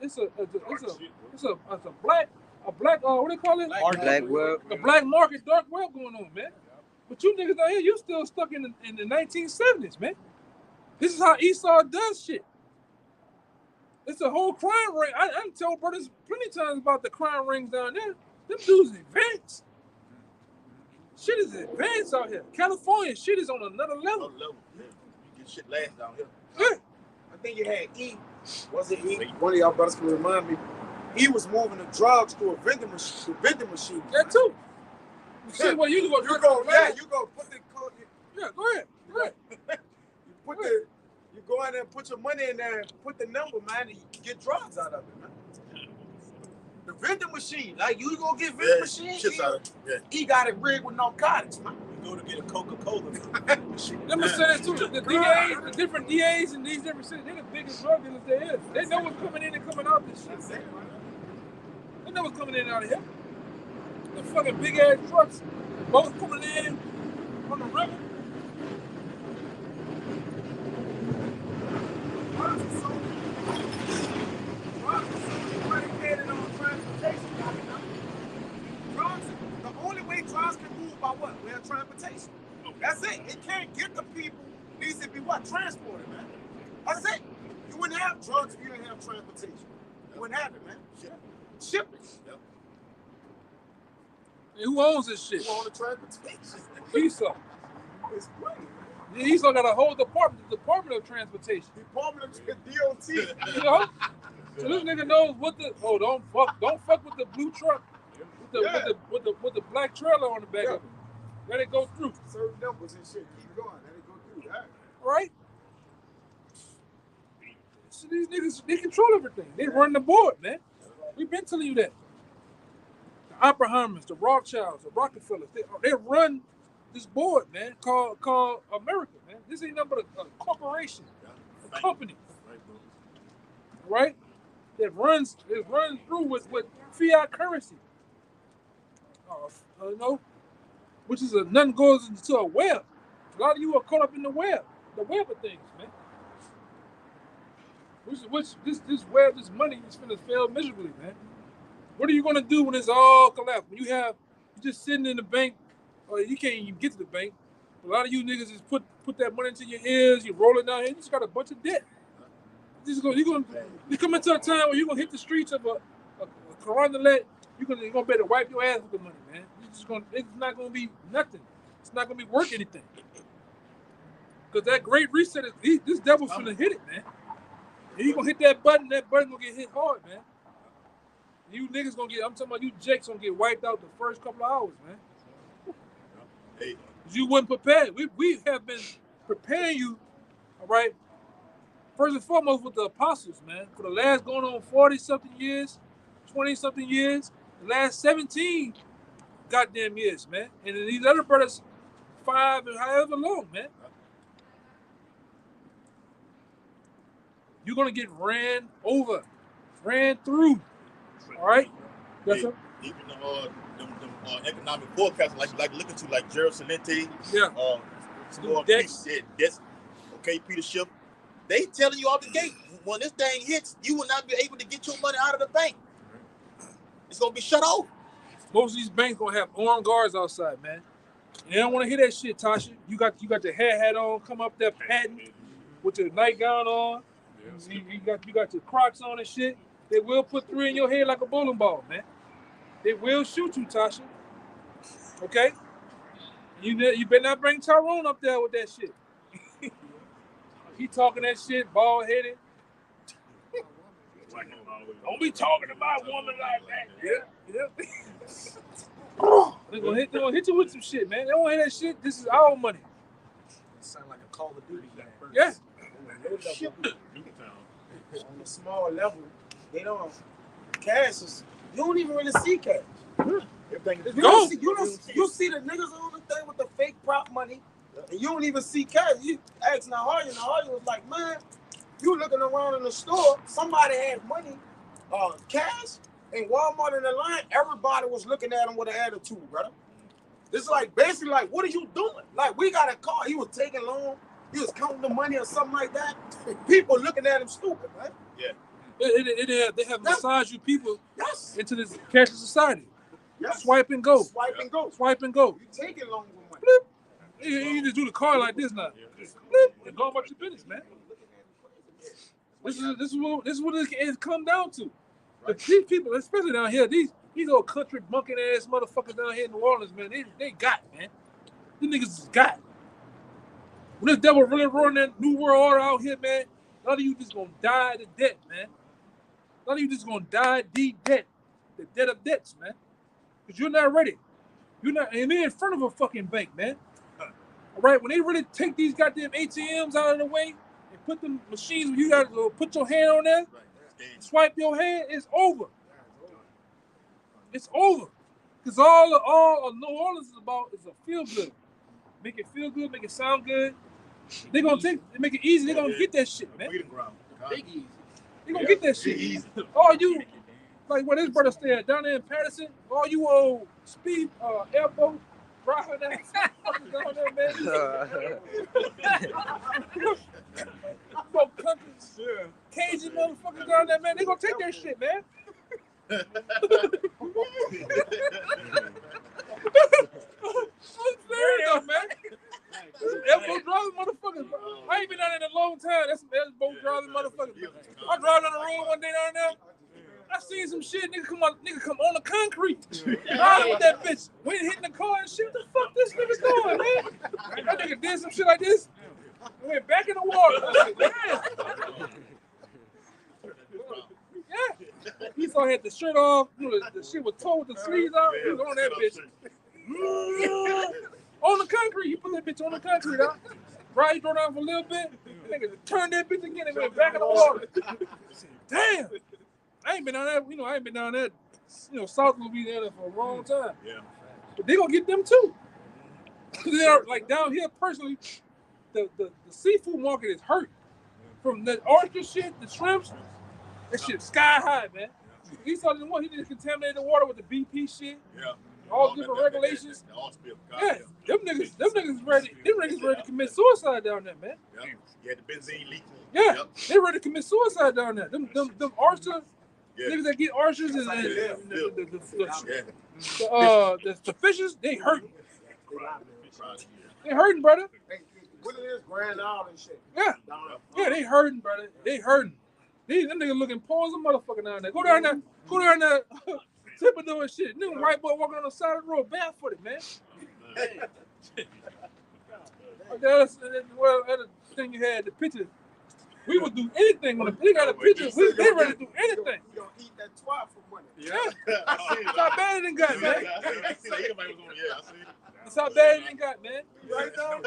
black what they call it? Black web. A black market dark web going on, man. But you niggas out here, you still stuck in the 1970s, man. This is how Esau does shit. It's a whole crime ring. I tell brothers plenty times about the crime rings down there. Them dudes advanced. Shit is advanced out here. California shit is on another level. Yeah. You get shit last down here. Yeah. I think you had E. Was it E? One of y'all brothers can remind me. He was moving the drugs to a vending machine. That too. You see what you go? You go put the code. Yeah, go ahead. You go in there and put your money in there and put the number, man, and you get drugs out of it, man. The vending machine, like you go get vending machine. He got it rigged with narcotics, man. You go to get a Coca-Cola. Let me say this too. The DAs, the different DAs in these different cities, they're the biggest drug dealers there is. They know what's coming in and coming out this shit. They know what's coming in and out of here. The fucking big ass trucks, boats coming in from the river. Drugs are so predicated on transportation, the only way drugs can move by what? Well, transportation. That's it. It can't get the people. It needs to be what? Transported, man. That's it. You wouldn't have drugs if you didn't have transportation. You wouldn't have it, man. Shipping. Yep. And who owns this shit? Who owns the transportation? Esau. It's great. Yeah, Esau got a whole department, the Department of Transportation. Department of DOT. You know? So this nigga knows what the don't fuck with the blue truck with the black trailer on the back of it. Let it go through. Certain numbers and shit. Keep going. Let it go through. That. Right? So these niggas, they control everything. They run the board, man. We've been telling you that. The Oppenheimers, the Rothschilds, the Rockefellers, they run this board, man, called America, man. This ain't nothing but a corporation, a company, right? It runs through with fiat currency, which is nothing goes into a web. A lot of you are caught up in the web of things, man. Which this web, this money is gonna fail miserably, man. What are you gonna do when it's all collapsed? When you're just sitting in the bank, or you can't even get to the bank. A lot of you niggas just put that money into your ears, you roll it down here, you just got a bunch of debt. You come into a time where you're gonna hit the streets of a Coronalet, you're gonna be able to wipe your ass with the money, man. It's not gonna be nothing. It's not gonna be worth anything. Because that great reset this devil's gonna hit it, man. And you gonna hit that button gonna get hit hard, man. You niggas I'm talking about you jakes gonna get wiped out the first couple of hours, man. Hey. You wasn't prepared. We have been preparing you, all right, first and foremost with the apostles, man, for the last going on 40-something years, 20-something years, the last 17 goddamn years, man. And then these other brothers, 5 and however long, man. You're going to get ran over, ran through, all right? Yes, sir? Even them economic forecasts, like looking to like Gerald Celente, okay, Peter Schiff, they telling you off the gate, when this thing hits, you will not be able to get your money out of the bank. It's gonna be shut off. Most of these banks gonna have armed guards outside, man. And they don't want to hear that shit, Tasha. You got your hair hat on, come up there patting with your nightgown on. You got your Crocs on and shit. They will put 3 in your head like a bowling ball, man. They will shoot you, Tasha. Okay? You better not bring Tyrone up there with that shit. He talking that shit, bald headed. Don't be talking about woman like that. Yeah. They're gonna hit you with some shit, man. They don't hear that shit. This is our money. Sound like a Call of Duty game. Yeah. On a small level, they don't. Cash is. You don't even really see cash. Everything is you see the niggas on the thing with the fake prop money, and you don't even see cash. You ask Naharia was like, man, you looking around in the store, somebody had money, cash, and Walmart in the line, everybody was looking at him with an attitude, brother. It's like basically like, what are you doing? Like, we got a car. He was taking loan. He was counting the money or something like that. People looking at him stupid, man. Yeah. They have massaged you people Yes. into this cashless society. Yes. Swipe and go. Swipe and go. Swipe and go. You taking loans with money. Blip. You just do the card like this now. Blip. And go about your business, man. This is what it's come down to. These people, especially down here, these old country bunking ass motherfuckers down here in New Orleans, man, they got, man. These niggas is got. When this devil really running that new world order out here, man, a lot of you just gonna die to debt, man. A lot of you just gonna die deep debt. The debt of debts, man. Because you're not ready. You're not, and they're in front of a fucking bank, man. All right, when they really take these goddamn ATMs out of the way and put them machines where you got to put your hand on there, swipe your hand, it's over. It's over. Because all New Orleans is about is a feel good. Make it feel good, make it sound good. They're going to make it easy. They're going to get that shit, man. Big easy. They're going to get that shit. All you, like where this brother stay at, down there in Patterson, all you old speed airboat driving that fucking down there, man. Folk countries, Cajun motherfuckers down there, man. They gonna take that shit, man. I'm serious though, man. Airboat driving motherfuckers. I ain't been down there in a long time. That's some airboat driving motherfuckers. I drive down the road one day down there. I seen some shit, nigga come on the concrete. Riding with that bitch. Went hitting the car and shit. What the fuck this nigga doing, man? That nigga did some shit like this. Went back in the water. I said, yeah. He saw he had the shirt off. You know, the shit was towed with the sleeves out. He was on that bitch. On the concrete. He put that bitch on the concrete, huh? Right, he drove down for a little bit. Nigga turned that bitch again and went back in the water. Damn. I ain't been down there, I ain't been down there, South Louisiana for a long time. Yeah. But they gonna get them too. They're like down here personally, the seafood market is hurt. From the oyster shit, the shrimps, that shit sky high, man. He saw the one, he just contaminated the water with the BP shit. Yeah. All different regulations. Yeah, them niggas ready to commit suicide down there, man. Yeah, the benzene leak. Yeah, they ready to commit suicide down there. Them oyster. Yeah. Niggas that get oysters and the fishes, they hurting. They hurting, brother. What it is, Grand Isle and shit. Yeah, they hurting, brother. They hurting. Them niggas looking poor as a motherfucker down there. Go down there, Thibodeau and shit. Nigga white boy walking on the side of the road barefooted, man. The other thing you had, the picture. We would do anything when they got a picture. They ready to do anything. We gonna eat that twat for money. Yeah. That's how bad it got, man. That's how bad it got, man. Right now,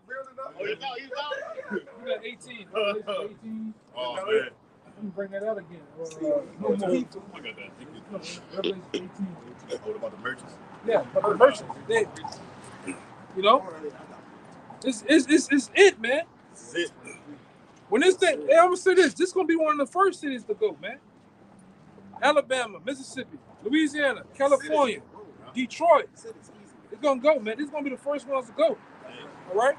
building up. Oh, he's out. We got 18. 18. Oh, man. Let me bring that out again. No more. Revelation 18. What about the merchants? Yeah, but the merchants, they, it's it, man. This is it. When this thing, I'm gonna say this is gonna be one of the first cities to go, man. Alabama, Mississippi, Louisiana, California, Detroit. It's gonna go, man. This is gonna be the first ones to go. All right.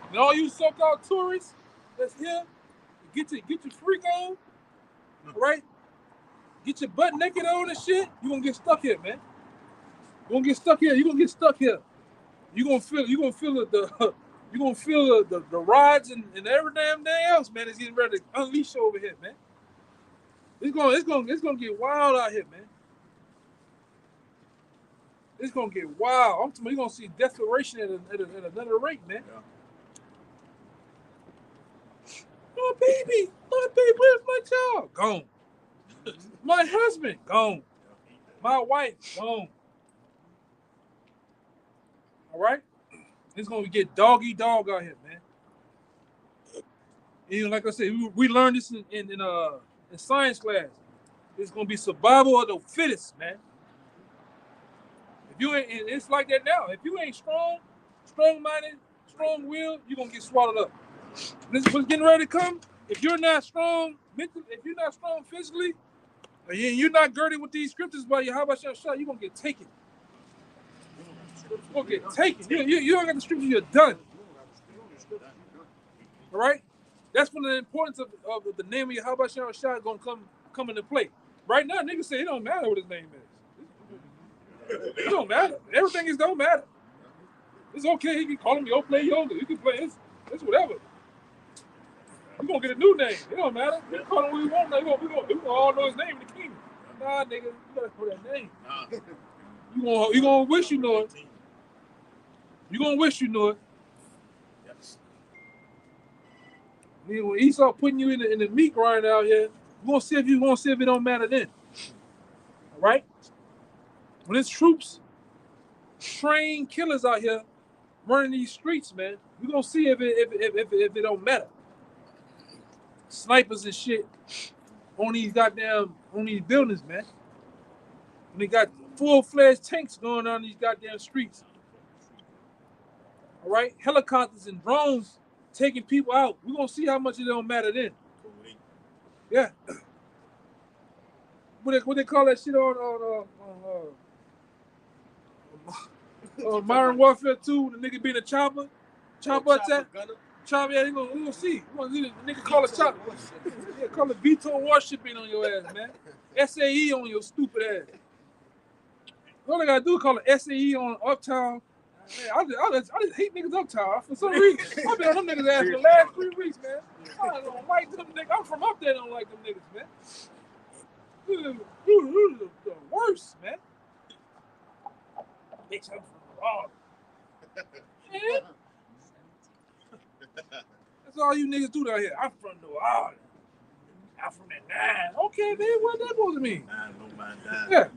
And all you so-called tourists that's here, get your freak on. All right. Get your butt naked on and shit. You gonna get stuck here, man. You gonna get stuck here. You gonna get stuck here. You gonna feel the rods and every damn thing else, man. It's getting ready to unleash over here, man. It's gonna get wild out here, man. It's gonna get wild. I'm telling you, you're gonna see desperation at another rate, man. Yeah. My baby, where's my child? Gone. My husband, gone. My wife, gone. All right? It's going to get doggy dog out here, man. And like I said, we learned this in science class. It's going to be survival of the fittest, man. If you ain't, it's like that now. If you ain't strong-minded, strong-willed, you're going to get swallowed up. This what's getting ready to come. If you're not strong mentally, if you're not strong physically, or you're not girded with these scriptures by your how about your shot, you're gonna get taken. You're gonna get taken. You don't got the scriptures, you're done. All right? That's when the importance of the name of your how about your shot gonna come into play. Right now, niggas say it don't matter what his name is. It don't matter. Everything is don't matter. It's okay. You can call him Yo Play Yoga. You can play it's whatever. We're gonna get a new name. It don't matter. We can call him what we want. We gonna all know his name in the kingdom. Nah, nigga, you gotta put that name. You gonna wish you know it. You gonna wish you know it. When Esau putting you in the meat grind out here, we're gonna see if it don't matter then. All right? When it's troops, trained killers out here running these streets, man, we're gonna see if it don't matter. Snipers and shit on these buildings, man. When they got full-fledged tanks going on these goddamn streets. All right? Helicopters and drones taking people out. We're gonna see how much it don't matter then. Yeah. What they call that shit on Modern Warfare 2, the nigga being a chopper attack. Chopper, yeah, we gonna see. We gonna see the nigga call a chopper. Yeah, call it VTOL warshipping on your ass, man. SAE on your stupid ass. All they gotta do is call it SAE on Uptown. Man, I just hate niggas Uptown. For some reason, I've been on them niggas ass for the last 3 weeks, man. I don't like them niggas. I'm from up there, I don't like them niggas, man. You the worst, man. Bitch, I'm from man. That's all you niggas do down here. I'm from New Orleans. I'm from the 9. Okay, man, what that supposed to mean? 9 no mind down. Yeah.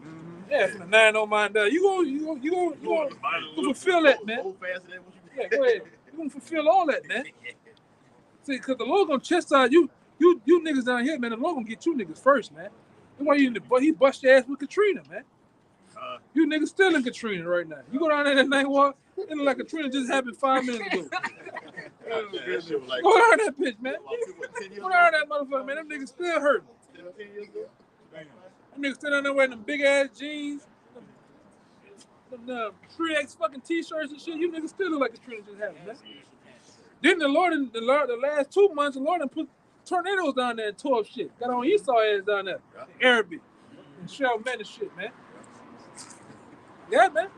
Yeah, from the 9 no mind down. You gonna fulfill that, man. Yeah, go ahead. You gonna fulfill all that, man. See, cause the Lord gonna chastise you niggas down here, man. The Lord gonna get you niggas first, man. That's why he bust your ass with Katrina, man. You niggas still in Katrina right now. You go down there that night walk, it look like Katrina just happened 5 minutes ago. Go down that bitch, man. Go down that motherfucker, man. Them niggas still hurting. Them niggas still down there wearing them big ass jeans, them 3X fucking t-shirts and shit. You niggas still look like Katrina just happened, man. Then the Lord, the last 2 months, the Lord done put tornadoes down there and tore up shit. Got on Esau ass down there. Arabic and Shell Man and shit, man. Yeah, man.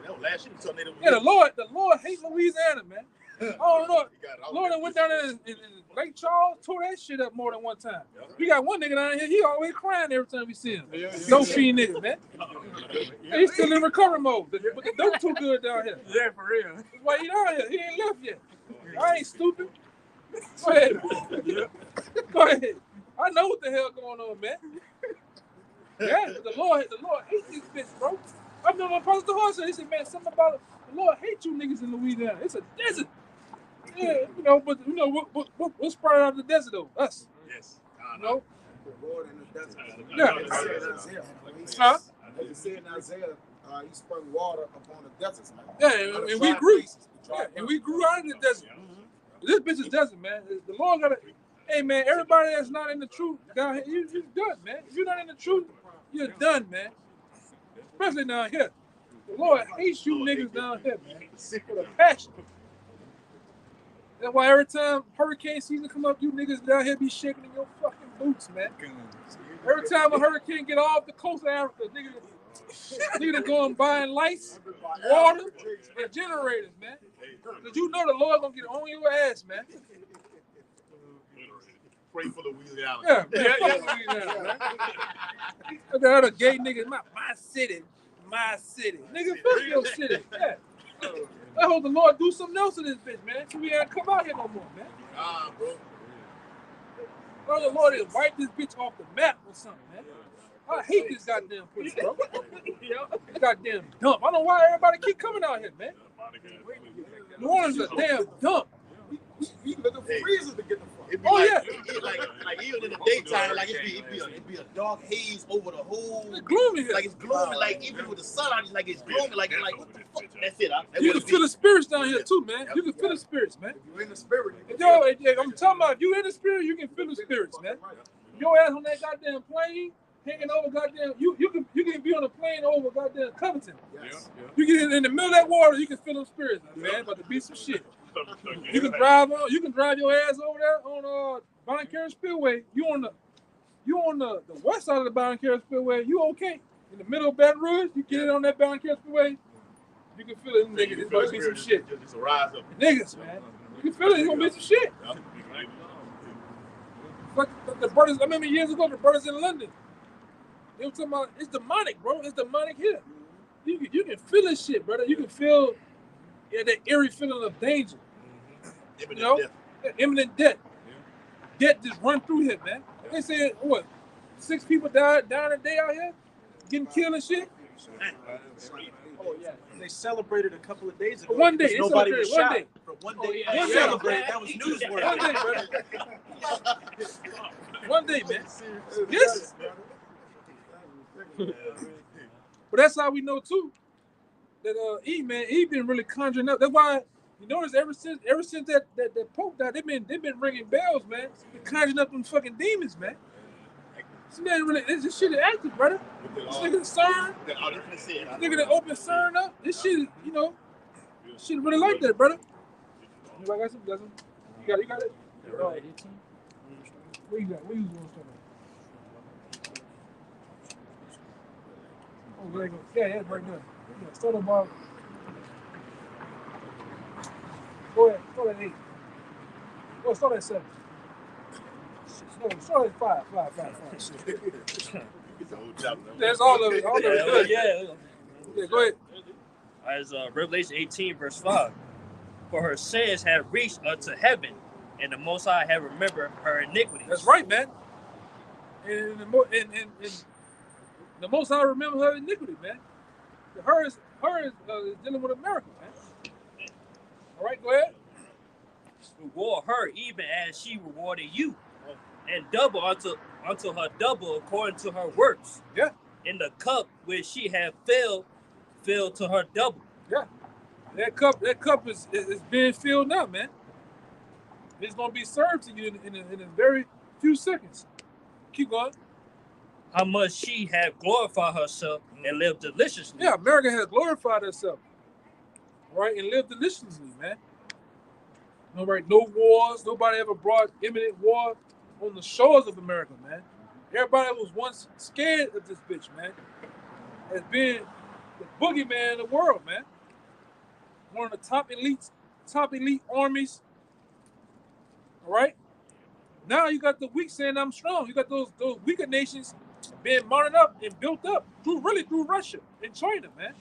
Yeah, the Lord hates Louisiana, man. I don't know. Lord went down there in Lake Charles, tore that shit up more than one time. We got one nigga down here, he always crying every time we see him. Dope fiend nigga, man. Yeah, he's still in recovery mode. But the dope too good down here. Yeah, for real. That's why he down here. He ain't left yet. I ain't stupid. Go ahead. Go ahead. I know what the hell going on, man. Yeah, the Lord hates this bitch, bro. I remember when Pastor Hall said, he said, man, something about it. The Lord hates you niggas in Louisiana. It's a desert. Yeah, but what's part of the desert though? Us. Yes. You know? The Lord in the desert. Yeah. Huh? He said in Isaiah, he sprung water upon the deserts, man. Yeah, and we grew. Yeah, and we grew out in the desert. This bitch is desert, man. The Lord gotta. Hey, man, everybody that's not in the truth down here, you're done, man. If you're not in the truth, you're done, man. Especially down here. The Lord hates you niggas down here, man. With a passion. That's why every time hurricane season come up, you niggas down here be shaking in your fucking boots, man. Every time a hurricane get off the coast of Africa, niggas go and buying lights, water, and generators, man. Because you know the Lord gonna get on your ass, man. Pray for Louisiana. Yeah, Louisiana, man. Look at other gay niggas, my city. My city. Nigga, fuck your city. Yeah. I hope the Lord do something else to this bitch, man. So we ain't come out here no more, man. Bro. Oh, the Lord is wipe this bitch off the map or something, man. I hate this goddamn place, bro. This goddamn dump. I don't know why everybody keep coming out here, man. New Orleans is a damn dump. We looking for reasons to get the fuck. It'd be Oh, like, yeah. like even in the daytime, like it'd be a dark haze over the whole. It's gloomy here. Like it's gloomy. Like even with the sun out, it's like it's gloomy. Like what the fuck? That's it. You can feel the spirits down here too, man. You can feel the spirits, man. If you in the spirit, you If yo, I'm talking about if you in the spirit, you can feel the spirits, man. Your ass on that goddamn plane, hanging over goddamn, you can be on a plane over goddamn Covington. Yes. You get in the middle of that water, you can feel them spirits, man. About to be some shit. You can drive your ass over there on Bonacare Spillway. You on the west side of the Bonacare Spillway. You okay? In the middle of Baton Rouge, you get it on that Bonacare Spillway. You can feel it, niggas. It's gonna be some shit. Just rise up. Niggas, man. You can feel it. It's gonna be some shit. Like the brothers. I remember years ago, the brothers in London. They were talking about it's demonic, bro. It's demonic here. You can feel this shit, brother. You can feel that eerie feeling of danger. Imminent You know, death. imminent death. Death just run through here, man. They said what? 6 people died a day out here, getting killed and shit. Oh yeah, they celebrated a couple of days ago. One day, because they nobody was celebrated shot. For one day, One day. celebrate. That was newsworthy. One day, brother. One day, man. Yes. But that's how we know too that he been really conjuring up. That's why you notice ever since that Pope died, they've been ringing bells, man. They're conjuring up them fucking demons, man. This shit is active, brother. This nigga CERN, nigga that opened CERN up. This shit, shit really like that, brother. You got some? You got it? Where you got? Where you going to start? Oh, very good. Yeah, that's right there. Yeah, start about. Go ahead. Start at 8. Go start at 7. No, start at 5. That's all of it. Yeah, go ahead. As Revelation 18, verse 5. For her sins have reached unto heaven, and the Most High have remembered her iniquities. That's right, man. And the Most High remember her iniquity, man. Her is dealing with America, man. All right, go ahead. Reward her even as she rewarded you, and double unto her double according to her works. Yeah. In the cup which she had filled to her double. Yeah. That cup is being filled now, man. It's gonna be served to you in a very few seconds. Keep going. How much she had glorified herself and lived deliciously. Yeah, America has glorified herself, right, and lived deliciously, man. All right, no wars. Nobody ever brought imminent war on the shores of America, man. Everybody was once scared of this bitch, man. Has been the boogeyman of the world, man. One of the top elite armies. All right. Now you got the weak saying I'm strong. You got those weaker nations being mounted up and built up through Russia and China, man.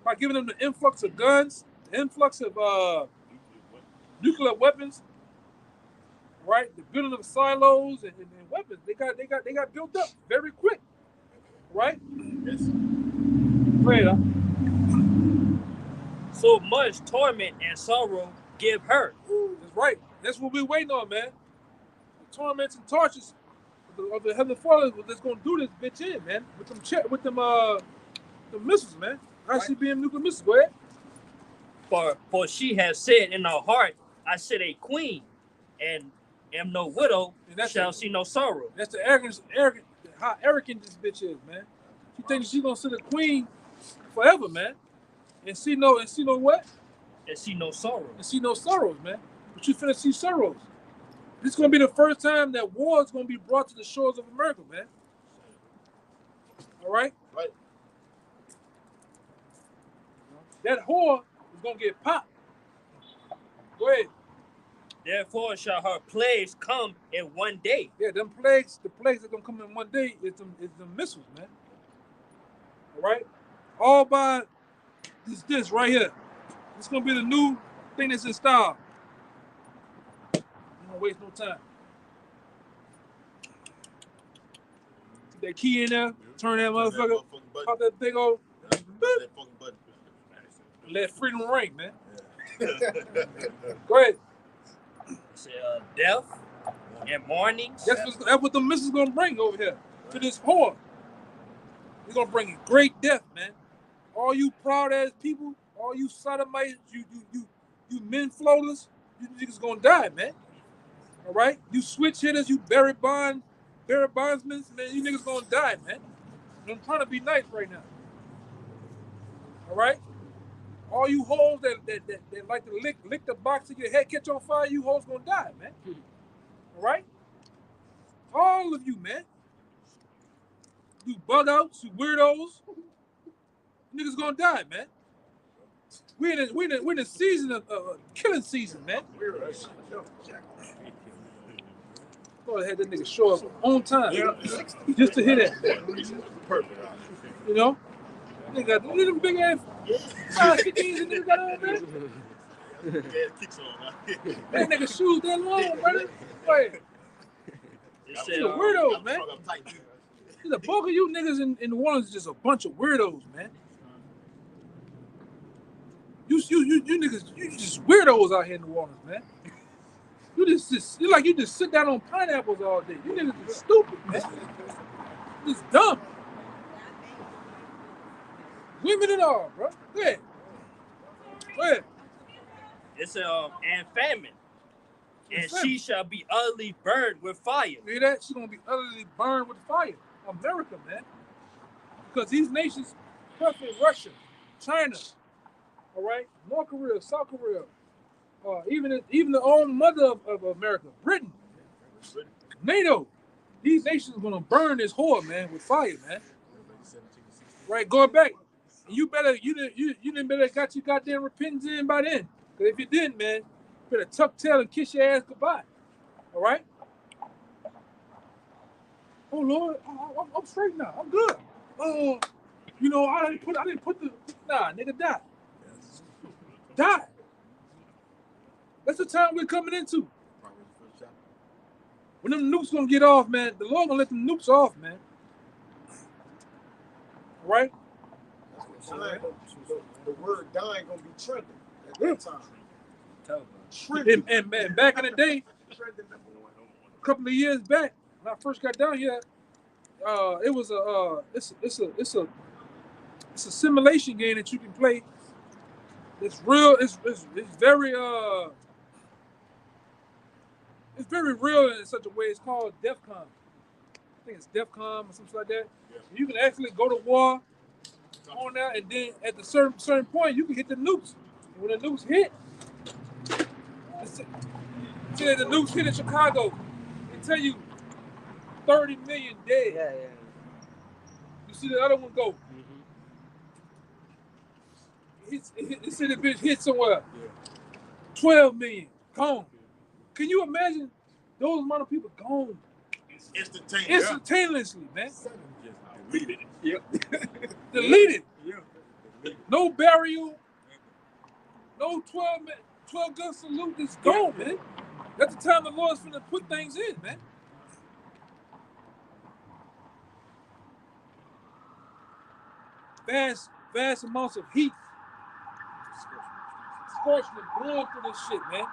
By giving them the influx of guns, the influx of nuclear weapons, right? The building of silos and weapons. They got built up very quick, right? Yes. Right, huh? So much torment and sorrow give her. That's right. That's what we're waiting on, man. The torments and torches of the Heavenly Father that's gonna do this bitch in, man. With them missiles, man. ICBM nuclear missiles. Go ahead. For she has said in her heart, I sit a queen, and am no widow, shall see no sorrow. That's the arrogant, how arrogant this bitch is, man. She thinks she's gonna sit a queen forever, man. And see no what? And see no sorrow. And see no sorrows, man. But you finna see sorrows. This is gonna be the first time that war is gonna be brought to the shores of America, man. All right? Right. That whore is gonna get popped. Go ahead. Therefore shall her plagues come in one day. Yeah, the plagues that gonna come in one day is the missiles, man. All right? All by this right here. It's gonna be the new thing that's in style. Don't waste no time. Put that key in there, turn that motherfucker, pop that big old, let freedom ring, man. Go ahead. say, death and mourning. That's what the missiles gonna bring over here to this whore. It's gonna bring great death, man. All you proud ass people, all you sodomites, you men floaters, you niggas gonna die, man. All right, you switch hitters, you Barry Bondsmen, man, you niggas gonna die, man. I'm trying to be nice right now. All right, all you hoes that like to lick the box of your head, catch on fire, you hoes gonna die, man. All right, all of you, man. You bug outs, you weirdos, niggas gonna die, man. We're in a season of killing season, man. Go ahead, that nigga show up on time, just to hit it. Perfect. You know, they got them big ass 15s and niggas got on there. That nigga shoes that long, brother. Wait, It's you weirdos, man. The bulk of you niggas in New Orleans is just a bunch of weirdos, man. You niggas, you just weirdos out here in New Orleans, man. You just sit down on pineapples all day. You niggas is stupid, man. It's dumb. Women and all, bro. Go ahead. Go ahead. It's and famine. And she shall be utterly burned with fire. You hear that? She's gonna be utterly burned with fire. America, man. Because these nations, perfect Russia, China, all right, North Korea, South Korea, even the own mother of America, Britain, NATO, these nations are gonna burn this whore, man, with fire, man. Right, going back, you didn't better got your goddamn repentance in by then. Because if you didn't, man, you better tuck tail and kiss your ass goodbye. All right. Oh Lord, I'm straight now. I'm good. You know, I didn't put the nigga die. Die. That's the time we're coming into. When them nukes gonna get off, man, the Lord gonna let them nukes off, man. All right? The word dying gonna be trending at that time. And back in the day, a couple of years back, when I first got down here, it was it's a simulation game that you can play. It's real. It's very real in such a way. It's called DEFCON. I think it's DEFCON or something like that. Yeah. You can actually go to war on that, and then at the certain point, you can hit the nukes. And when the nukes hit, say the nukes hit in Chicago, they tell you 30 million dead. Yeah. You see the other one go. It said the bitch hit somewhere. 12 million gone. Can you imagine those amount of people gone? Instantaneously, man. Deleted. Yep. Deleted. No burial. No 12 gun salute. It's gone, man. That's the time the Lord's finna put things in, man. Vast amounts of heat. Scorchment blowing through this shit, man.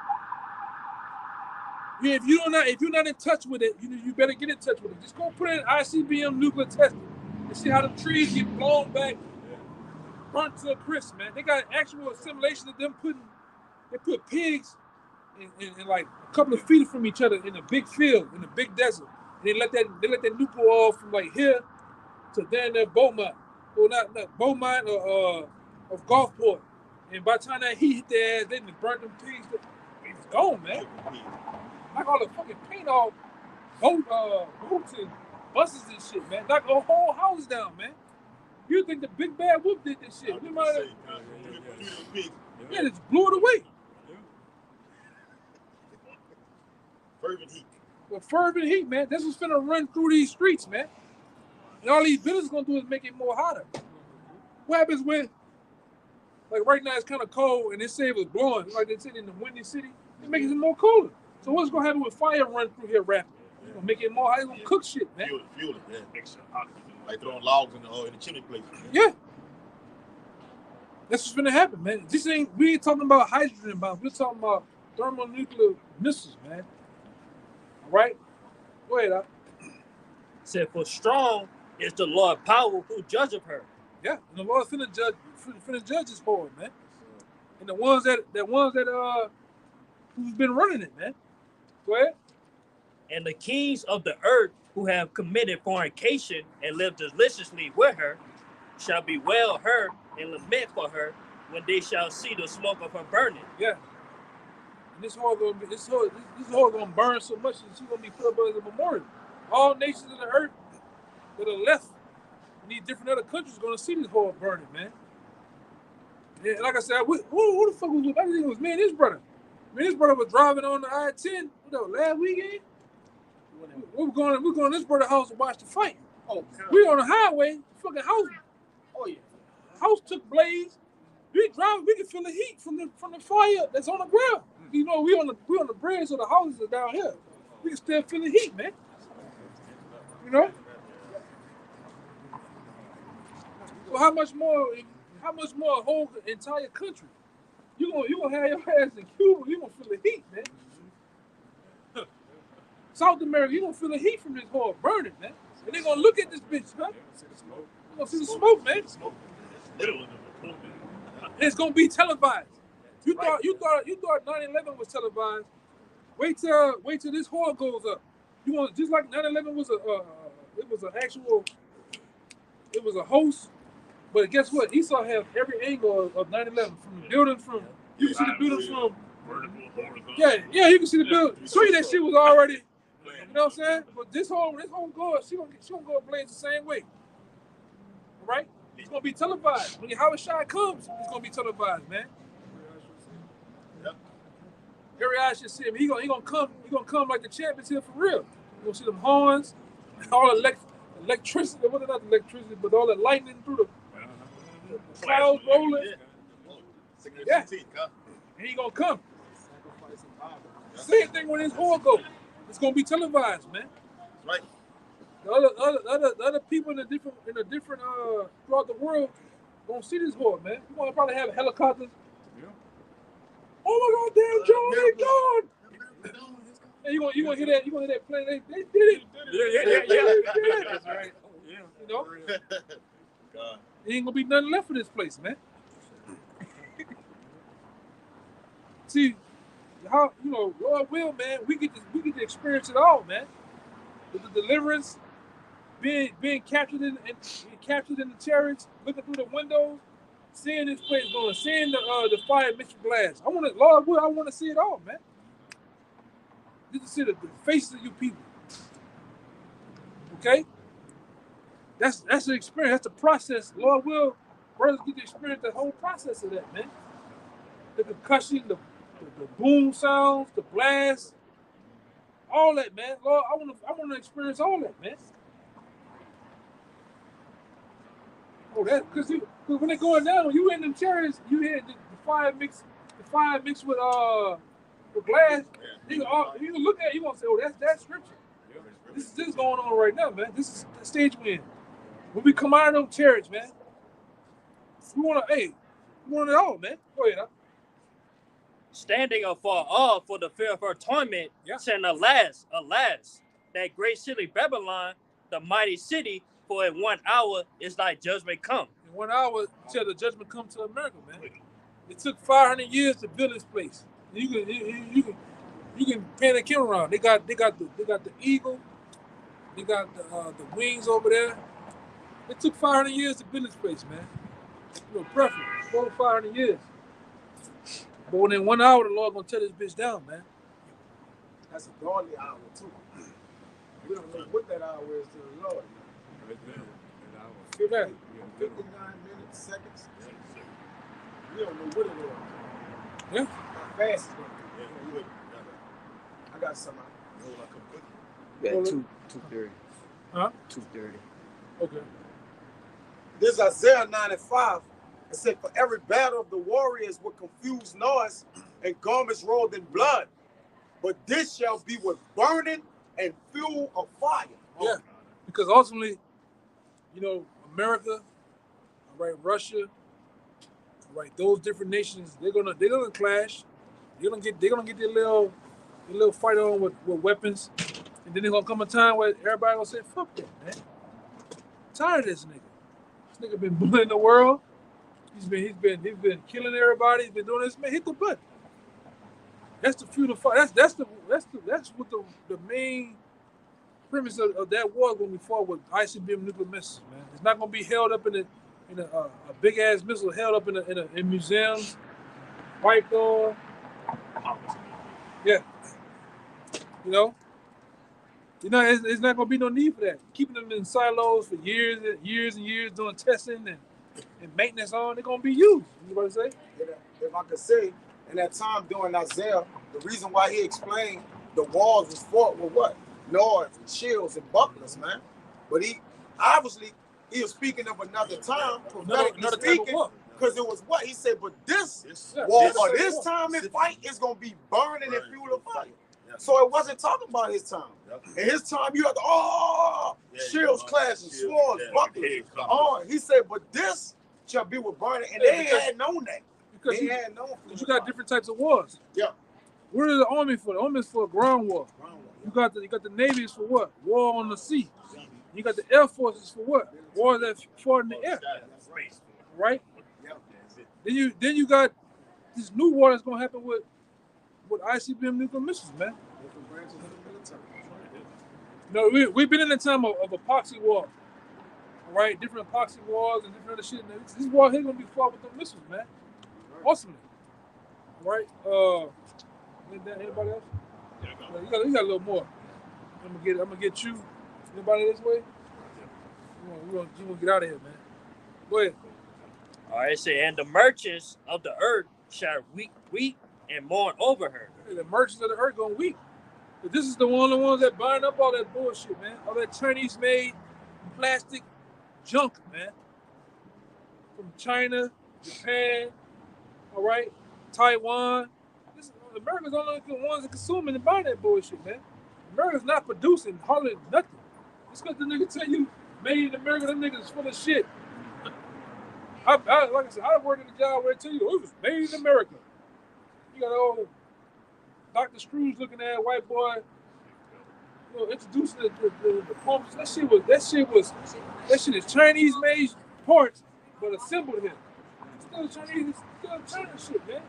Yeah, if you're not in touch with it, you better get in touch with it. Just go put in ICBM nuclear testing and see how the trees get blown back, burnt to a crisp, man. They got actual simulation of them they put pigs in like a couple of feet from each other in a big field, in a big desert. And they let that nuke go off from like here to down there Beaumont. Well, not Beaumont or of Gulfport. And by the time that heat hit their ass, they done burnt them pigs. It's gone, man. Knock all the fucking paint off boats and buses and shit, man. Knock the whole house down, man. You think the big bad whoop did this shit? Yeah, just blew it away. Fervent heat. Well, fervent heat, man. That's what's finna run through these streets, man. And all these buildings gonna do is make it more hotter. What happens when, like right now it's kind of cold and they say it was blowing, like they said in the windy city, it makes it more colder. So what's gonna happen with fire run through here rapidly? It's gonna make it more hot. It's gonna cook shit, man. Fuel it, man. Extra oxygen. Like throwing logs in the chimney place. Yeah. That's what's gonna happen, man. We ain't talking about hydrogen bombs. We're talking about thermonuclear missiles, man. All right? Go ahead, Al. Said, for strong is the Lord power who judgeth her. Yeah, and the Lord's finna judge his for it, man. And the ones that who's been running it, man. Go ahead. And the kings of the earth who have committed fornication and lived deliciously with her shall bewail her and lament for her when they shall see the smoke of her burning. Yeah. And this whore gonna burn so much that she's gonna be put up as a memorial. All nations of the earth that are left in these different other countries gonna see this whore burning, man. And like I said, who the fuck was with? I think it was me and his brother. Me and his brother was driving on the I-10 last weekend. We were going to this brother's house to watch the fight. Oh, we on the highway, fucking house. Oh yeah. House took blaze. We driving, we can feel the heat from the fire that's on the ground. You know, we on the bridge, so the houses are down here. We can still feel the heat, man. You know? So how much more a whole entire country? You gonna have your ass in Cuba, you gonna feel the heat, man. South America, you gonna feel the heat from this whole burning, man. And they gonna look at this bitch, man. You gonna see the smoke, man. It's gonna be televised. You thought 9/11 was televised. Wait till this whore goes up. You want just like 9/11 was it was a host. But guess what? Esau have every angle of 9/11 from the building you can see the building from. Yeah, you can see the building. Show you that shit was already. You know what I'm saying? But this whole girl, she gonna go ablaze the same way. All right? It's gonna be televised. When your Howard Shot comes, it's gonna be televised, man. Every eye should see him. He gonna come like the champions here for real. You gonna see them horns, all the electricity. Well, not electricity, but all the lightning through the clouds rolling. Yeah. And he gonna come. Same thing when his whore go. It's gonna be televised, man. Right. The other people in a different throughout the world gonna see this whore, man. You gonna probably have helicopters. Yeah. Oh my God, damn John, they gone. And you gonna hear that plane? They did it. Yeah. That's right. Yeah. You know. God. There ain't gonna be nothing left for this place, man. See, how Lord will, man, we get to experience it all, man. With the deliverance, being captured in the chariots, looking through the windows, seeing this place going, seeing the fire mixed with glass. I want to see it all, man. Just to see the faces of you people. Okay? That's the experience. That's the process. Lord will, brothers get to experience the whole process of that, man. The concussion, the boom sounds, the blast, all that, man. Lord, I want to experience all that, man. Oh, that because when they're going down, when you in them chariots, you hear the fire mixed with glass. You can look at it, you gonna say, oh, that's scripture. This is going on right now, man. This is the stage we're in. When we come out of them chariots, man, we want it all, man. Go ahead, huh? Standing afar off for the fear of her torment, saying, alas, that great city Babylon, the mighty city, for in 1 hour is thy judgment come. In 1 hour till the judgment come to America, man. It took 500 years to build this place. You can pan the camera around. They got the eagle. They got the wings over there. It took 500 years to build this place, man. Preferably 400 to 500 years. But when in 1 hour, the Lord gonna tear this bitch down, man. That's a godly hour too. We don't know what that hour is to the Lord. 59 minutes, seconds. We don't know what it is. Yeah. How fast it's gonna be. I got something. Yeah, 2:30. Huh? 2:30. Okay. This is Isaiah 95. It said, for every battle of the warriors with confused noise and garments rolled in blood. But this shall be with burning and fuel of fire. Yeah. Because ultimately, America, all right, Russia, all right, those different nations, they're gonna clash. They're gonna get their little fight on with weapons, and then they're gonna come a time where everybody gonna say, "Fuck that, man." I'm tired of this nigga. This nigga been bullying the world. He's been killing everybody. He's been doing this. Man, hit the button. That's the fuel to fight. That's what the main premise of that war is going to be fought with ICBM nuclear missiles, man. It's not going to be held up in a big ass missile held up in museums, wiped on. Yeah, you know, it's not going to be no need for that. Keeping them in silos for years and years doing testing and maintenance on, they're going to be used. You know what I'm saying? If I could say, in that time during Isaiah, the reason why he explained the walls was fought with what? Swords and shields and bucklers, man. But he was speaking of another time, prophetically speaking, because it was what? He said, but this war or this time in fight is going to be burning and fuel of fire. So it wasn't talking about his time. In his time, you had shields, clashing, swords, bucklers. He said, but this shall be with burning. And they had known that. Because you got different types of wars. Yeah. What is the army for? The army is for ground war. You got the Navy is for what? War on the sea. You got the Air Forces for what? War that fought in the air. Right? Then you got this new war that's gonna happen with ICBM nuclear missiles, man. No, we've been in a time of epoxy war. All right, different epoxy wars and different other shit. This war here gonna be fought with the missiles, man. Awesome. All right. Anybody else? You got a little more. I'm gonna get you. Anybody this way? You gonna get out of here, man. Go ahead. All right, say, and the merchants of the earth shall weep and mourn over her. Hey, the merchants of the earth gonna weep. But this is the ones that buying up all that bullshit, man. All that Chinese-made plastic junk, man. From China, Japan, all right, Taiwan. America's only the ones that consuming and buying that bullshit, man. America's not producing hardly nothing. Just because the nigga tell you made in America, them niggas is full of shit. Like I said, I worked at a job where I tell you it was made in America. You got old Dr. Scrooge looking at white boy, introducing the pumps. That shit is Chinese made parts, but assembled here. Still Chinese, still China shit, man.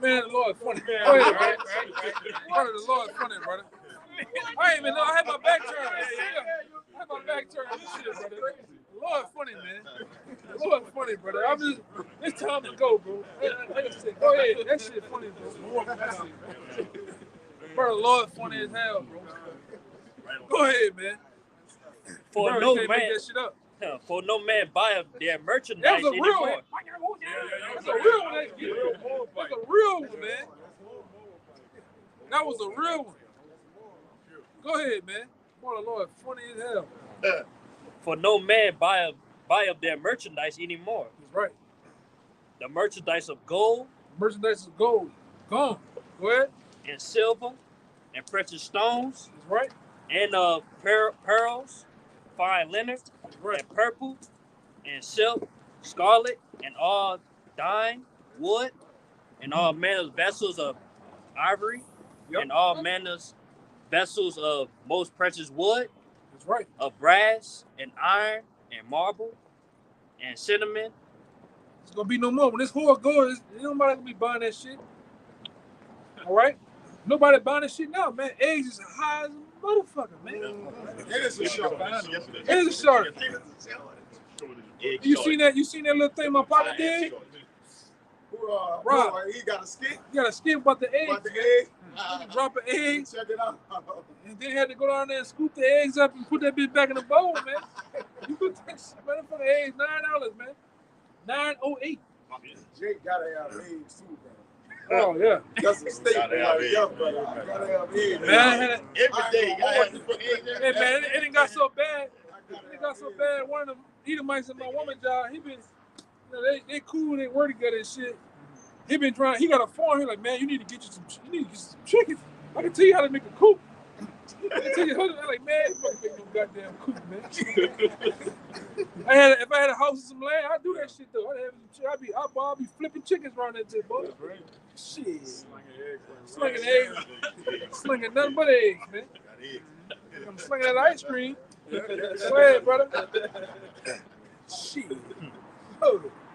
Man, the Lord funny. Go ahead, right? Brother, the Lord funny, brother. I ain't even know. I had my back turned. I had my back turned. This shit, brother. The Lord funny, man. The Lord funny, brother. It's time to go, bro. Like I said, go ahead. That shit funny, bro. Brother, the Lord funny as hell, bro. Go ahead, man. For bro, no man. make that shit up. For no man buy their merchandise that was a real anymore. one. That's a real one. That's a real one, man. That was a real one. Go ahead, man. Boy, the Lord, funny as hell. For no man buy up their merchandise anymore. That's right. The merchandise of gold. Merchandise of gold. Gone. Go ahead. And silver and precious stones. That's right. And pearls, fine linen, right. And purple, and silk, scarlet, and all dye, wood, and all manners vessels of ivory, and all manners vessels of most precious wood. That's right. Of brass and iron and marble and cinnamon. It's gonna be no more. When this whore goes, nobody gonna be buying that shit. All right? Nobody buying that shit now, man. Eggs is high as a motherfucker, man. It is a short. It is a short. You seen that little thing my partner did? Rob, he got a skit. He got a skit about the eggs. About the egg. Drop an egg. Check it out. And then had to go down there and scoop the eggs up and put that bitch back in the bowl, man. You could take motherfucking eggs, $9, man. $9.08. Jake gotta have eggs too, man. Oh yeah. That's a statement right there, brother. You gotta have eggs. Man, every day, you gotta have to put eggs in. Hey man, it ain't got so bad. It got so bad. One of the Edomites in my woman job, he been, they cool, they work together and shit. He been trying. He got a farm. He like, man, you need to get you some chicken. I can tell you how to make a coop. I can tell you how to. I'm like, man, you fucking make no goddamn coop, man. If I had a house and some land, I'd do that shit though. I'd be flipping chickens around that shit, boy. Shit. Slinging eggs. Slinging nothing but eggs, man. I'm slinging that ice cream. Go ahead, brother. Shit.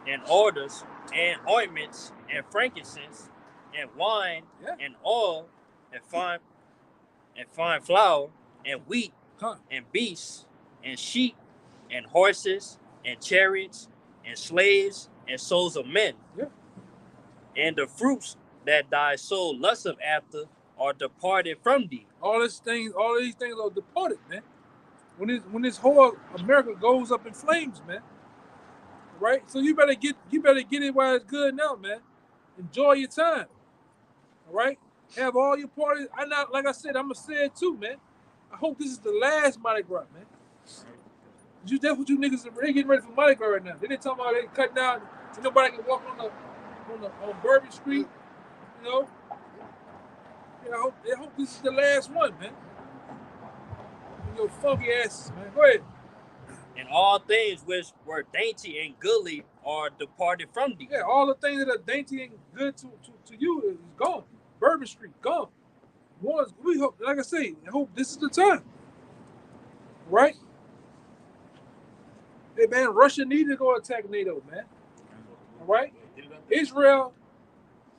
And orders and ointments and frankincense and wine and oil and fine flour and wheat and beasts and sheep and horses and chariots and slaves and souls of men. Yeah. And the fruits that thy soul lusteth after are departed from thee. All these things are departed, man. When this whole America goes up in flames, man. Right? So you better get it while it's good now, man. Enjoy your time. All right? Have all your parties. Like I said, I'm gonna say it too, man. I hope this is the last Mardi Gras, man. That's what you niggas are getting ready for Mardi Gras right now. They talking about they cutting down so nobody can walk on Bourbon Street, you know. Yeah, I hope this is the last one, man. Your funky asses, man. Go ahead. And all things which were dainty and goodly are departed from thee. Yeah, all the things that are dainty and good to you is gone. Bourbon Street, gone. We hope, like I say, I hope this is the time. Right? Hey man, Russia needs to go attack NATO, man. All right? Israel,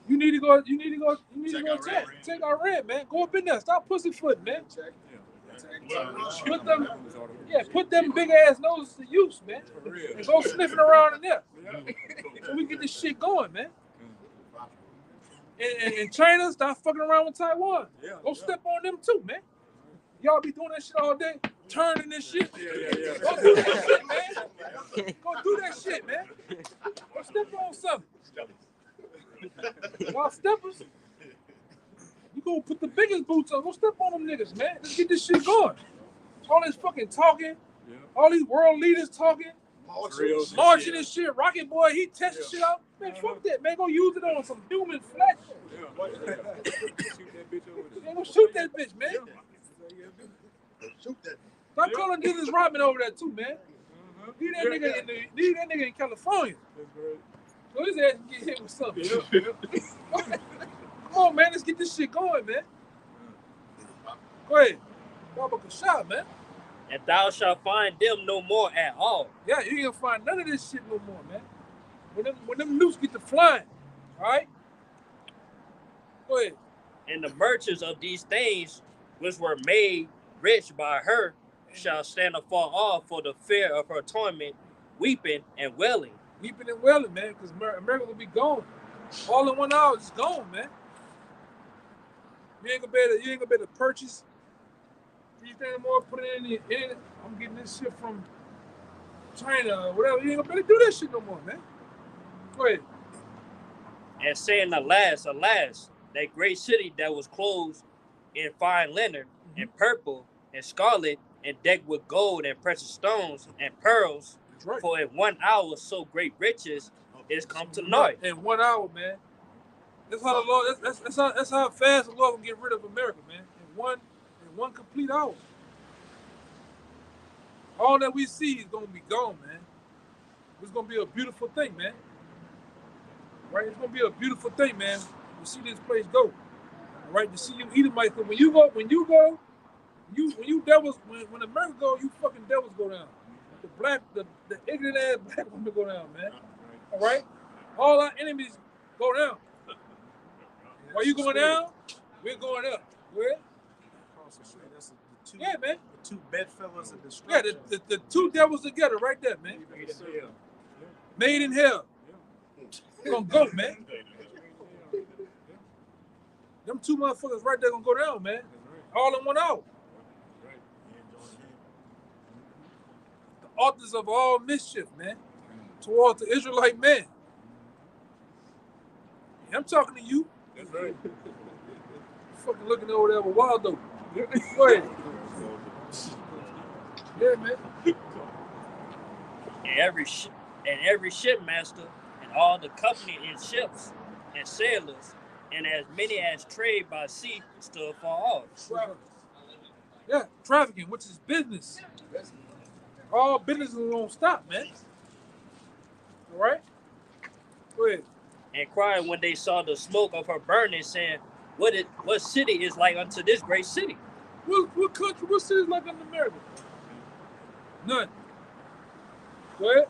you need to go attack. Take Iran, man. Go up in there. Stop pussyfooting, man. Put them big ass noses to use, man. And go sniffing around in there. So we get this shit going, man. And China, stop fucking around with Taiwan. Go step on them too, man. Y'all be doing that shit all day, turning this shit. Go do that shit, man. Go do that shit, man. Go step on something. Y'all steppers. You gonna put the biggest boots on. Go step on them niggas, man. Let's get this shit going. All this fucking talking. All these world leaders talking. Marching and shit. Rocket Boy, he testing shit out. Man, fuck that, man. Go use it on some human flesh. Man, go shoot that bitch, man. Stop calling Dennis Rodman over there too, man. Leave that nigga in California. So his ass can get hit with something. Come on, man. Let's get this shit going, man. Go ahead. Baba Kashab, man. And thou shalt find them no more at all. Yeah, you ain't gonna find none of this shit no more, man. When them nukes get to flying, all right? Go ahead. And the merchants of these things, which were made rich by her, shall stand afar off for the fear of her torment, weeping and wailing. Weeping and wailing, man, because America will be gone. All in 1 hour, it's gone, man. You ain't gonna be able to purchase anything more, put it in it. I'm getting this shit from China or whatever. You ain't gonna be able to do that shit no more, man. Go ahead. And saying, alas, alas, that great city that was clothed in fine linen and purple and scarlet and decked with gold and precious stones and pearls. Right. For in 1 hour so great riches is come to naught. In 1 hour, man. That's how the Lord. That's how fast the Lord will get rid of America, man. In one complete hour. All that we see is gonna be gone, man. It's gonna be a beautiful thing, man. Right? It's gonna be a beautiful thing, man. To see this place go. All right? To see you Edomites. When America go, you fucking devils go down. The ignorant ass black women go down, man. All right? All our enemies go down. While you going down, we're going up. Where? Yeah, man. The two bedfellows of destruction. Yeah, the two devils together right there, man. Made in hell. They're gonna go, man. Them two motherfuckers right there gonna go down, man. All in 1 hour. The authors of all mischief, man, towards the Israelite man. I'm talking to you. That's right. Fucking looking over there with Waldo. Go ahead. Yeah, man. And every shipmaster and all the company in ships and sailors and as many as trade by sea stood far off. Yeah, trafficking, which is business. all business is gonna stop, man. All right? Go ahead. And cried when they saw the smoke of her burning, saying, what city is like unto this great city? What country, what city is like in America? None. Go ahead.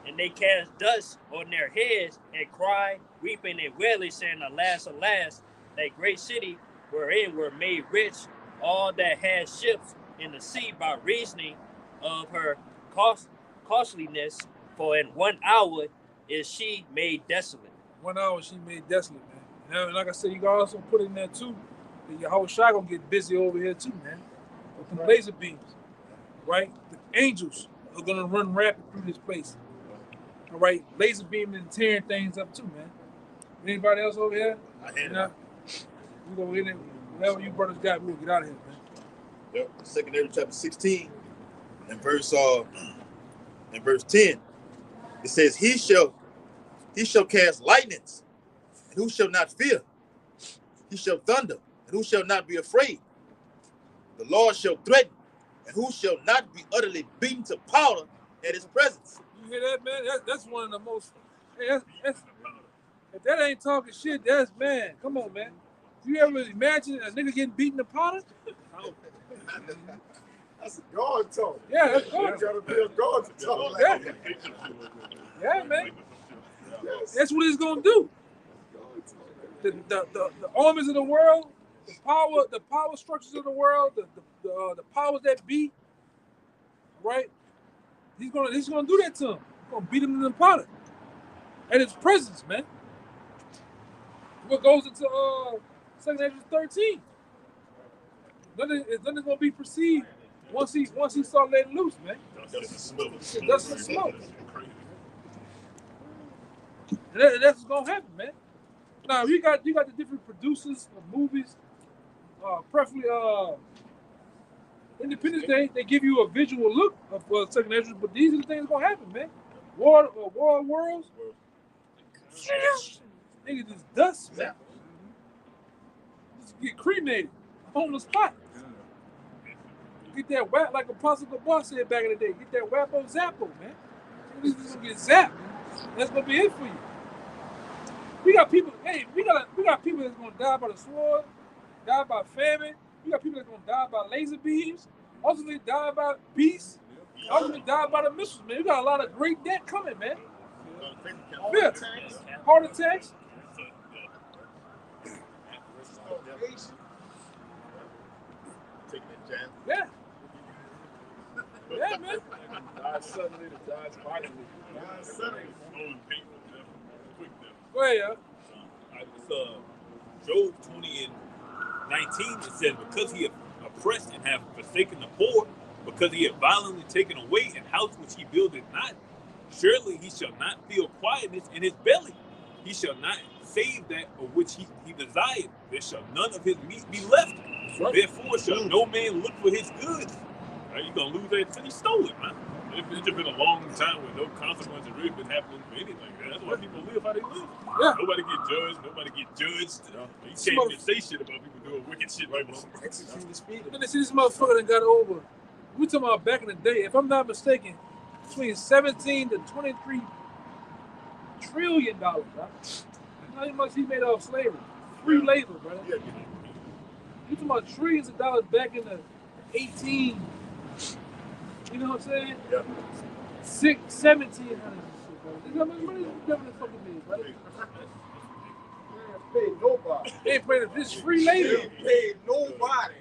And they cast dust on their heads and cried, weeping and wailing, saying, Alas, alas, that great city wherein were made rich all that had ships in the sea by reasoning of her costliness, for in 1 hour is she made desolate. 1 hour she made desolate, man. And like I said, you can also put in there too, that your whole shot gonna get busy over here too, man. With the laser beams, right? The angels are gonna run rapid through this place. All right, laser beaming and tearing things up too, man. Anybody else over here? I had it. We gonna get it. Whatever you brothers got, we'll get out of here, man. Yep. 2 Ezra chapter 16, and verse 10. It says, He shall cast lightnings, and who shall not fear? He shall thunder, and who shall not be afraid? The Lord shall threaten, and who shall not be utterly beaten to powder at his presence. You hear that, man? That's one of the most. Hey, that's, if that ain't talking shit, that's man. Come on, man. You ever imagine a nigga getting beaten to powder? That's a God talk. Yeah, that's God. You gotta be a God to talk like Yeah. that. Yeah, man. Yes. That's what he's gonna do. The armies of the world, the power structures of the world, the powers that be, right? He's gonna do that to him. He's gonna beat him in the powder. At his presence, man. What goes into 2 Ezra 13. Nothing's gonna be perceived once he start letting loose, man. Dust and smoke. And that's what's gonna happen, man. Now you got the different producers of movies, preferably Independence Day. They give you a visual look of 2 Ezra, but these are the things gonna happen, man. War of Worlds. Nigga just dust, man. Just get cremated on the spot. Get that whap like Apostle Gabar said back in the day. Get that whappo zappo, man. Niggas just gonna get zapped, man. That's gonna be it for you. We got people. Hey, we got people that's gonna die by the sword, die by famine. We got people that's gonna die by laser beams. Ultimately, die by beasts. Ultimately, die by the missiles, man. We got a lot of great debt coming, man. Yeah. Heart attacks. Yeah. Yeah, man. Die suddenly, to die violently. Die suddenly. Go ahead, yeah. It's Job 20 and 19. It says, because he had oppressed and have forsaken the poor, because he had violently taken away an house which he builded not, surely he shall not feel quietness in his belly. He shall not save that of which he desired. There shall none of his meat be left. Right. Therefore shall no man look for his goods. Right? You're going to lose everything. He stole it, man. It's just been a long time with no consequences really been happening for anything like that. That's why people live how they live. Yeah. Nobody get judged. Nobody get judged. You can't even say shit about people doing wicked shit like that. Execute the speed. Then see this motherfucker that got over. We talking about back in the day. If I'm not mistaken, between 17 to 23 trillion dollars, right? How much he made off slavery? Free labor, brother. Yeah. You talking about trillions of dollars back in the 18. You know what I'm saying? Yeah. 1700 shit, bro. This how much money this government fucking made, brother. Paid nobody. They ain't paying this free labor. They paid nobody.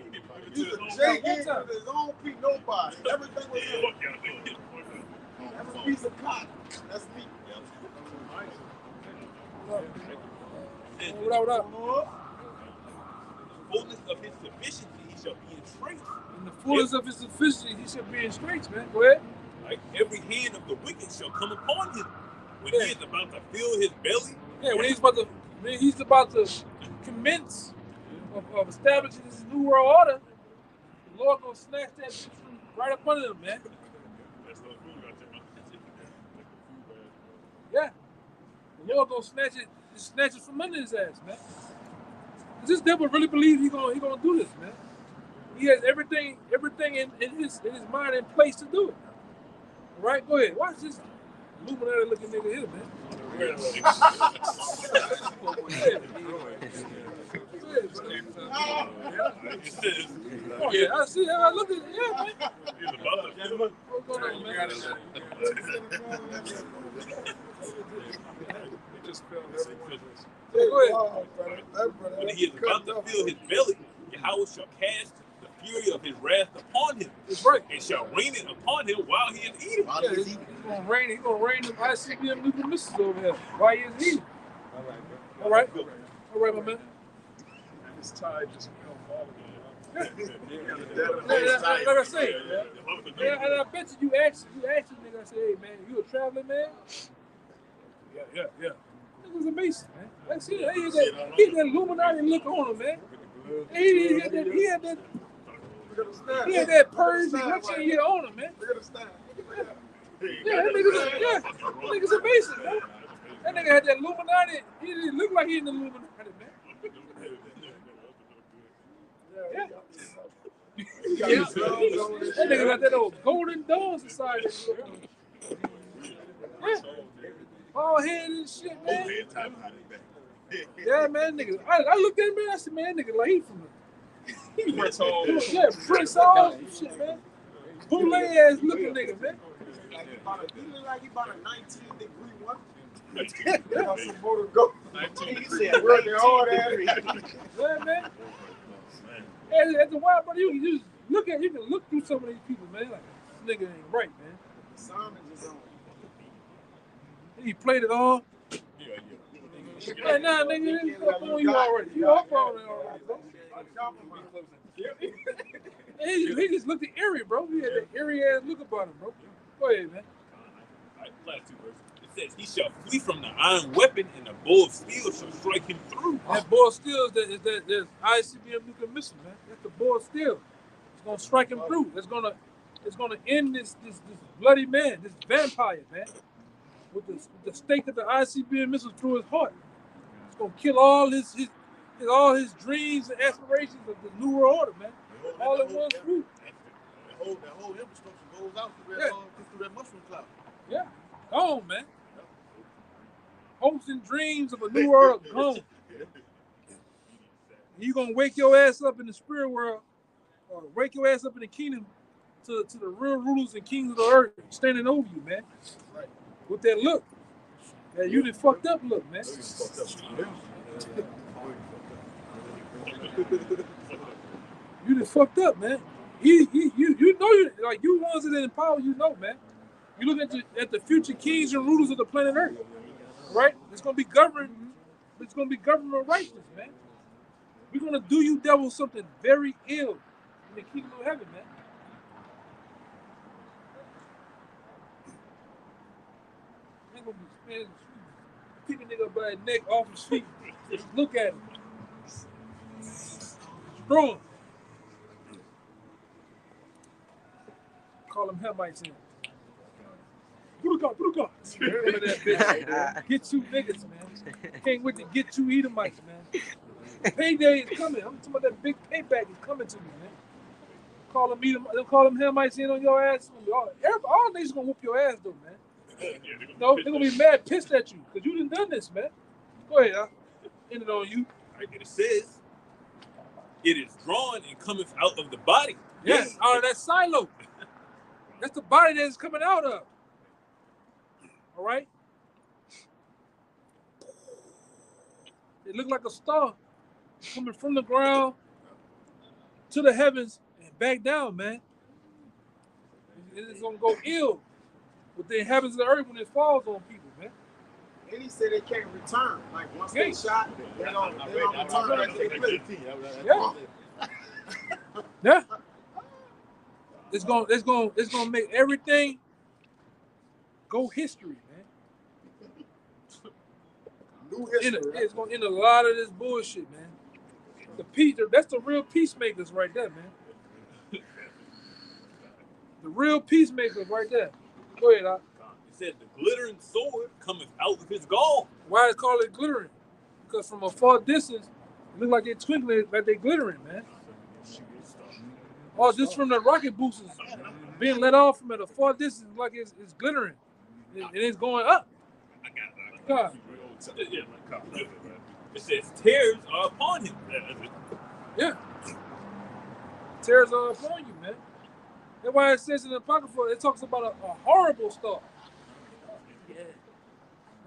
You could take it with his own piece, nobody. Everything was in. That's a piece of cotton. That's me. What up? Fullness of his sufficiency, he shall be in straits. In the fullness of his sufficiency, he shall be in straits, man. Go ahead. Like every hand of the wicked shall come upon him. When he is about to fill his belly. Yeah, when he's about to commence of establishing this new world order, the Lord gonna snatch that shit from right up under him, man. Yeah. The Lord gonna snatch it from under his ass, man. Does this devil really believe he gonna do this, man? He has everything in his mind in place to do it. Right? Go ahead. Watch this Illuminati looking nigga here, man. Oh yeah, I see. I look at it. Yeah, man. What's going on, man? He just felt everyone. Go ahead. When he is about to fill his belly, Yahweh shall cast the fury of his wrath upon him. That's right. And shall rain it upon him while he is eating. Yeah, he's gonna rain them ICBM nuclear missiles over here. Why he is eating? All right, my man. His tide just fell falling. Like I say, and I bet you asked the nigga, I said, hey man, you a traveling man? Yeah. Nigga was a Mason, man. Like, see, he had that Illuminati look on him, man. He had that Persian look on him, man. Yeah, that nigga's a Mason, man. That nigga had that Illuminati. He didn't look like he in the Illuminati, man. Yeah. That nigga got that old Golden Dawn Society. Yeah. Bald head and shit, man. Yeah, man, nigga. I looked at him, man. I said, man, that nigga like he from the Prince Hall. yeah, Prince Hall and shit, man. Bootleg ass looking nigga, man. He look like he about a 19-degree one. Got some more to go. He said, working hard at it. Yeah, man. As a wild brother, you can look through some of these people, man. Like, this nigga ain't right, man. Simon is on. He played it all. Hey, nah, nigga, it's up on you already. You up on it already, bro. He just looked eerie, bro. He had that eerie ass look about him, bro. Go ahead, man. Last two verses. It says, he shall flee from the iron weapon, and the bow of steel shall strike him through. That bow of steel is that ICBM nuclear missile, man. That's the bow of steel. It's gonna strike him through. It's gonna end this bloody man, this vampire, man, with the stake of the ICBM missile through his heart. It's gonna kill all his dreams and aspirations of the New World Order, man. All in one swoop. The whole infrastructure goes out through that mushroom cloud. Yeah, gone, man. Hopes and dreams of a new world gone. You gonna wake your ass up in the spirit world, or wake your ass up in the kingdom to the real rulers and kings of the earth standing over you, man. With that look. Yeah, you done fucked up look, man. You done fucked up, man. You know you ones that in power, you know, man. You look at the future kings and rulers of the planet Earth, right? It's gonna be governed. It's gonna be government righteousness, man. We're gonna do you devil something very ill in the kingdom of heaven, man. Ain't gonna be man, pick a nigga up by his neck off his feet. Just look at him. Strong. Call him Hamites in. Put a gun. Remember that bitch. Get you niggas, man. Can't wait to get you Edomites, man. Payday is coming. I'm talking about that big payback is coming to me, man. Call them Hamites in on your ass. All niggas gonna whoop your ass though, man. No, they're gonna be mad, pissed at you, because you done this, man. Go ahead, end it on you. Right, and it says, it is drawn and cometh out of the body. Yes, out of that silo. That's the body that it's coming out of. All right? It looked like a star coming from the ground to the heavens and back down, man. It's going to go ill with the inhabitants of the earth when it falls on people, man. And he said they can't return. Like once they shot, they don't return back to the place. Yeah. Yeah. It's gonna make everything go history, man. New history. It's gonna end a lot of this bullshit, man. That's the real peacemakers right there, man. The real peacemakers right there. Go ahead, Doc. It said the glittering sword cometh out of his gall. Why is it called it glittering? Because from a far distance, it look like they're twinkling, like they're glittering, man. Oh, just from the rocket boosters. being let off from at a far distance like it's glittering. And it's going up. I got it. God. Yeah, like God. It says tears are upon him. Yeah. Tears are upon you, man. That's why it says in the Apocrypha, it talks about a horrible star.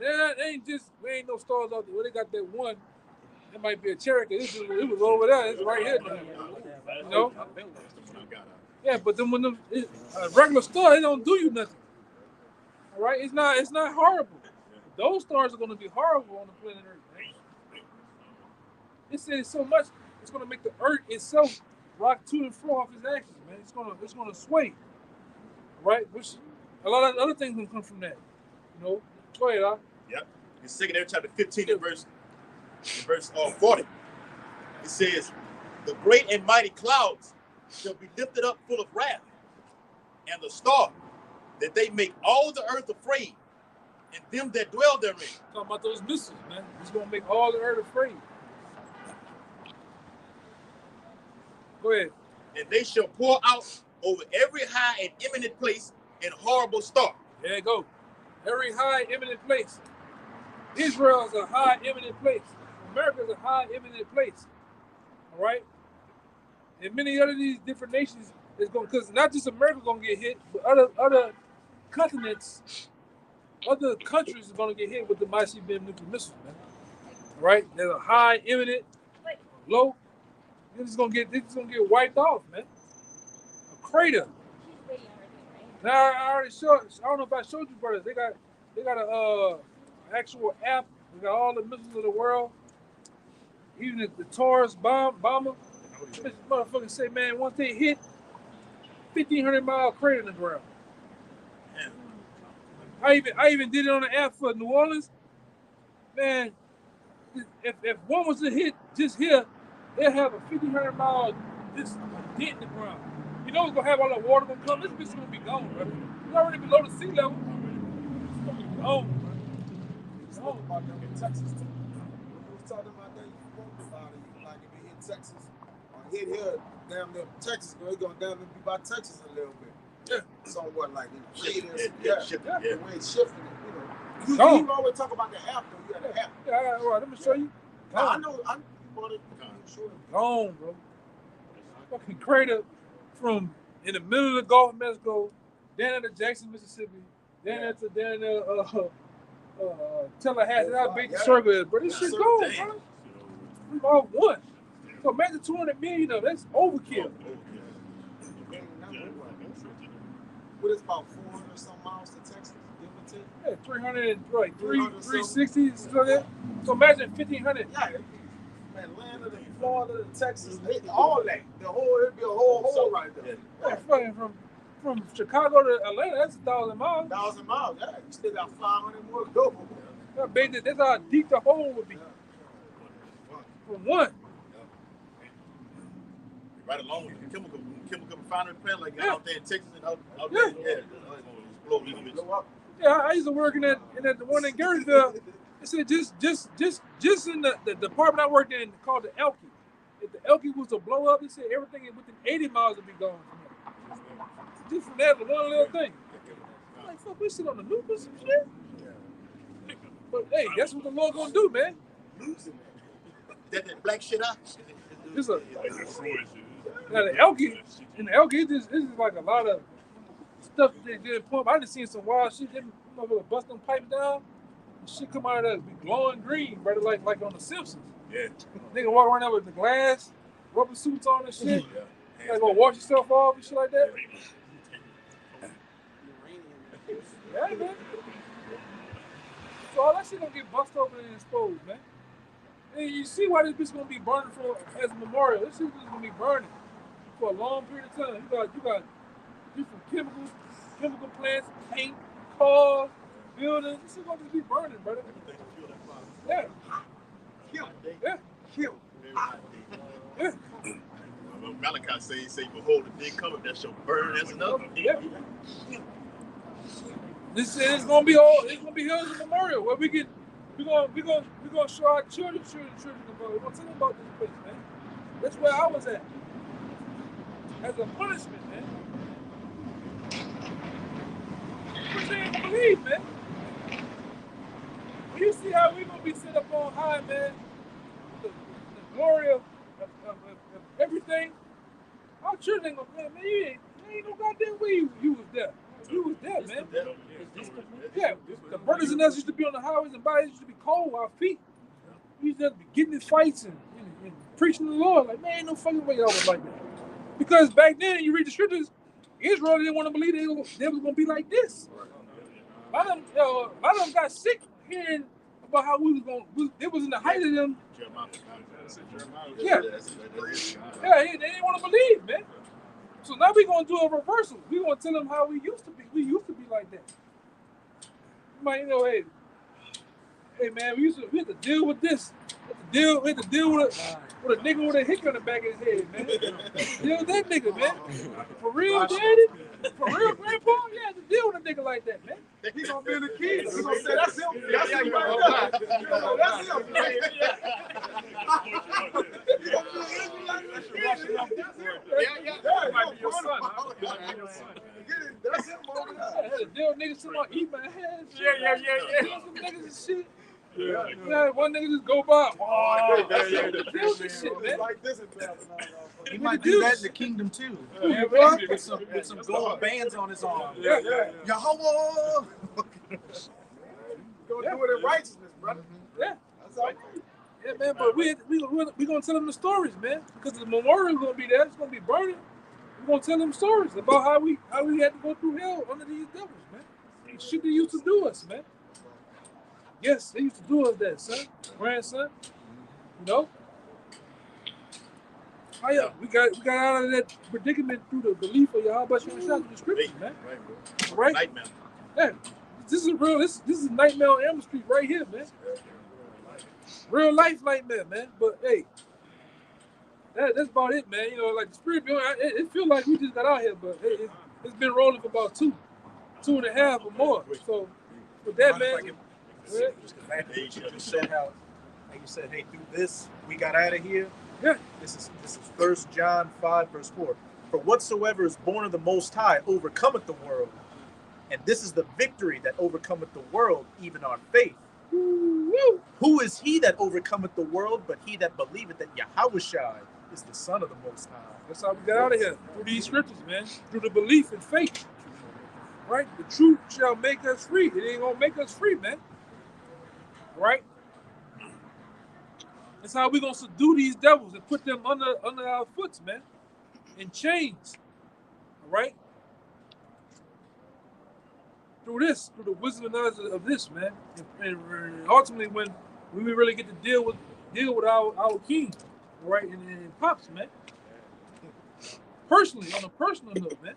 Yeah, it ain't no stars out there. Well, they got that one. It might be a Cherokee. It was over there. It's right here. You know? Yeah, but then when a regular star, they don't do you nothing. All right? It's not horrible. Those stars are going to be horrible on the planet Earth, man. It says so much, it's going to make the Earth itself rock to and fro off its axis, man. It's gonna sway, right? Which a lot of other things can come from that. You know, go ahead, Al. Yep. In 2 Ezra chapter 15 and verse 40, it says, "The great and mighty clouds shall be lifted up full of wrath, and the star, that they make all the earth afraid, and them that dwell therein." Talking about those missiles, man. It's gonna make all the earth afraid. Go ahead. "And they shall pour out over every high and eminent place and horrible star." There you go. Every high, eminent place. Israel is a high, eminent place. America is a high, eminent place. All right? And many other these different nations is going, because not just America going to get hit, but other continents, other countries are going to get hit with the ICBM nuclear missiles, man. All right? There's a high, eminent, low. This is gonna get wiped off, man. A crater. Now I already showed. I don't know if I showed you, brothers. They got a actual app. We got all the missiles of the world. Even the Taurus bomber. This motherfucker say, man, once they hit, 1,500-mile crater in the ground. I even did it on the app for New Orleans. Man, if one was to hit just here, they'll have a 1,500-mile just dent in the ground. You know it's gonna have all that water gonna come. This bitch is gonna be gone, brother. It's already below the sea level. It's gonna be gone, bro. We spoke about them in Texas too. We was talking about that. You spoke about it. Like if it hit Texas or hit here, damn near Texas, it's gonna damn near be by Texas a little bit. Yeah. Somewhat like Shifting, the way it's shifting it, you know. You always talk about the app though. You got the app. Yeah, all right, let me show you. I know. I bought it. Gone, bro. Fucking crater from in the middle of the Gulf of Mexico, down to Jackson, Mississippi, down to Tallahassee. That's how big the circle is, bro. This shit gone, bro. We all one. So imagine 200 million of that's overkill. What is about 400 some miles to Texas? Give or take? Yeah, 300, like 360. So imagine 1,500. Yeah, Atlanta to Florida to Texas, all that. It'd be a whole right there. Yeah, fucking from Chicago to Atlanta, that's 1,000 miles. 1,000 miles, yeah. You still got 500 more to go. That's how deep the hole would be. From one. Right along with the chemical refinery plant like out there in Texas and out there. Explode a little bit. Yeah, I used to work in that the one in Garysville. They said just in the department I worked in called the Elkie. If the Elkie was to blow up, they said everything within 80 miles would be gone from there. Just from that one little thing. I'm like, fuck, we sit on the loop or some shit. But hey, that's what the Lord gonna do, man. That black shit out. This now the Elkie, in the Elkie, this is like a lot of stuff they did pump. I just seen some wild shit. They motherfucker bust them pipes down. Shit come out of that be glowing green, brother, like on the Simpsons. Yeah. Nigga walk around there with the glass, rubber suits on and shit. Yeah. Like go wash yourself off and shit like that. Yeah, man. So all that shit gonna get bust open and exposed, man. And you see why this bitch gonna be burning for as a memorial. This shit is gonna be burning for a long period of time. You got different chemical plants, paint, cars, buildings. This is gonna just be burning, brother. Yeah. Kill. Yeah. Kill. Yeah. Malachi say, behold, the day cometh that shall burn as another. Yeah. This is gonna be all. It's gonna be here as a memorial where we're gonna show our children about it. We're gonna tell them about this place, man. That's where I was at. As a punishment, man. believe, man. When you see how we gonna be set up on high, man, the glory of everything, our children ain't gonna play, man. You ain't no goddamn way you was there. You was there, man. Yeah, the brothers and us used to be on the highways and byways, used to be cold, our feet. We used to be getting in fights and preaching the Lord. Like, man, ain't no fucking way y'all was like that. Because back then, you read the scriptures, Israel didn't want to believe they was going to be like this. A lot of them got sick hearing about how we was going to, it was in the height of them. Yeah. Yeah, they didn't want to believe, man. So now we're going to do a reversal. We're going to tell them how we used to be. We used to be like that. You might, hey man, we had to deal with this. We had to deal with a nigga with a hick on the back of his head, man. Deal with that nigga, man. For real, daddy? For real, grandpa? You had to deal with a nigga like that, man. He gonna be in the kids. He gonna say, that's him. That's him right there. That's him. Might be your son. That's him over there. I had to deal with niggas talking about eat my head. Yeah. Some niggas and shit. Yeah, one nigga just go by. Deal this shit, man. Like this He might do that in the kingdom too. Yeah, with some gold bands on his arm. Yeah. Yahweh! Gonna do it in righteousness, brother. Yeah. That's all right. Yeah, man, but we gonna tell them the stories, man. Because the memorial gonna be there. It's gonna be burning. We're gonna tell them stories about how we had to go through hell under these devils, man. The shit they used to do us, man. Yes, they used to do us that, son, grandson. You know. Oh yeah, we got out of that predicament through the belief of Yahweh through the scriptures, man. Right? Nightmare. Yeah. This is real. This is Nightmare on Elm Street right here, man. Real life nightmare, man. But hey, that's about it, man. You know, like the spirit, it feels like we just got out here, but it's been rolling for about 2.5 or more. So with that, man. You said how you said, hey, through this we got out of here. Yeah. This is 1 John 5 verse 4. For whatsoever is born of the Most High overcometh the world, and this is the victory that overcometh the world, even our faith. Woo. Who is he that overcometh the world, but he that believeth that Yahushua is the Son of the Most High? That's how we got out of here, through these scriptures, man. Through the belief and faith. Right? The truth shall make us free. It ain't gonna make us free, man. Right? That's how we gonna subdue these devils and put them under our foot, man. In chains. All right? Through the wisdom and knowledge of this, man. And ultimately when we really get to deal with our king, all right, and pops, man. Personally, on a personal note, man.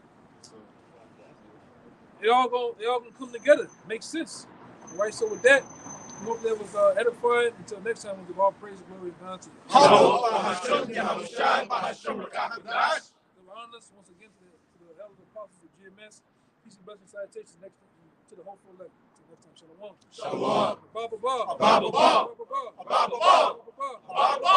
It all gonna come together, make sense. All right, so with that, I hope that was edifying. Until next time, we'll give all praise and glory and honor to you. Us once again to the elders and apostles of GMS. Peace and blessings, salutations next to the hopeful elect. Until next time, shalom. Shalom. Ba ba ba. Ba ba ba. Ba ba ba. Ba ba ba.